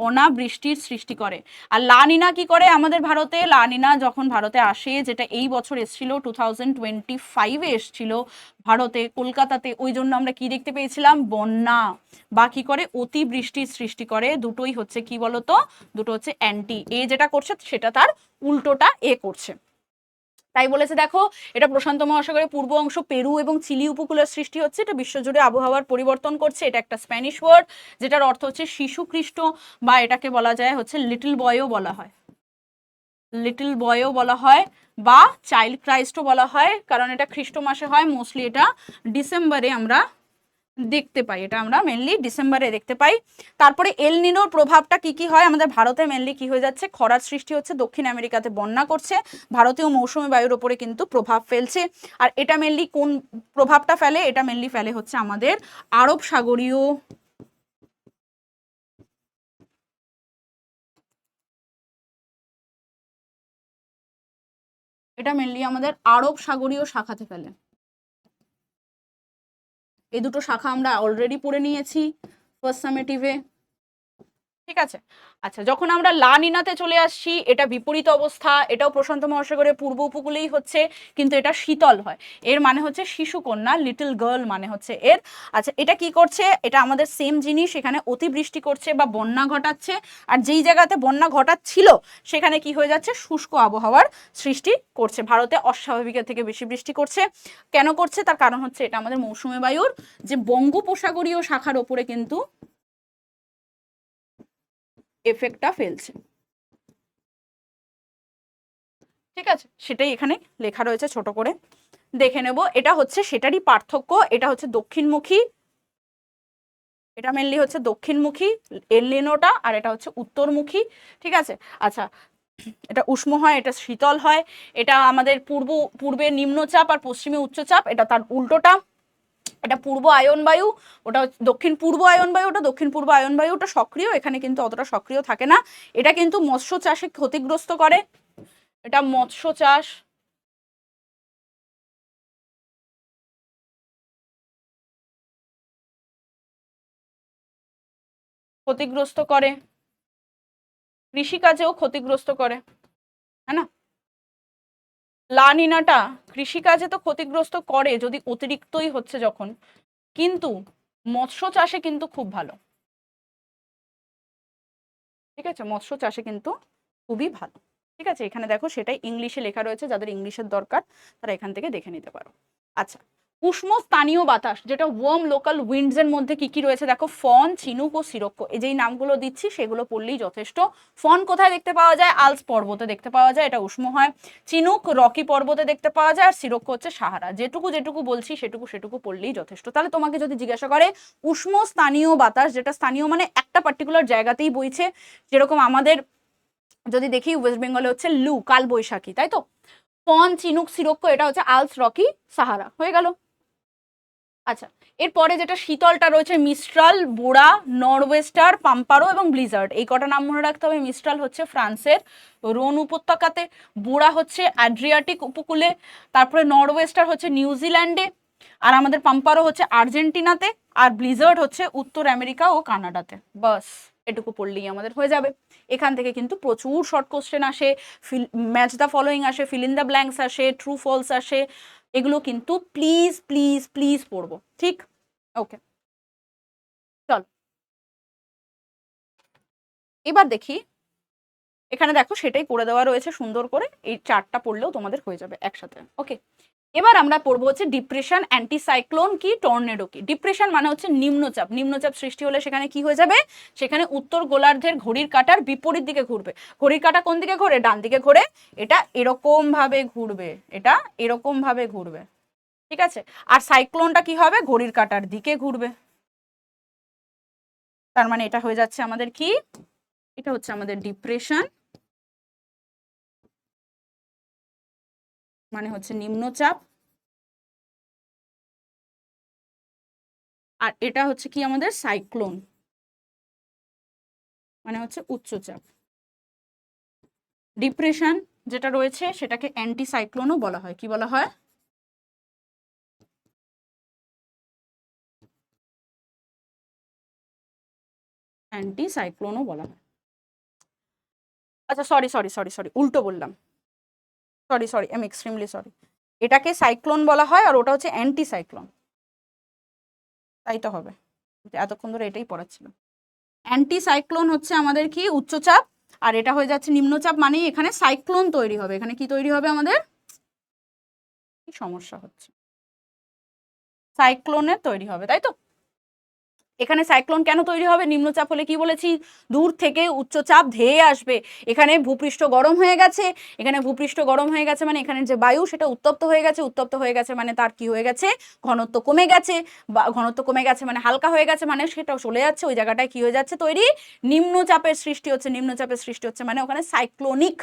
অনাবৃষ্টির সৃষ্টি করে। আর লা নিনা কি করে আমাদের ভারতে? লা নিনা যখন ভারতে আসে, যেটা এই বছর এসেছিল 2025-এ এসেছিল ভারতে, কলকাতাতে, ওই জন্য আমরা কি দেখতে পেয়েছিলাম? বন্যা বা কি করে? অতিবৃষ্টির সৃষ্টি করে। দুটোই হচ্ছে কি বলতো? দুটো হচ্ছে অ্যান্টি। এ যেটা করছে সেটা তার উল্টোটা এ করছে। তাই বলেছে দেখো, এটা প্রশান্ত মহাসাগরের পূর্ব অংশ পেরু এবং চিলি উপকূলের সৃষ্টি হচ্ছে। এটা বিশ্বজুড়ে আবহাওয়ার পরিবর্তন করছে। এটা একটা স্প্যানিশ ওয়ার্ড, যেটার অর্থ হচ্ছে শিশু খ্রিস্ট, বা এটাকে বলা যায় হচ্ছে লিটল বয়ও বলা হয়, লিটল বয়ও বলা হয়, বা চাইল্ড ক্রাইস্টও বলা হয়, কারণ এটা খ্রিস্ট মাসে হয়। মোস্টলি এটা ডিসেম্বরে আমরা দেখতে পাই, এটা আমরা মেনলি ডিসেম্বরে দেখতে পাই। তারপরে এল নিনোর প্রভাবটা কি কি হয় আমাদের ভারতে? মেনলি কি হয়ে যাচ্ছে? খরার সৃষ্টি হচ্ছে, দক্ষিণ আমেরিকাতে বন্যা করছে, ভারতীয় মৌসুমী বায়ুর ওপরে কিন্তু প্রভাব ফেলছে। আর এটা মেনলি কোন প্রভাবটা ফেলে? এটা মেনলি ফেলে হচ্ছে আমাদের আরব সাগরীয়, এটা মেনলি আমাদের আরব সাগরীয় শাখাতে ফেলে। এই দুটো শাখা আমরা অলরেডি পড়ে নিয়েছি ফার্স্ট সামেটিভে, ঠিক আছে। আচ্ছা, যখন আমরা লা নিনাতে চলে আসছি, এটা বিপরীত অবস্থা। এটাও প্রশান্ত মহাসাগরের পূর্ব উপকূলেই হচ্ছে, কিন্তু এটা শীতল হয়। এর মানে হচ্ছে শিশু কন্যা, লিটল গার্ল মানে হচ্ছে এর। আচ্ছা, এটা কি করছে? এটা আমাদের সেম জিনিস, এখানে অতিবৃষ্টি করছে বা বন্যা ঘটাচ্ছে। আর যেই জায়গাতে বন্যা ঘটাচ্ছিল সেখানে কি হয়ে যাচ্ছে? শুষ্ক আবহাওয়ার সৃষ্টি করছে। ভারতে অস্বাভাবিকের থেকে বেশি বৃষ্টি করছে। কেন করছে? তার কারণ হচ্ছে এটা আমাদের মৌসুমী বায়ুর যে বঙ্গোপসাগরীয় শাখার ওপরে কিন্তু এফেক্টটা ফেলছে, ঠিক আছে। সেটাই এখানে লেখা রয়েছে ছোট করে, দেখে নেব। এটা হচ্ছে সেটারই পার্থক্য। এটা হচ্ছে দক্ষিণমুখী, এটা মেনলি হচ্ছে দক্ষিণমুখী এল নিনোটা, আর এটা হচ্ছে উত্তরমুখী, ঠিক আছে। আচ্ছা, এটা উষ্ণ হয়, এটা শীতল হয়। এটা আমাদের পূর্বে নিম্নচাপ আর পশ্চিমে উচ্চচাপ, এটা তার উল্টোটা। এটা পূর্ব আয়ন বায়ু, ওটা দক্ষিণ পূর্ব আয়ন বায়ু, ওটা দক্ষিণ পূর্ব আয়ন বায়ু, ওটা সক্রিয়, এখানে কিন্তু অতটা সক্রিয় থাকে না। এটা কিন্তু মৎস্য চাষে ক্ষতিগ্রস্ত করে, এটা মৎস্য চাষ, ক্ষতিগ্রস্ত করে, কৃষিকাজেও ক্ষতিগ্রস্ত করে, হ্যাঁ না। লা নিনাটা কৃষিকাজে তো ক্ষতিগ্রস্ত করে যদি অতিরিক্তই হচ্ছে যখন, কিন্তু মৎস্য চাষে কিন্তু খুব ভালো, ঠিক আছে। মৎস্য চাষে কিন্তু খুবই ভালো, ঠিক আছে। এখানে দেখো সেটাই ইংলিশে লেখা রয়েছে, যাদের ইংলিশের দরকার তারা এখান থেকে দেখে নিতে পারো। আচ্ছা, উষ্ণ স্থানীয় বাতাস, যেটা ওয়ার্ম লোকাল উইন্ডস এর মধ্যে কি কি রয়েছে দেখো? ফন, চিনুক ও সিরক্কো, এই যেই নামগুলো দিচ্ছি সেগুলো পড়লেই যথেষ্ট। ফন কোথায় দেখতে পাওয়া যায়? আলস পর্বতে দেখতে পাওয়া যায়, এটা উষ্ণ হয়। চিনুক রকি পর্বতে দেখতে পাওয়া যায়, আর সিরক্কো হচ্ছে সাহারা। যেটুকু যেটুকু বলছি সেটুকু পড়লেই যথেষ্ট। তাহলে তোমাকে যদি জিজ্ঞাসা করে উষ্ণ স্থানীয় বাতাস, যেটা স্থানীয় মানে একটা পার্টিকুলার জায়গাতেই বইছে, যেরকম আমাদের যদি দেখি ওয়েস্ট বেঙ্গলে হচ্ছে লু, কাল বৈশাখী, তাই তো। ফন, চিনুক, সিরক্কো এটা হচ্ছে আলস, রকি, সাহারা, হয়ে গেল। আচ্ছা, এরপরে যেটা শীতলটা রয়েছে মিস্ট্রাল, বোড়া, নরওয়েস্টার, পাম্পারো এবং ব্লিজার্ড। এই কটা নাম মনে রাখতে হবে। মিস্ট্রাল হচ্ছে ফ্রান্সের রোন উপত্যকাতে, বোড়া হচ্ছে অ্যাড্রিয়াটিক উপকূলে, তারপরে নরওয়েস্টার হচ্ছে নিউজিল্যান্ডে, আর আমাদের পাম্পারও হচ্ছে আর্জেন্টিনাতে, আর ব্লিজার্ড হচ্ছে উত্তর আমেরিকা ও কানাডাতে। বাস এটুকু পড়লেই আমাদের হয়ে যাবে। এখান থেকে কিন্তু প্রচুর শর্ট কোশ্চেন আসে, ম্যাচ দ্য ফলোয়িং আসে, ফিল ইন দ্য ব্ল্যাঙ্কস আসে, ট্রু ফলস আসে, এগুলো কিন্তু প্লিজ প্লিজ প্লিজ পড়বো, ঠিক? ওকে, চল এবার দেখি। এখানে দেখো সেটাই করে দেওয়া রয়েছে সুন্দর করে, এই চারটা পড়লেও তোমাদের হয়ে যাবে একসাথে। ওকে, এবার আমরা পড়বো হচ্ছে ডিপ্রেশন, অ্যান্টিসাইক্লোন কি, টর্নেডো কি। ডিপ্রেশন মানে হচ্ছে নিম্নচাপ। নিম্নচাপ সৃষ্টি হলে সেখানে কি হয়ে যাবে, সেখানে উত্তর গোলার্ধের ঘড়ির কাঁটার বিপরীত দিকে ঘুরবে। ঘড়ির কাঁটা কোন দিকে ঘোরে, ডান দিকে ঘোরে, এটা এরকম ভাবে ঘুরবে, এটা এরকম ভাবে ঘুরবে, ঠিক আছে? আর সাইক্লোনটা কি হবে, ঘড়ির কাঁটার দিকে ঘুরবে। তার মানে এটা হয়ে যাচ্ছে আমাদের কি, এটা হচ্ছে আমাদের ডিপ্রেশন, মানে হচ্ছে নিম্নচাপ, আর এটা হচ্ছে কি আমাদের সাইক্লোন, মানে হচ্ছে উচ্চচাপ। ডিপ্রেশন যেটা রয়েছে সেটাকে অ্যান্টি সাইক্লোনও বলা হয়। কি বলা হয়, অ্যান্টি সাইক্লোনও বলা হয়। আচ্ছা সরি সরি সরি সরি, উল্টো বললাম, sorry sorry, I am extremely sorry. এটাকে সাইক্লোন বলা হয় আর ওটা হচ্ছে অ্যান্টি সাইক্লোন, তাই তো হবে, এতক্ষণ ধরে এটাই পড়াচ্ছিল। অ্যান্টি সাইক্লোন হচ্ছে আমাদের কি উচ্চচাপ, আর এটা হয়ে যাচ্ছে নিম্নচাপ, মানে এখানে সাইক্লোন তৈরি হবে। এখানে কি তৈরি হবে আমাদের, কি সমস্যা হচ্ছে, সাইক্লোনের তৈরি হবে, তাই তো? এখানে সাইক্লোন কেন তৈরি হবে, নিম্নচাপ হলে কি বলেছি, দূর থেকে উচ্চচাপ ধেয়ে আসবে। এখানে ভূপৃষ্ঠ গরম হয়ে গেছে, এখানে ভূপৃষ্ঠ গরম হয়ে গেছে মানে এখানে যে বায়ু সেটা উত্তপ্ত হয়ে গেছে, উত্তপ্ত হয়ে গেছে মানে তার কি হয়ে গেছে, ঘনত্ব কমে গেছে, বা ঘনত্ব কমে গেছে মানে হালকা হয়ে গেছে, মানে সেটাও চলে যাচ্ছে ওই জায়গাটায়, কি হয়ে যাচ্ছে তৈরি, নিম্নচাপের সৃষ্টি হচ্ছে। নিম্নচাপের সৃষ্টি হচ্ছে মানে ওখানে সাইক্লোনিক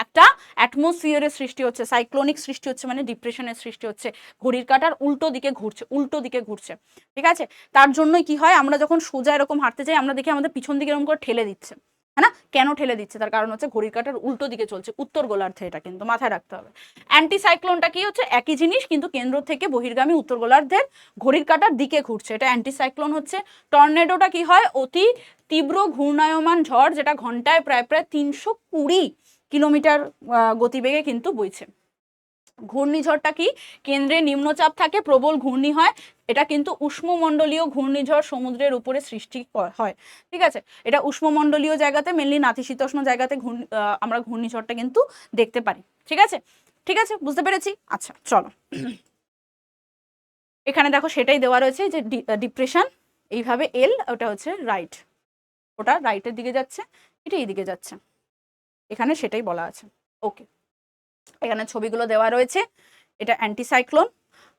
একটা অ্যাটমসফিয়ারের সৃষ্টি হচ্ছে, সাইক্লোনিক সৃষ্টি হচ্ছে মানে ডিপ্রেশনের সৃষ্টি হচ্ছে। ঘড়ির কাঁটার উল্টো দিকে ঘুরছে, উল্টো দিকে ঘুরছে, ঠিক আছে? তার জন্যই কি হয়, আমরা যখন সোজা এরকম হাঁটতে যাই আমরা দেখি আমাদের পিছন দিকে এরকম করে ঠেলে দিচ্ছে, হ্যাঁ না? কেন ঠেলে দিচ্ছে, তার কারণ হচ্ছে ঘড়ির কাঁটার উল্টো দিকে চলছে, উত্তর গোলার্ধে, এটা কিন্তু মাথায় রাখতে হবে। অ্যান্টি সাইক্লোনটা কি হচ্ছে, একই জিনিস কিন্তু কেন্দ্র থেকে বহির্গামী উত্তর গোলার্ধের ঘড়ির কাঁটার দিকে ঘুরছে, এটা অ্যান্টি সাইক্লোন হচ্ছে। টর্নেডোটা কি হয়, অতি তীব্র ঘূর্ণায়মান ঝড়, যেটা ঘন্টায় প্রায় প্রায় 320 কিলোমিটার গতিবেগে কিন্তু বইছে। ঘূর্ণিঝড়টা কি, কেন্দ্রে নিম্নচাপ থাকে, প্রবল ঘূর্ণি হয়, এটা কিন্তু উষ্ণমণ্ডলীয় ঘূর্ণিঝড় সমুদ্রের উপরে সৃষ্টি হয়, ঠিক আছে? এটা উষ্ণমণ্ডলীয় জায়গাতে, মেনলি নাতিশীতোষ্ণ জায়গাতে আমরা ঘূর্ণিঝড়টা কিন্তু দেখতে পারি, ঠিক আছে? ঠিক আছে, বুঝতে পেরেছি। আচ্ছা চলো, এখানে দেখো সেটাই দেওয়া রয়েছে যে ডিপ্রেশন এইভাবে এল, ওটা হচ্ছে রাইট, ওটা রাইটের দিকে যাচ্ছে, এটা এইদিকে যাচ্ছে, এখানে সেটাই বলা আছে। ওকে, এখানে ছবিগুলো দেওয়া রয়েছে, এটা অ্যান্টিসাইক্লোন,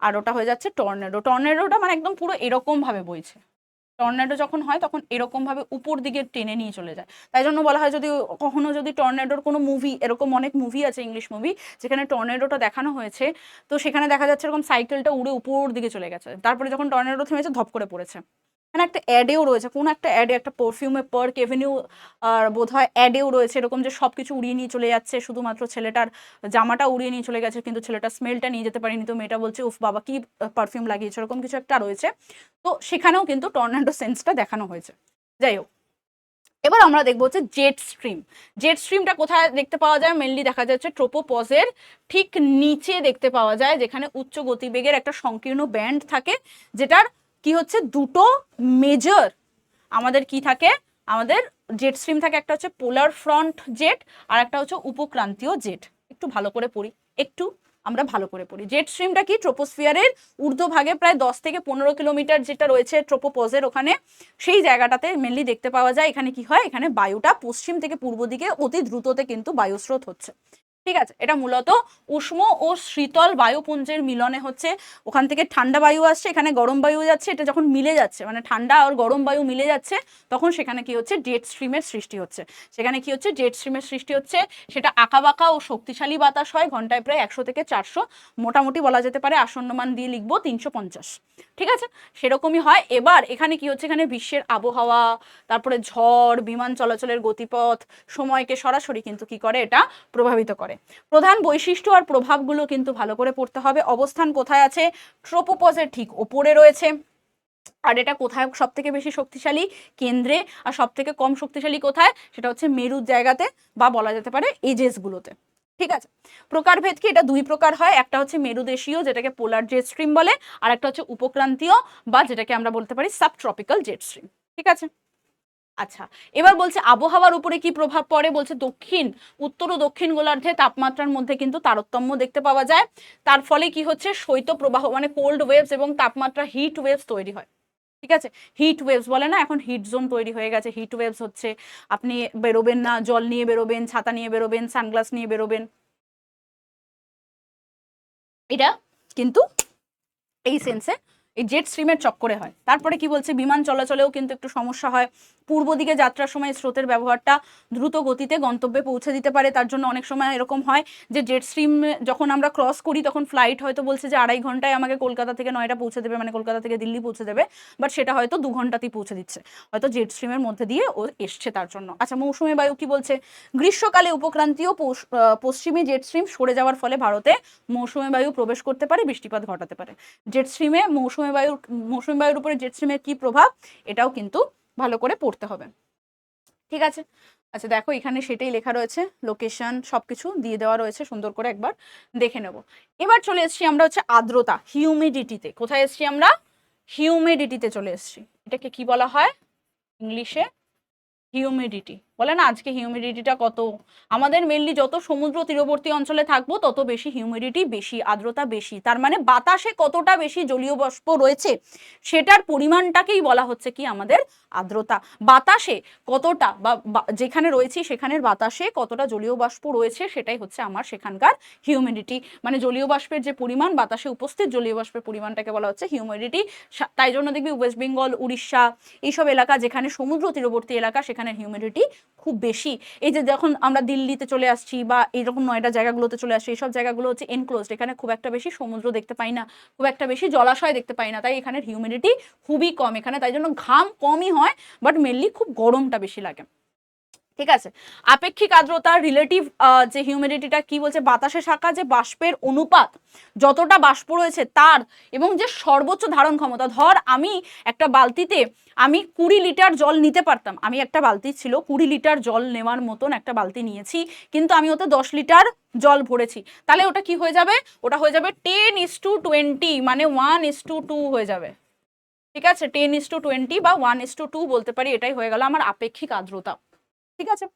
আর ওটা হয়ে যাচ্ছে টর্নেডো। টর্নেডোটা মানে একদম পুরো এরকম ভাবে বইছে, টর্নেডো যখন হয় তখন এরকম ভাবে উপর দিকে টেনে নিয়ে চলে যায়। তাই জন্য বলা হয়, যদি কখনো যদি টর্নেডোর কোনো মুভি, এরকম অনেক মুভি আছে ইংলিশ মুভি যেখানে টর্নেডোটা দেখানো হয়েছে, তো সেখানে দেখা যাচ্ছে এরকম সাইকেলটা উড়ে উপর দিকে চলে গেছে, তারপরে যখন টর্নেডো থেমেছে ধপ করে পড়েছে। মানে একটা অ্যাডেও রয়েছে, কোন একটা অ্যাডে, একটা পারফিউমে পার্ক এভিনিউ আর বোধ হয় অ্যাডেও রয়েছে এরকম, যে সবকিছু উড়িয়ে নিয়ে চলে যাচ্ছে, শুধুমাত্র ছেলেটার জামাটা উড়িয়ে নিয়ে চলে গেছে কিন্তু ছেলেটার স্মেলটা নিয়ে যেতে পারেনি, তো মেয়েটা বলছে উফ বাবা কি পারফিউম লাগিয়েছে, এরকম কিছু একটা রয়েছে। তো সেখানেও কিন্তু টর্নেডো সেন্সটা দেখানো হয়েছে। যাই হোক, এবার আমরা দেখবো হচ্ছে জেট স্ট্রিম। জেট স্ট্রিমটা কোথায় দেখতে পাওয়া যায়, মেনলি দেখা যাচ্ছে ট্রোপোপজের ঠিক নিচে দেখতে পাওয়া যায়, যেখানে উচ্চ গতিবেগের একটা সংকীর্ণ ব্যান্ড থাকে, যেটার কি হচ্ছে দুটো মেজর আমাদের কি থাকে, আমাদের জেট স্ট্রিম থাকে, একটা হচ্ছে পোলার ফ্রন্ট জেট আর একটা হচ্ছে উপক্রান্তীয় জেট। একটু ভালো করে পড়ি, একটু আমরা ভালো করে পড়ি। জেট স্ট্রিমটা কি, ট্রোপোস্ফিয়ারের ঊর্ধ্বভাগে প্রায় 10 থেকে 15 কিলোমিটার যেটা রয়েছে ট্রোপোপজের ওখানে, সেই জায়গাটাতে মেনলি দেখতে পাওয়া যায়। এখানে কি হয়, এখানে বায়ুটা পশ্চিম থেকে পূর্ব দিকে অতি দ্রুততে কিন্তু বায়ুস্রোত হচ্ছে, ঠিক আছে? এটা মূলত উষ্ণ ও শীতল বায়ুপুঞ্জের মিলনে হচ্ছে, ওখান থেকে ঠান্ডা বায়ু আসছে, এখানে গরম বায়ু যাচ্ছে, এটা যখন মিলে যাচ্ছে মানে ঠান্ডা আর গরম বায়ু মিলে যাচ্ছে, তখন সেখানে কি হচ্ছে, জেট স্ট্রিমের সৃষ্টি হচ্ছে। সেখানে কি হচ্ছে, জেট স্ট্রিমের সৃষ্টি হচ্ছে, সেটা আঁকাবাঁকা ও শক্তিশালী বাতাস হয়, ঘন্টায় প্রায় 100 থেকে 400, মোটামুটি বলা যেতে পারে আসন্ন মান দিয়ে লিখবো 350, ঠিক আছে? সেরকমই হয়। এবার এখানে কি হচ্ছে, এখানে বিশ্বের আবহাওয়া, তারপরে ঝড়, বিমান চলাচলের গতিপথ, সময়কে সরাসরি কিন্তু কি করে, এটা প্রভাবিত করে। প্রধান বৈশিষ্ট্য আর প্রভাবগুলো কিন্তু ভালো করে পড়তে হবে। অবস্থান কোথায় আছে? ট্রোপোপজের ঠিক ওপরে রয়েছে। আর এটা কোথায় সব থেকে বেশি শক্তিশালী? কেন্দ্রে। আর সব থেকে কম শক্তিশালী কোথায়? সেটা হচ্ছে মেরুর জায়গাতে, বা বলা যেতে পারে এজেসগুলোতে। ঠিক আছে, প্রকারভেদ কি? এটা দুই প্রকার হয়, একটা হচ্ছে মেরুদেশীয় যেটাকে পোলার জেট স্ট্রিম বলে, আর একটা হচ্ছে উপক্রান্তীয় বা যেটাকে আমরা বলতে পারি সাবট্রপিক্যাল জেট স্ট্রিম। ঠিক আছে, আচ্ছা এবার বলছে আবহাওয়ার উপরে কি প্রভাব পড়ে? বলছে দক্ষিণ, উত্তর ও দক্ষিণ গোলার্ধে তাপমাত্রার মধ্যে কিন্তু তারতম্য দেখতে পাওয়া যায়। তার ফলে কি হচ্ছে? শৈত্য প্রবাহ মানে কোল্ড ওয়েভস এবং তাপমাত্রা হিট ওয়েভস তৈরি হয়। ঠিক আছে, হিট ওয়েভস বলে না, এখন হিট জোন তৈরি হয়ে গেছে। হিট ওয়েভস হচ্ছে আপনি বেরোবেন না, জল নিয়ে বেরোবেন, ছাতা নিয়ে বেরোবেন, সানগ্লাস নিয়ে বেরোবেন, এটা কিন্তু এই সেন্সে এই জেট স্ট্রিমের চক্করে হয়। তারপরে কি বলছে? বিমান চলাচলেও কিন্তু একটু সমস্যা হয়। পূর্ব দিকে যাত্রার সময় স্রোতের ব্যবহারটা দ্রুত গতিতে গন্তব্যে পৌঁছে দিতে পারে। তার জন্য অনেক সময় এরকম হয় যে জেট স্ট্রিম যখন আমরা ক্রস করি তখন ফ্লাইট হয়তো বলছে যে 2.5 ঘন্টায় আমাকে কলকাতা থেকে নয়ডা পৌঁছে দেবে, মানে কলকাতা থেকে দিল্লি পৌঁছে দেবে, বাট সেটা হয়তো 2 ঘন্টাতেই পৌঁছে দিচ্ছে, হয়তো জেট স্ট্রিমের মধ্যে দিয়ে ও এসছে তার জন্য। আচ্ছা, মৌসুমী বায়ু কি বলছে? গ্রীষ্মকালে উপক্রান্তীয় পশ্চিমী জেট স্ট্রিম সরে যাওয়ার ফলে ভারতে মৌসুমী বায়ু প্রবেশ করতে পারে, বৃষ্টিপাত ঘটাতে পারে। জেট স্ট্রিমে মৌসুমী বায়ুর উপরে জেট স্ট্রিমের কি প্রভাব, এটাও কিন্তু ভালো করে পড়তে হবে। ঠিক আছে, আচ্ছা দেখো এখানে সেটাই লেখা রয়েছে, লোকেশন সবকিছু দিয়ে দেওয়া রয়েছে, সুন্দর করে একবার দেখে নেব। এবার চলে এসেছি আমরা হচ্ছে আর্দ্রতা, হিউমিডিটিতে। কোথায় এসেছি আমরা? হিউমিডিটিতে চলে এসেছি। এটাকে কি বলা হয় ইংলিশে? হিউমিডিটি বলে না। আজকে হিউমিডিটিটা কত? আমাদের মেনলি যত সমুদ্র তীরবর্তী অঞ্চলে থাকবো তত বেশি হিউমিডিটি বেশি, আর্দ্রতা বেশি। তার মানে বাতাসে কতটা বেশি জলীয় বাষ্প রয়েছে সেটার পরিমাণটাকেই বলা হচ্ছে কি আমাদের আর্দ্রতা। বাতাসে কতটা বা যেখানে রয়েছি সেখানের বাতাসে কতটা জলীয় বাষ্প রয়েছে সেটাই হচ্ছে আমার সেখানকার হিউমিডিটি। মানে জলীয় বাষ্পের যে পরিমাণ, বাতাসে উপস্থিত জলীয় বাষ্পের পরিমাণটাকে বলা হচ্ছে হিউমিডিটি। তাই জন্য দেখবি ওয়েস্ট বেঙ্গল, উড়িষ্যা এইসব এলাকা যেখানে সমুদ্র তীরবর্তী এলাকা সেখানে হিউমিডিটি খুব বেশি। এই যে যখন আমরা দিল্লিতে চলে আসছি বা এইরকম নয়ডা জায়গাগুলোতে চলে আসছি, এইসব জায়গাগুলো হচ্ছে এনক্লোজড, এখানে খুব একটা বেশি সমুদ্র দেখতে পাই না, খুব একটা বেশি জলাশয় দেখতে পাই না, তাই এখানের হিউমিডিটি খুবই কম এখানে। তাই জন্য ঘাম কমই হয়, বাট মেনলি খুব গরমটা বেশি লাগে। ঠিক আছে, আপেক্ষিক আর্দ্রতা রিলেটিভ যে হিউমিডিটিটা কি বলছে? বাতাসে থাকা যে বাষ্পের অনুপাত, যতটা বাষ্প রয়েছে তার এবং যে সর্বোচ্চ ধারণ ক্ষমতা। ধর আমি একটা বালতিতে আমি 20 লিটার জল নিতে পারতাম, আমি একটা বালতি ছিল 20 লিটার জল নেওয়ার মতন একটা বালতি নিয়েছি, কিন্তু আমি ওতে 10 লিটার জল ভরেছি, তাহলে ওটা কি হয়ে যাবে? ওটা হয়ে যাবে 10:20, মানে 1:2 হয়ে যাবে। ঠিক আছে, 10:20 বা 1:2 বলতে পারি, এটাই হয়ে গেল আমার আপেক্ষিক আর্দ্রতা। ঠিক আছে,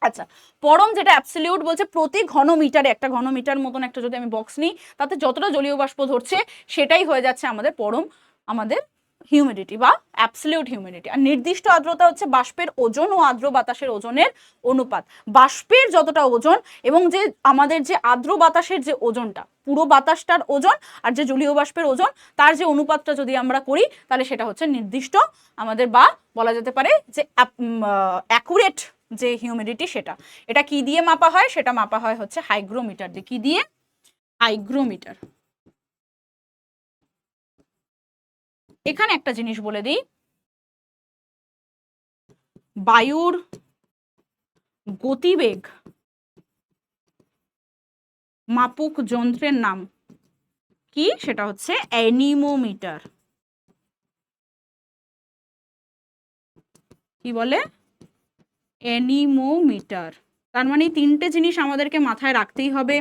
আচ্ছা পরম যেটা অ্যাবসলিউট বলছে প্রতি ঘনমিটারে, একটা ঘনমিটার মতন একটা যদি আমি বক্স নিই তাতে যতটা জলীয় বাষ্প ধরছে সেটাই হয়ে যাচ্ছে আমাদের পরম, আমাদের হিউমিডিটি বা অ্যাবসলিউট হিউমিডিটি। আর নির্দিষ্ট আর্দ্রতা হচ্ছে বাষ্পের ওজন ও আর্দ্র বাতাসের ওজনের অনুপাত। বাষ্পের যতটা ওজন এবং যে আমাদের যে আর্দ্র বাতাসের যে ওজনটা, পুরো বাতাসটার ওজন আর যে জলীয় বাষ্পের ওজন, তার যে অনুপাতটা যদি আমরা করি তাহলে সেটা হচ্ছে নির্দিষ্ট আমাদের, বা বলা যেতে পারে যে অ্যাকুরেট যে হিউমিডিটি সেটা। এটা কি দিয়ে মাপা হয়? সেটা মাপা হয় হচ্ছে হাইগ্রোমিটার দিয়ে। কি দিয়ে? হাইগ্রোমিটার। এখানে একটা জিনিস বলে দিই, বায়ুর গতিবেগ মাপক যন্ত্রের নাম কি? সেটা হচ্ছে অ্যানিমোমিটার। কি বলে? অ্যানিমোমিটার। তার মানে তিনটে জিনিস আমাদেরকে মাথায় রাখতেই হবে।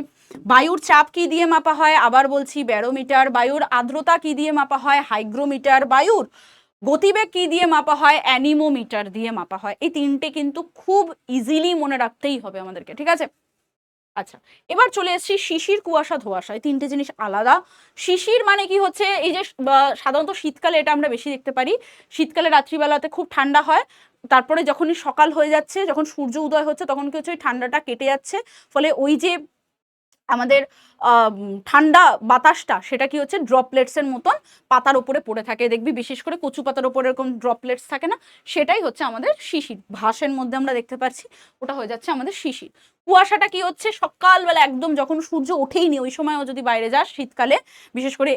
বায়ুর চাপ কি দিয়ে মাপা হয়? আবার বলছি ব্যারোমিটার। বায়ুর আর্দ্রতা কি দিয়ে মাপা হয়? হাইগ্রোমিটার। বায়ুর গতিবেগ কি দিয়ে মাপা হয়? অ্যানিমোমিটার দিয়ে মাপা হয়। এই তিনটে কিন্তু খুব ইজিলি মনে রাখতেই হবে আমাদেরকে। ঠিক আছে, আচ্ছা এবার চলে এসেছি শিশির, কুয়াশা, ধোঁয়াশা। এই তিনটে জিনিস আলাদা। শিশির মানে কি হচ্ছে? এই যে সাধারণত শীতকালে এটা আমরা বেশি দেখতে পারি, শীতকালে রাত্রিবেলাতে খুব ঠান্ডা হয়, তারপরে যখনই সকাল হয়ে যাচ্ছে, যখন সূর্য উদয় হচ্ছে তখন কি হচ্ছে ওই ঠান্ডাটা কেটে যাচ্ছে, ফলে ওই যে আমাদের ঠান্ডা বাতাসটা সেটা কি হচ্ছে ড্রপলেটসের মতন পাতার উপরে পড়ে থাকে, দেখবি বিশেষ করে কচু পাতার উপরে এরকম ড্রপলেটস থাকে না, সেটাই হচ্ছে আমাদের শিশির। ভাসের মধ্যে আমরা দেখতে পাচ্ছি ওটা হয়ে যাচ্ছে আমাদের শিশির। কুয়াশাটা কি হচ্ছে সকালবেলা একদম যখন সূর্য ওঠেই নি ওই সময়ও যদি বাইরে যাস শীতকালে, বিশেষ করে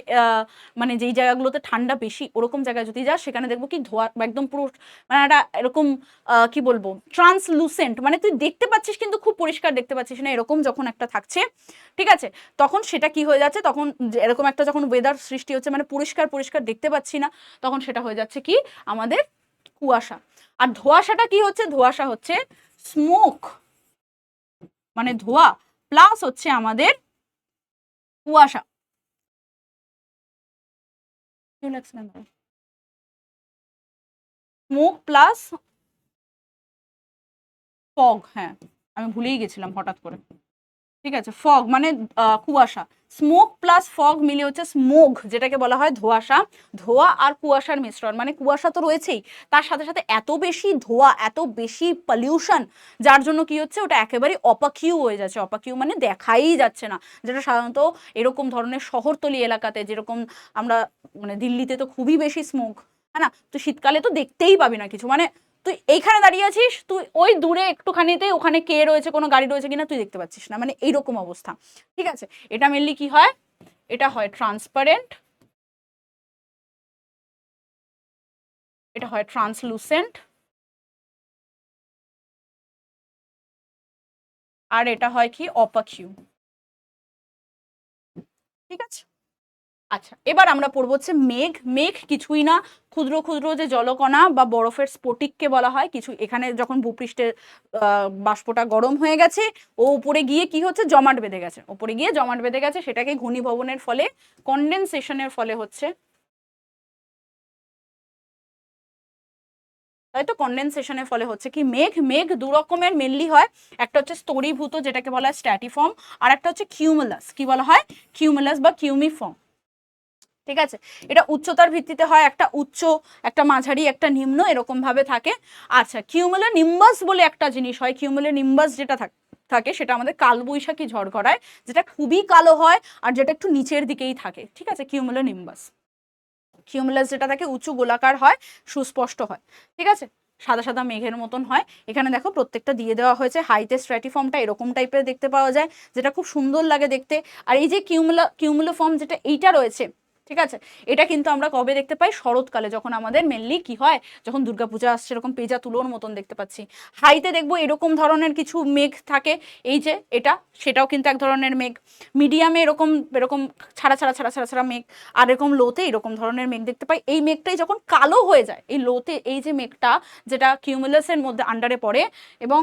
মানে যেই জায়গাগুলোতে ঠান্ডা বেশি ওরকম জায়গায় যদি যাস সেখানে দেখবো কি ধোয়া একদম পুরো মানে একটা এরকম কি বলবো ট্রান্সলুসেন্ট, মানে তুই দেখতে পাচ্ছিস কিন্তু খুব পরিষ্কার দেখতে পাচ্ছিস না, এরকম যখন একটা থাকছে, ঠিক আছে, তখন সেটা কি হয়ে যাচ্ছে, তখন এরকম একটা যখন ওয়েদার সৃষ্টি হচ্ছে মানে পরিষ্কার পরিষ্কার দেখতে পাচ্ছি না, তখন সেটা হয়ে যাচ্ছে কি আমাদের কুয়াশা। আর ধোঁয়াশাটা কি হচ্ছে, ধোঁয়াশা হচ্ছে স্মোক, মানে ধোঁয়া প্লাস হচ্ছে আমাদের কুয়াশা। স্মোক প্লাস ফগ, হ্যাঁ আমি ভুলেই গেছিলাম হঠাৎ করে, ঠিক আছে, ফগ মানে কুয়াশা, স্মোক প্লাস ফগ মিলে হচ্ছে স্মোগ, যেটাকে বলা হয় ধোঁয়াশা। ধোঁয়া আর কুয়াশার মিশ্রণ, মানে কুয়াশা তো রয়েছেই, তার সাথে সাথে এত বেশি ধোঁয়া এত বেশি পলিউশন, যার জন্য কি হচ্ছে ওটা একেবারে অপাকিউ হয়ে যাচ্ছে, অপাকিউ মানে দেখাই যাচ্ছে না, যেটা সাধারণত এরকম ধরনের শহরতলি এলাকাতে যেরকম আমরা মানে দিল্লিতে তো খুবই বেশি স্মোক, হ্যাঁ না, তো শীতকালে তো দেখতেই পাবি না কিছু, মানে তুই এইখানে দাঁড়িয়ে আছিস, তুই ওই দূরে একটুখানিতে ওখানে কে রয়েছে কোনো গাড়ি রয়েছে কিনা তুই দেখতে পাচ্ছিস না, মানে এইরকম অবস্থা, ঠিক আছে। এটা মেনলি কি হয়, এটা হয় ট্রান্সপারেন্ট, এটা হয় ট্রান্সলুসেন্ট, আর এটা হয় কি অপাকিউ, ঠিক আছে। আচ্ছা এবার আমরা পড়বো হচ্ছে মেঘ। মেঘ কিছুই না, ক্ষুদ্র ক্ষুদ্র যে জলকণা বা বরফের স্ফটিককে বলা হয় কিছু, এখানে যখন ভূপৃষ্ঠের বাষ্পটা গরম হয়ে গেছে ও উপরে গিয়ে কি হচ্ছে জমাট বেঁধে গেছে, উপরে গিয়ে জমাট বেঁধে গেছে, সেটাকে ঘনীভবনের ফলে কন্ডেনসেশনের ফলে হচ্ছে, তাই তো কন্ডেনসেশনের ফলে হচ্ছে কি মেঘ। মেঘ দু রকমের মেনলি হয়, একটা হচ্ছে স্তরীভূত যেটাকে বলা হয় স্ট্র্যাটিফর্ম, আর একটা হচ্ছে কিউমুলাস, কি বলা হয় কিউমুলাস বা কিউমিফর্ম, ঠিক আছে। এটা উচ্চতার ভিত্তিতে হয়, একটা উচ্চ একটা মাঝারি একটা নিম্ন এরকম ভাবে থাকে। আচ্ছা কিউমুলো নিম্বাস বলে একটা জিনিস হয়, কিউমুলো নিম্বাস যেটা থাকে সেটা আমাদের কালবৈশাখী ঝড় করায়, যেটা খুবই কালো হয় আর যেটা একটু নিচের দিকেই থাকে, ঠিক আছে, কিউমুলো নিম্বাস। কিউমুলাস যেটা থাকে উঁচু গোলাকার হয়, সুস্পষ্ট হয়, ঠিক আছে, সাদা সাদা মেঘের মতন হয়। এখানে দেখো প্রত্যেকটা দিয়ে দেওয়া হয়েছে, হাইতে স্ট্র্যাটিফর্মটা এরকম টাইপের দেখতে পাওয়া যায়, যেটা খুব সুন্দর লাগে দেখতে। আর এই যে কিউমুলো ফর্ম যেটা এইটা রয়েছে, ঠিক আছে, এটা কিন্তু আমরা কবে দেখতে পাই, শরৎকালে, যখন আমাদের মেনলি কি হয়, যখন দুর্গাপূজা আসছে এরকম পেঁজা তুলোর মতন দেখতে পাচ্ছি। হাইতে দেখবো এরকম ধরনের কিছু মেঘ থাকে, এই যে এটা সেটাও কিন্তু এক ধরনের মেঘ। মিডিয়ামে এরকম এরকম ছাড়া ছাড়া ছাড়া ছাড়া ছাড়া মেঘ, আর এরকম লোতে এরকম ধরনের মেঘ দেখতে পাই। এই মেঘটাই যখন কালো হয়ে যায়, এই লোতে এই যে মেঘটা যেটা কিউমুলাসের মধ্যে আন্ডারে পড়ে এবং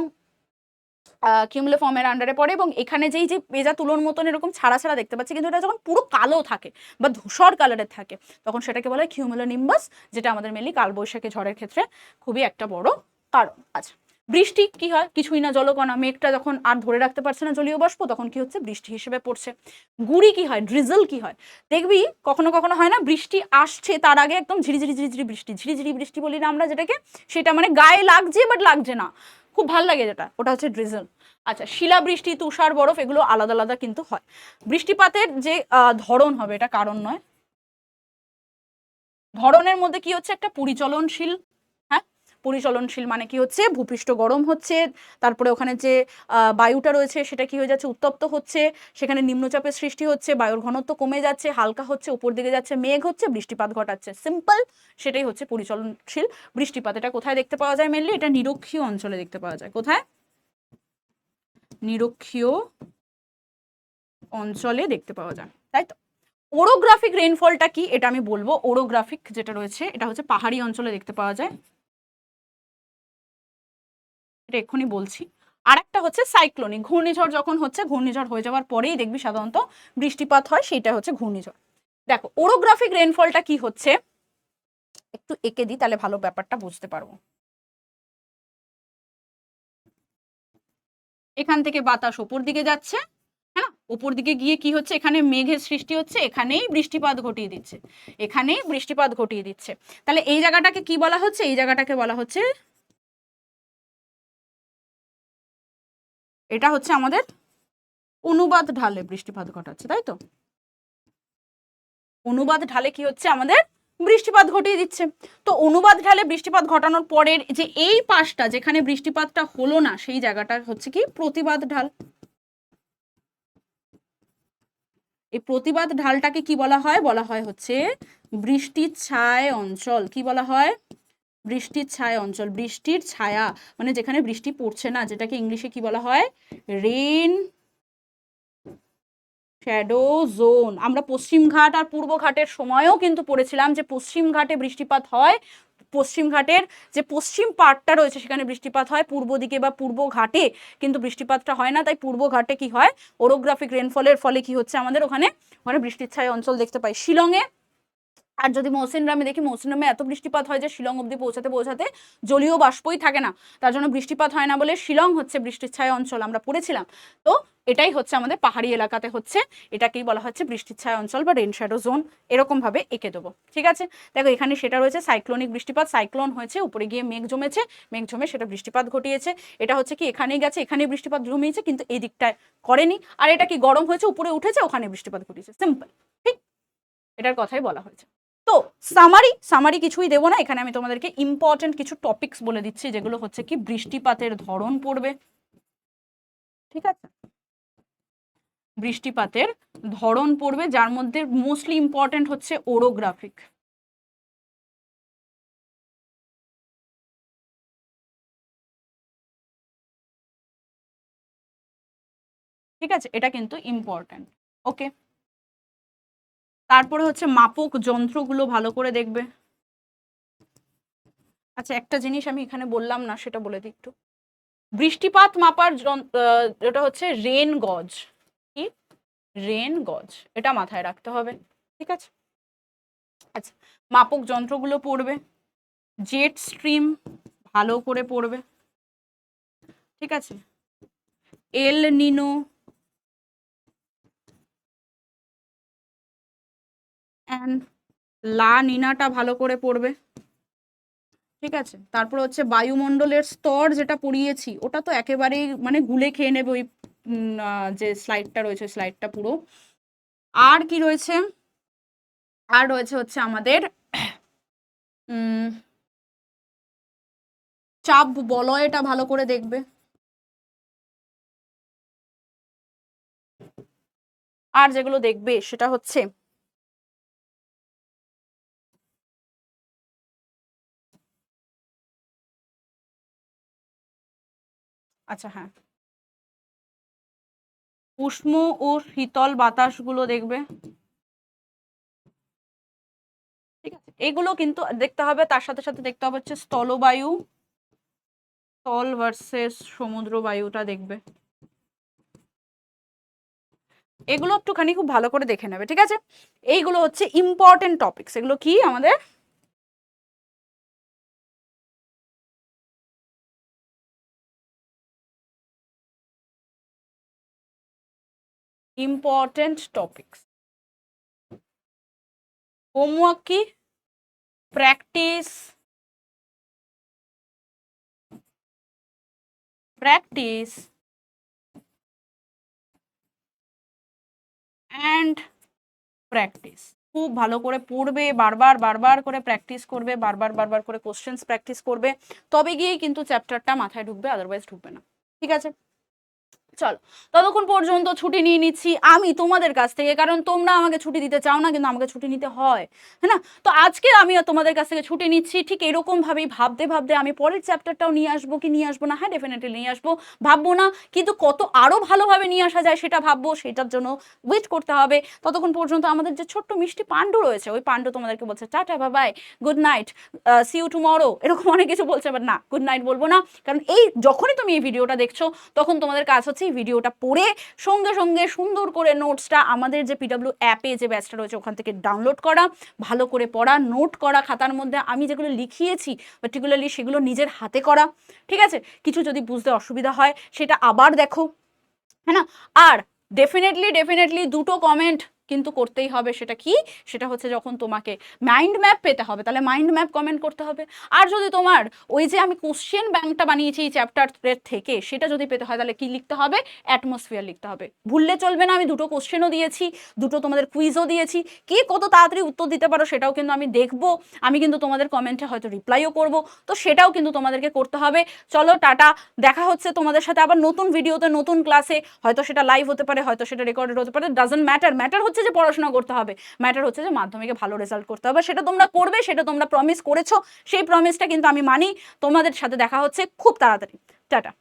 কিউমুলো ফর্মের আন্ডারে পড়ে, এবং এখানে যেই যে পেজা তুলোর মতন এরকম ছাড়া ছাড়া দেখতে পাচ্ছি, কিন্তু এটা যখন পুরো কালো থাকে বা ধূসর কালারের থাকে তখন সেটাকে বলা হয় কিউমুলো নিম্বাস, যেটা আমাদের মেনলি কালবৈশাখী ঝড়ের ক্ষেত্রে খুবই একটা বড় কারণ। আচ্ছা বৃষ্টি কি হয়, কিছুই না, জলকণা, মেঘটা যখন আর ধরে রাখতে পারছে না জলীয় বাষ্প তখন কি হচ্ছে বৃষ্টি হিসেবে পড়ছে। গুড়ি কি হয়, ড্রিজল কি হয়, দেখবি কখনো কখনো হয় না বৃষ্টি আসছে তার আগে একদম ঝিরিঝিরি ঝিরিঝিরি বৃষ্টি, ঝিরিঝিরি বৃষ্টি বলি না আমরা যেটাকে, সেটা মানে গায়ে লাগছে বাট লাগছে না, খুব ভাল লাগে যেটা, ওটা হচ্ছে ড্রিজল। আচ্ছা শিলাবৃষ্টি, তুষার, বরফ এগুলো আলাদা আলাদা কিন্তু হয়। বৃষ্টিপাতের যে ধরন হবে এটা কারণ নয়, ধরনের মধ্যে কি হচ্ছে একটা পরিচলনশীল, হ্যাঁ পরিচলনশীল মানে কি হচ্ছে ভূপৃষ্ঠ গরম হচ্ছে, তারপরে ওখানে যে বায়ুটা রয়েছে সেটা কি হয়ে যাচ্ছে উত্তপ্ত হচ্ছে, সেখানে নিম্নচাপের সৃষ্টি হচ্ছে, বায়ুর ঘনত্ব কমে যাচ্ছে, হালকা হচ্ছে, উপর দিকে যাচ্ছে, মেঘ হচ্ছে, বৃষ্টিপাত ঘটাচ্ছে, সিম্পল, সেটাই হচ্ছে পরিচলনশীল বৃষ্টিপাত। এটা কোথায় দেখতে পাওয়া যায় মেনলি, এটা নিরক্ষীয় অঞ্চলে দেখতে পাওয়া যায়, কোথায়, নিরক্ষীয় অঞ্চলে দেখতে পাওয়া যায়, তাই তো। ওরোগ্রাফিক রেইনফলটা কি এটা আমি বলবো, ওরোগ্রাফিক যেটা রয়েছে এটা হচ্ছে পাহাড়ি অঞ্চলে দেখতে পাওয়া যায়, এটা এক্ষুনি বলছি। আর একটা হচ্ছে সাইক্লোনিক, ঘূর্ণিঝড় যখন হচ্ছে, ঘূর্ণিঝড় হয়ে যাওয়ার পরেই দেখবি সাধারণত বৃষ্টিপাত হয়, সেটা হচ্ছে ঘূর্ণিঝড়। দেখো ওরোগ্রাফিক রেইনফলটা কি হচ্ছে, একটু এঁকে দিই তাহলে ভালো ব্যাপারটা বুঝতে পারবো। এখান থেকে বাতাস ওপর দিকে যাচ্ছে, হ্যাঁ উপর দিকে গিয়ে কি হচ্ছে, এখানে মেঘের সৃষ্টি হচ্ছে, এখানেই বৃষ্টিপাত ঘটিয়ে দিচ্ছে, এখানেই বৃষ্টিপাত ঘটিয়ে দিচ্ছে। তাহলে এই জায়গাটাকে কি বলা হচ্ছে, এই জায়গাটাকে বলা হচ্ছে, এটা হচ্ছে আমাদের অনুবাদ ঢালে বৃষ্টিপাত ঘটাচ্ছে, তাই তো? অনুবাদ ঢালে কি হচ্ছে, আমাদের বৃষ্টিপাত ঘটিয়ে দিচ্ছে। তো অনুবাদ ঢালে বৃষ্টিপাত ঘটানোর পরের যে এই পাশটা যেখানে বৃষ্টিপাতটা হলো না, সেই জায়গাটা হচ্ছে কি প্রতিবাদ ঢাল। এই প্রতিবাদ ঢালটাকে কি বলা হয়? বলা হয় হচ্ছে বৃষ্টির ছায় অঞ্চল। কি বলা হয়? বৃষ্টির ছায় অঞ্চল। বৃষ্টির ছায়া মানে যেখানে বৃষ্টি পড়ছে না, যেটাকে ইংলিশে কি বলা হয়? Rain shadow zone. আমরা পশ্চিম ঘাট আর পূর্ব ঘাটের সময়ও কিন্তু পড়েছিলাম যে পশ্চিম ঘাটে বৃষ্টিপাত হয়, পশ্চিম ঘাটের যে পশ্চিম পার্টটা রয়েছে সেখানে বৃষ্টিপাত হয়, পূর্ব দিকে বা পূর্ব ঘাটে কিন্তু বৃষ্টিপাতটা হয় না। তাই পূর্ব ঘাটে কি হয়, ওরোগ্রাফিক রেনফলের ফলে কি হচ্ছে আমাদের ওখানে বৃষ্টির ছায় অঞ্চল দেখতে পাই। শিলংয়ে আর যদি মৌসিনরামে দেখি, মৌসিনরামে এত বৃষ্টিপাত হয় যে শিলং অব্দি পৌঁছাতে পৌঁছাতে জলীয় বাষ্পই থাকে না, তার জন্য বৃষ্টিপাত হয় না বলে শিলং হচ্ছে বৃষ্টির ছায় অঞ্চল, আমরা পড়েছিলাম। তো এটাই হচ্ছে আমাদের পাহাড়ি এলাকাতে হচ্ছে, এটাকেই বলা হচ্ছে বৃষ্টির ছায় অঞ্চল বা রেন শ্যাডো জোন, এরকম ভাবে এঁকে দেবো। ঠিক আছে, দেখো এখানে সেটা রয়েছে সাইক্লোনিক বৃষ্টিপাত, সাইক্লোন হয়েছে, উপরে গিয়ে মেঘ জমেছে, মেঘ জমে সেটা বৃষ্টিপাত ঘটিয়েছে। এটা হচ্ছে কি এখানেই গেছে, এখানেই বৃষ্টিপাত জমিয়েছে, কিন্তু এই দিকটায় করেনি। আর এটা কি গরম হয়েছে, উপরে উঠেছে, ওখানে বৃষ্টিপাত ঘটিয়েছে, সিম্পল। ঠিক, এটার কথাই বলা হয়েছে। তো সামারি কিছুই দেবো না, এখানে আমি তোমাদেরকে ইম্পর্টেন্ট কিছু টপিকস বলে দিচ্ছি, যেগুলো হচ্ছে কি বৃষ্টিপাতের ধরন পড়বে। ঠিক আছে, বৃষ্টিপাতের ধরন পড়বে, যার মধ্যে মোস্টলি ইম্পর্টেন্ট হচ্ছে ওরোগ্রাফিক। ঠিক আছে, এটা কিন্তু ইম্পর্টেন্ট। ওকে, তারপরে হচ্ছে মাপক যন্ত্রগুলো ভালো করে দেখবে। আচ্ছা, একটা জিনিস আমি এখানে বললাম না, সেটা বলে দিই একটু। বৃষ্টিপাত মাপার যেটা হচ্ছে রেন গজ। কি? রেন গজ, এটা মাথায় রাখতে হবে। ঠিক আছে, আচ্ছা, মাপক যন্ত্রগুলো পড়বে। জেট স্ট্রিম ভালো করে পড়বে। ঠিক আছে, এল নিনো অ্যান্ড লা নিনাটা ভালো করে পড়বে। ঠিক আছে, তারপর হচ্ছে বায়ুমণ্ডলের স্তর যেটা পড়িয়েছি, ওটা তো একেবারেই মানে গুলে খেয়ে নেবে ওই যে স্লাইডটা রয়েছে, স্লাইডটা পুরো। আর কি রয়েছে? আর রয়েছে হচ্ছে আমাদের চাপ বলয়টা ভালো করে দেখবে। আর যেগুলো দেখবে সেটা হচ্ছে আচ্ছা হ্যাঁ, উষ্ণ ও শীতল বাতাসগুলো দেখবে। ঠিক আছে, এগুলো কিন্তু দেখতে হবে, তার সাথে সাথে দেখতে হবে হচ্ছে স্থলবায়ু, স্থল ভার্সেস সমুদ্র বায়ুটা দেখবে। এগুলো একটুখানি খুব ভালো করে দেখে নেবে। ঠিক আছে, এইগুলো হচ্ছে ইম্পর্টেন্ট টপিকস। এগুলো কি আমাদের ইম্পর্টেন্ট টপিকস। হোমওয়ার্ক কি? Practice, practice and practice. খুব ভালো করে পড়বে, বারবার বারবার করে প্র্যাকটিস করবে, বারবার বারবার করে কোশ্চেন্স প্র্যাকটিস করবে, তবে গিয়েই কিন্তু চ্যাপ্টারটা মাথায় ঢুকবে, আদারওয়াইজ ঢুকবে না। ঠিক আছে, চলো ততক্ষণ পর্যন্ত ছুটি নিয়ে নিচ্ছি আমি তোমাদের কাছ থেকে, কারণ তোমরা আমাকে ছুটি দিতে চাও না, কিন্তু আমাকে ছুটি নিতে হয়, হ্যাঁ না? তো আজকে আমি তোমাদের কাছ থেকে ছুটি নিচ্ছি। ঠিক এরকম ভাবেই ভাবতে ভাবতে আমি পরের চ্যাপ্টারটাও নিয়ে আসবো কি নিয়ে আসবো না, হ্যাঁ ডেফিনেটলি নিয়ে আসবো, ভাববো না, কিন্তু কত আরো ভালোভাবে নিয়ে আসা যায় সেটা ভাববো, সেটার জন্য ওয়েট করতে হবে। ততক্ষণ পর্যন্ত আমাদের যে ছোট্ট মিষ্টি পান্ডু রয়েছে, ওই পান্ডু তোমাদেরকে বলছে ta-ta bye, good night, see you tomorrow, এরকম অনেক কিছু বলছে, বাট না, গুড নাইট বলবো না, কারণ এই যখনই তুমি এই ভিডিওটা দেখছো তখন তোমাদের কাজ হচ্ছে এই ভিডিওটা পড়ে সঙ্গে সঙ্গে সুন্দর করে নোটসটা আমাদের যে পিডব্লিউ অ্যাপে যে ব্যাচটা রয়েছে ওখান থেকে ডাউনলোড করা, ভালো করে পড়া, নোট করা, খাতার মধ্যে আমি যেগুলো লিখিয়েছি পার্টিকুলারলি সেগুলো নিজের হাতে করা। ঠিক আছে, কিছু যদি বুঝতে অসুবিধা হয় সেটা আবার দেখো, হ্যাঁ না? আর ডেফিনেটলি দুটো কমেন্ট কিন্তু করতেই হবে। সেটা কি? সেটা হচ্ছে যখন তোমাকে মাইন্ড ম্যাপ পেতে হবে, তাহলে মাইন্ড ম্যাপ কমেন্ট করতে হবে। আর যদি তোমার ওই যে আমি কোশ্চেন ব্যাংকটা বানিয়েছি এই চ্যাপ্টারের থেকে, সেটা যদি পেতে হয় তাহলে কি লিখতে হবে? অ্যাটমসফিয়ার লিখতে হবে। ভুললে চলবে না, আমি দুটো কোশ্চেনও দিয়েছি, দুটো তোমাদের কুইজও দিয়েছি, কে কত তাড়াতাড়ি উত্তর দিতে পারো সেটাও কিন্তু আমি দেখবো, আমি কিন্তু তোমাদের কমেন্টে হয়তো রিপ্লাইও করব, তো সেটাও কিন্তু তোমাদেরকে করতে হবে। চলো টাটা, দেখা হচ্ছে তোমাদের সাথে আবার নতুন ভিডিওতে, নতুন ক্লাসে, হয়তো সেটা লাইভ হতে পারে, হয়তো সেটা রেকর্ডেড হতে পারে, ডাজন্ট ম্যাটার। ম্যাটার হচ্ছে যে পড়াশোনা করতে হবে, ম্যাটার হচ্ছে যে মাধ্যমিকে ভালো রেজাল্ট করতে হবে, সেটা তোমরা করবে, সেটা তোমরা প্রমিস করেছো, সেই প্রমিসটা কিন্তু আমি মানি। তোমাদের সাথে দেখা হচ্ছে খুব তাড়াতাড়ি। টাটা।